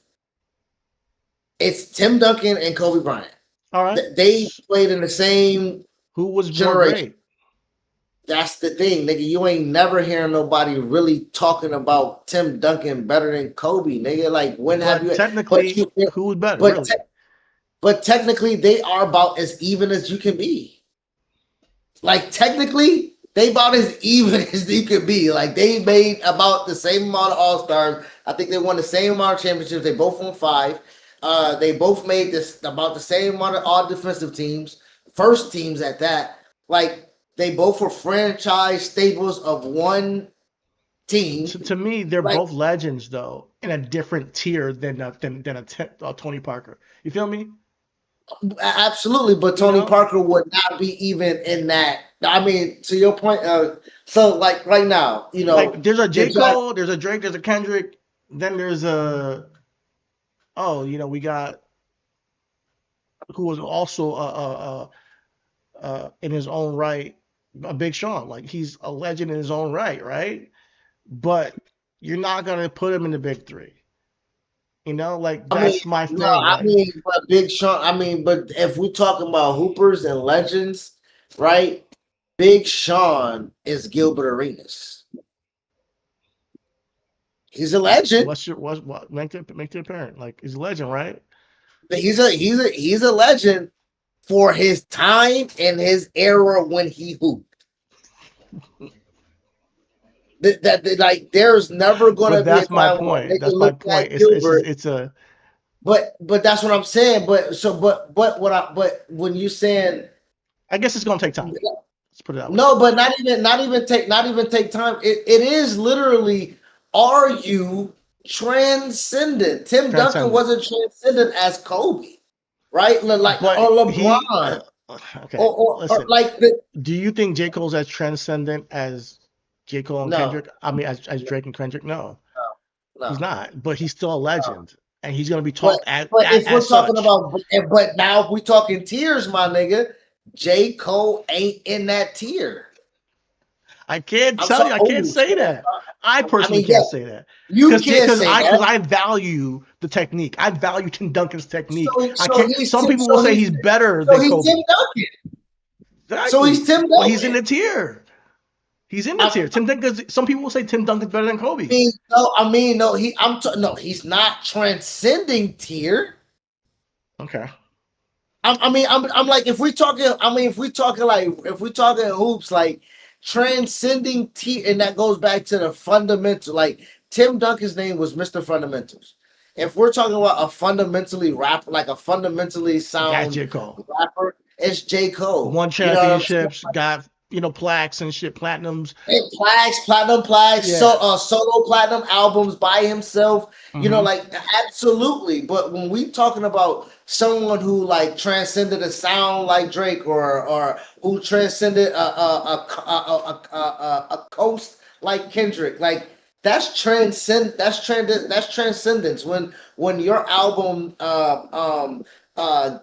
It's Tim Duncan and Kobe Bryant. All right. They played in the same Who was more generation. great? That's the thing, nigga. You ain't never hearing nobody really talking about Tim Duncan better than Kobe, nigga. Like when have But you? But technically, you, who was better, but really? but technically they are about as even as you can be. Like technically, they about as even as you could be. Like they made about the same amount of All Stars. I think they won the same amount of championships. They both won 5. They both made this about the same amount of all defensive teams, first teams at that. Like they both were franchise staples of one team. To me, they're Like both legends, though, in a different tier than a Tony Parker. You feel me? absolutely, but You Tony know, Parker would not be even in that. I mean, to your point, so like right now, like there's a J if you Cole, there's a Drake, there's a Kendrick, then there's a we got who was also in his own right, a Big Sean. Like he's a legend in his own right, right? But you're not gonna put him in the big three. Like I mean, that's my no, thing. I Like mean, but Big Sean, I mean, but if we're talking about hoopers and legends, right? Big Sean is Gilbert Arenas. He's a legend. What make it apparent? Like he's a legend, right? He's a legend for his time and his era when he hooped. Like there's never gonna be a time point. That's my point. It's a but that's what I'm saying. But when you saying, I guess it's gonna take time. Let's put it that way. No, but not even take time. It is literally, are you transcendent? Tim Duncan wasn't transcendent as Kobe, right? Like or LeBron. Okay. Or like do you think J. Cole's as transcendent as J. Cole and Kendrick? I mean, as Drake and Kendrick? No, he's not. But he's still a legend, and he's gonna be talked as. But if we're talking about, but now if we're talking tiers, my nigga, J. Cole ain't in that tier. I can't tell you. I can't say that. I personally can't say that. You can't say that because I value the technique. I value Tim Duncan's technique. Some people will say he's better than Kobe. Tim Duncan. Exactly. So he's Tim Duncan. Well, he's in the tier. He's in the tier. Tim Duncan. Some people will say Tim Duncan's better than Kobe. He's not transcending tier. Okay. I'm like, if we're talking hoops, like transcending tier, and that goes back to the fundamental. Like Tim Duncan's name was Mr. Fundamentals. If we're talking about a fundamentally sound rapper, it's J. Cole. Won championships, got plaques and shit, platinum plaques, solo platinum albums by himself. Mm-hmm. Absolutely. But when we talking about someone who like transcended a sound like Drake, or who transcended a coast like Kendrick, like that's transcendence. When your album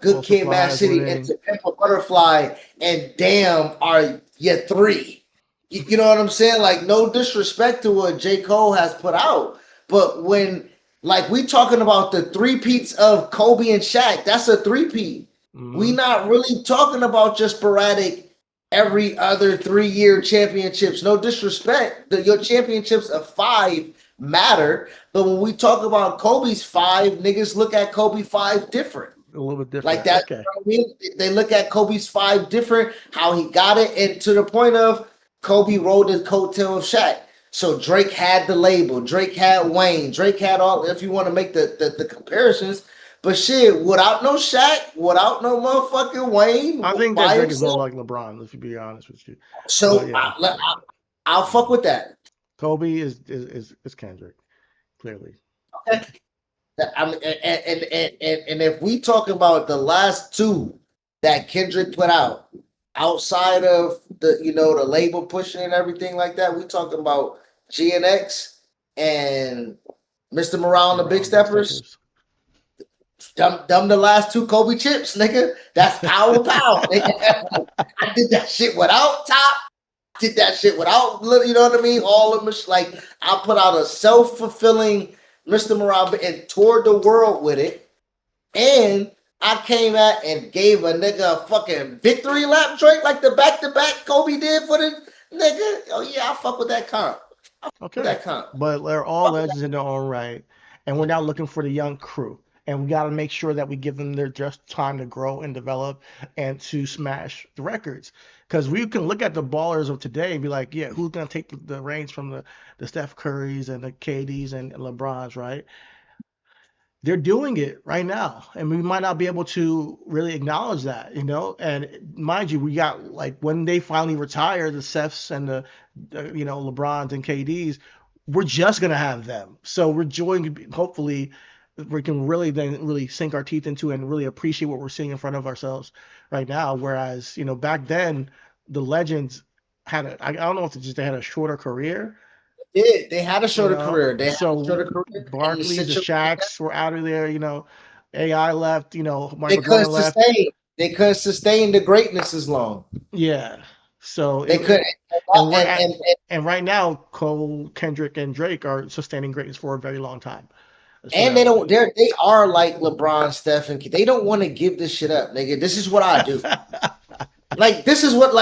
Good Kid, Mad City, and To Pimp a Butterfly and Damn are your three. You know what I'm saying? Like, no disrespect to what J. Cole has put out, but when like we talking about the three-peats of Kobe and Shaq, that's a three-peat. Mm-hmm. We not really talking about just sporadic every other 3-year championships. No disrespect. Your championships of 5 matter, but when we talk about Kobe's 5, niggas look at Kobe 5 different. A little bit different. Like that. Okay. You know what I mean? They look at Kobe's 5 different, how he got it, and to the point of Kobe rode the coattail of Shaq. So Drake had the label, Drake had Wayne, Drake had all, if you want to make the comparisons. But shit, without no Shaq, without no motherfucking Wayne. I think that Drake is more like LeBron, if you be honest with you. So I'll fuck with that. Kobe is Kendrick, clearly. Okay. And if we talk about the last 2 that Kendrick put out, outside of the the label pushing and everything like that, we talking about GNX and Mr. Morale and the Big Steppers. Them the last 2 Kobe chips, nigga. That's power. Nigga. I did that shit without Top. Did that shit without, you know what I mean? All of them, like I put out a self-fulfilling Mr. Morale and toured the world with it, and I came out and gave a nigga a fucking victory lap drink like the back-to-back Kobe did for the nigga. Oh yeah, I fuck with that comp. Okay, but they're all legends in their own right, and we're now looking for the young crew, and we got to make sure that we give them their just time to grow and develop and to smash the records. Because we can look at the ballers of today and be like, yeah, who's gonna take the reins from the Steph Currys and the KDs and LeBrons, right? They're doing it right now, and we might not be able to really acknowledge that, And mind you, we got like when they finally retire, the Stephs and the LeBrons and KDs, we're just gonna have them. So we're joining. Hopefully, we can really sink our teeth into and really appreciate what we're seeing in front of ourselves right now. Whereas back then, the legends had I don't know if it's just they had a shorter career. They had a shorter career. Barkley's, the Shaqs were out of there. AI left. Michael Jordan left. They couldn't sustain the greatness as long. Yeah. So they couldn't. And right now, Cole, Kendrick, and Drake are sustaining greatness for a very long time. And they don't. They are like LeBron, Steph, and they don't want to give this shit up, nigga. This is what I do. Like this is what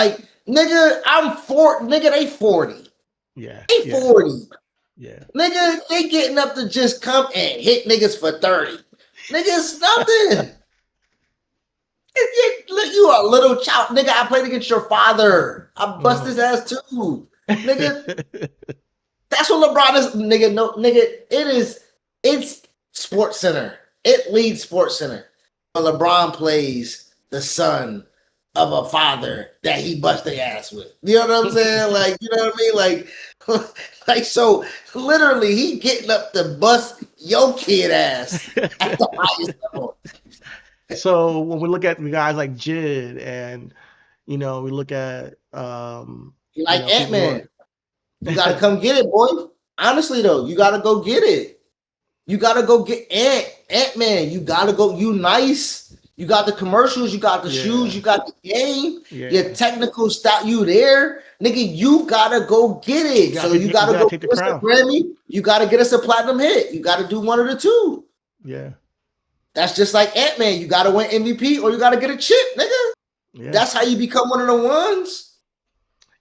Nigga, I'm 40. Nigga, they 40. Yeah. They 40. Yeah. Nigga, they getting up to just come and hit niggas for 30. Nigga, it's nothing. You a little child. Nigga, I played against your father. I bust his ass too. Nigga. That's what LeBron is. Nigga, no, nigga, it's Sports Center. It leads Sports Center. But LeBron plays the son of a father that he bust their ass with. You know what I'm saying? Like, you know what I mean? Like so literally he getting up to bust your kid ass at the highest level. So when we look at guys like Jid and we look at like Ant-Man. You gotta come get it, boy. Honestly though, you gotta go get it. You gotta go get Ant-Man. You gotta go. You nice. You got the commercials. You got the shoes. You got the game. Your technical style. You there, nigga. You gotta go get it. You gotta go get us a Grammy. You gotta get us a platinum hit. You gotta do one of the two. Yeah. That's just like Ant-Man. You gotta win MVP or you gotta get a chip, nigga. Yeah. That's how you become one of the ones.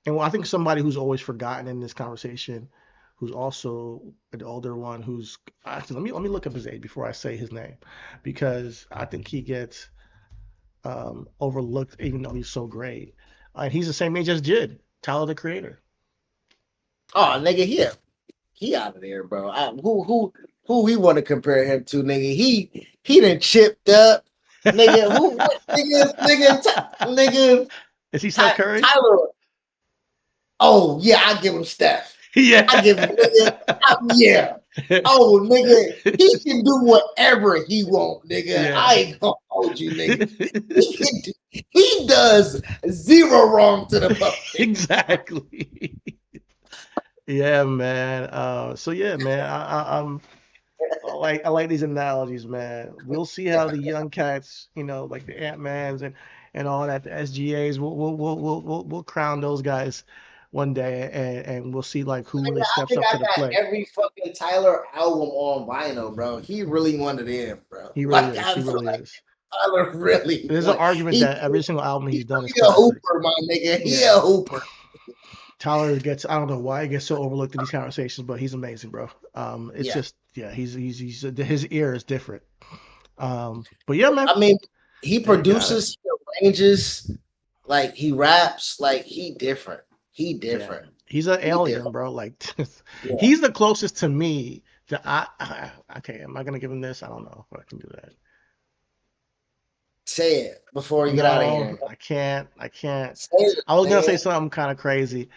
And I think somebody who's always forgotten in this conversation, who's also an older one, who's actually let me look up his age before I say his name, because I think he gets overlooked even though he's so great. And he's the same age as Jid, Tyler the Creator. Oh, nigga, he out of there, bro. Who we want to compare him to, nigga? He done chipped up, nigga. Nigga. Is he Steph Curry? Tyler. Oh yeah, I give him Steph. Yeah, I give him nigga. Yeah. Oh nigga, he can do whatever he want, nigga. Yeah. I ain't gonna hold you, nigga. He does zero wrong to the public. Exactly. Yeah, man. So yeah, man. I like these analogies, man. We'll see how the young cats, like the Ant-Mans and all that, the SGAs. We'll crown those guys one day, and we'll see like who really steps up to the plate. Every fucking Tyler album on vinyl, bro. He really one of them, bro. He really is. He really is. Tyler really. There's an argument that every single album he's done is a hooper, my nigga. He a hooper. Tyler gets, I don't know why he gets so overlooked in these conversations, but he's amazing, bro. It's just, he's his ear is different. But yeah, man. I mean, he produces, he arranges, like he raps, like he different. He different. Yeah. He's an alien, bro. Like he's the closest to me that okay, am I gonna give him this? I don't know if I can do that. Say it before you get out of here. I can't. I was gonna say something kind of crazy,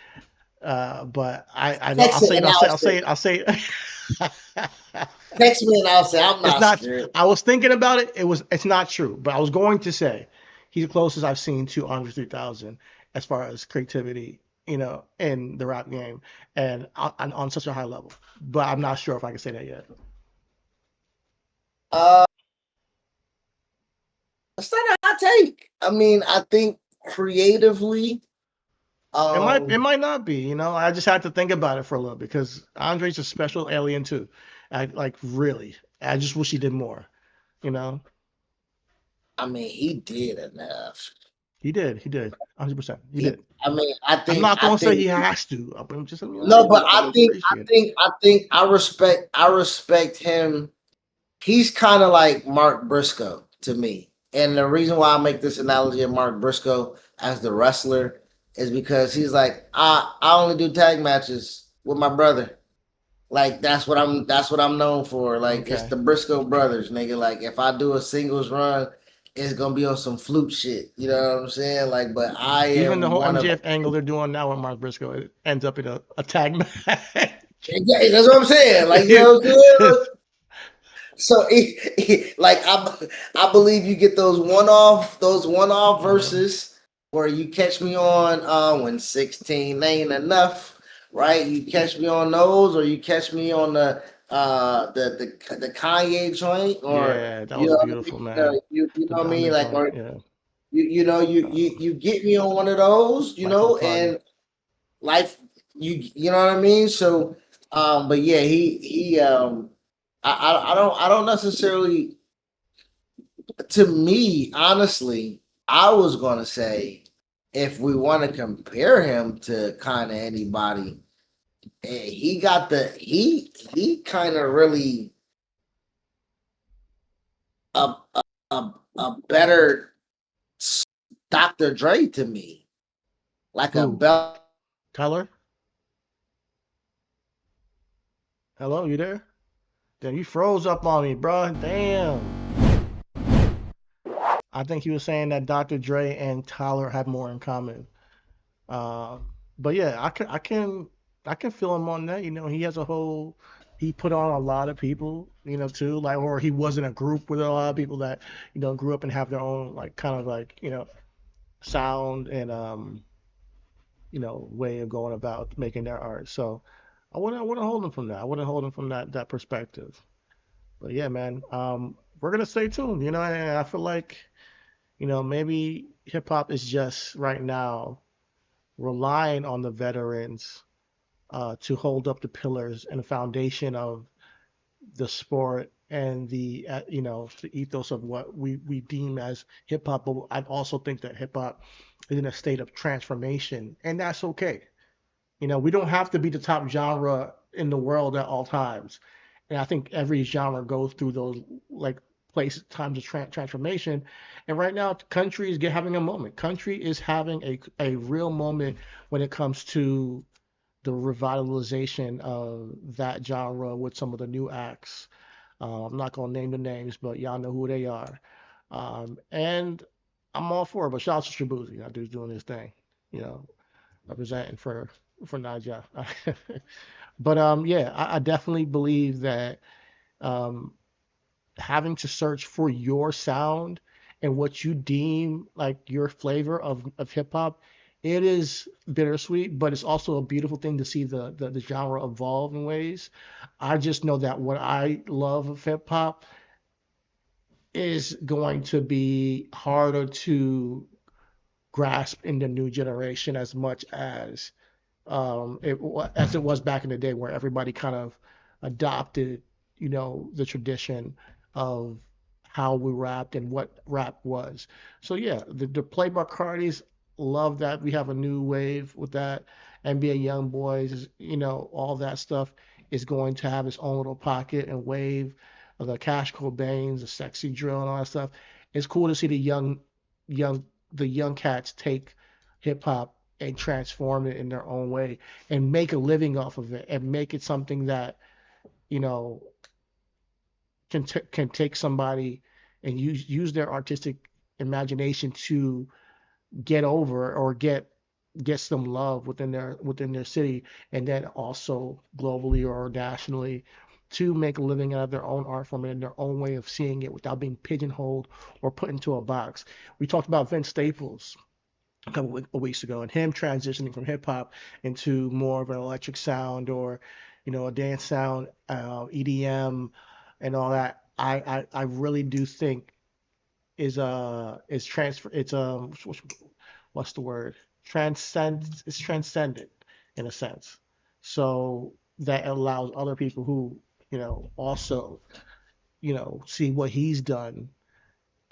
but I'll say it. Text me and I'll say I'm not scared. I was thinking about it. It's not true, but I was going to say he's the closest I've seen to Andre 3000 as far as creativity, in the rap game and on such a high level. But I'm not sure if I can say that yet. It's not a hot take. I mean, I think creatively, it might not be. I just had to think about it for a little bit because Andre's a special alien too. Really, I just wish he did more. I mean, he did enough. He did 100%. He did. I mean, I think I'm not gonna say he has to. I'm just no, but I think I respect him. He's kind of like Mark Briscoe to me. And the reason why I make this analogy of Mark Briscoe as the wrestler is because he's like, I only do tag matches with my brother. Like that's what I'm known for. Like It's the Briscoe brothers, nigga. Like if I do a singles run, it's gonna be on some flute shit. You know what I'm saying? Like, but even the whole MJF angle they're doing now with Mark Briscoe, it ends up in a tag match. Exactly, that's what I'm saying. Like, you know what I'm saying? So, I believe you get those one-off verses where you catch me on when 16 ain't enough, right? You catch me on those, or you catch me on the Kanye joint, or that was beautiful, man. You know what I mean? Like, or you get me on one of those, and life, you know what I mean? So, but yeah, he I don't necessarily. To me, honestly, I was gonna say if we want to compare him to kind of anybody, he got he kind of really a, a better Dr. Dre to me, like a Who? belt. Tyler? Hello, you there? Damn, you froze up on me, bro. Damn. I think he was saying that Dr. Dre and Tyler have more in common. Uh, but yeah, I can feel him on that. You know, he has a whole he put on a lot of people, you know, too. Like, or he was in a group with a lot of people that, you know, grew up and have their own like kind of like, you know, sound and you know, way of going about making their art. So I wouldn't hold him from that. I wouldn't hold him from that perspective. But yeah, man, we're gonna stay tuned. You know, and I feel like, you know, maybe hip hop is just right now relying on the veterans to hold up the pillars and the foundation of the sport and the you know, the ethos of what we deem as hip hop. But I also think that hip hop is in a state of transformation, and that's okay. You know, we don't have to be the top genre in the world at all times. And I think every genre goes through those like times of transformation. And right now, country is having a moment. Country is having a real moment when it comes to the revitalization of that genre with some of the new acts. I'm not gonna name the names, but y'all know who they are. And I'm all for it. But shout out to Shabuzi. That dude's doing his thing. You know, representing for Naja. But yeah, I definitely believe that um, having to search for your sound and what you deem like your flavor of hip hop, it is bittersweet, but it's also a beautiful thing to see the genre evolve in ways. I just know that what I love of hip hop is going to be harder to grasp in the new generation as much as as it was back in the day where everybody kind of adopted, you know, the tradition of how we rapped and what rap was. So yeah, the Playboi Cartis love that. We have a new wave with that. NBA Young Boys, you know, all that stuff is going to have its own little pocket and wave. The Cash Cobains, the Sexy Drill, and all that stuff. It's cool to see young, the young cats take hip hop and transform it in their own way and make a living off of it and make it something that, you know, can take somebody and use their artistic imagination to get over or get some love within their city, and then also globally or nationally to make a living out of their own art form and their own way of seeing it without being pigeonholed or put into a box. We talked about Vince Staples a couple of weeks ago, and him transitioning from hip hop into more of an electric sound or, you know, a dance sound, EDM, and all that. I really do think is transfer. It's what's the word? It's transcendent in a sense. So that allows other people who, you know, also, you know, see what he's done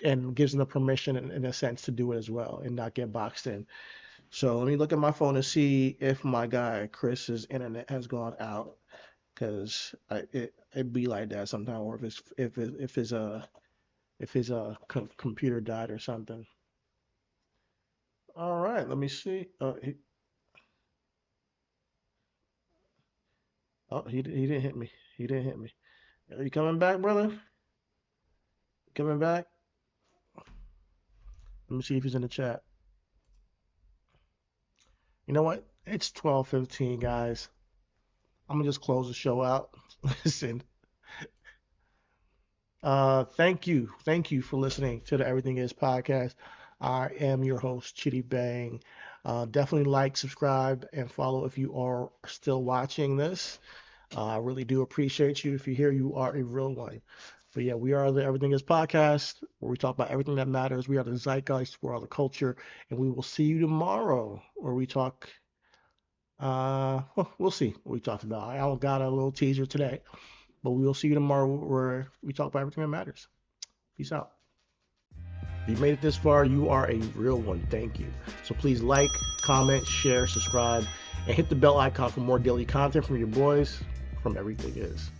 and gives them the permission in a sense to do it as well and not get boxed in. So let me look at my phone and see if my guy Chris's internet has gone out, because it be like that sometimes, or if his computer died or something. All right, let me see. He didn't hit me. He didn't hit me. Are you coming back, brother? Coming back? Let me see if he's in the chat. You know what? It's 12:15, guys. I'm gonna just close the show out. Listen, thank you for listening to the Everything Is podcast. I am your host, Chidi Bang. Definitely like, subscribe, and follow if you are still watching this. I really do appreciate you. If you're here, you are a real one. But yeah, we are the Everything Is podcast, where we talk about everything that matters. We are the zeitgeist, we are the culture, and we will see you tomorrow, where we talk. Well, we'll see what we talked about. I got a little teaser today, but we will see you tomorrow, where we talk about everything that matters. Peace out. If you made it this far, you are a real one. Thank you. So please like, comment, share, subscribe, and hit the bell icon for more daily content from your boys from Everything Is.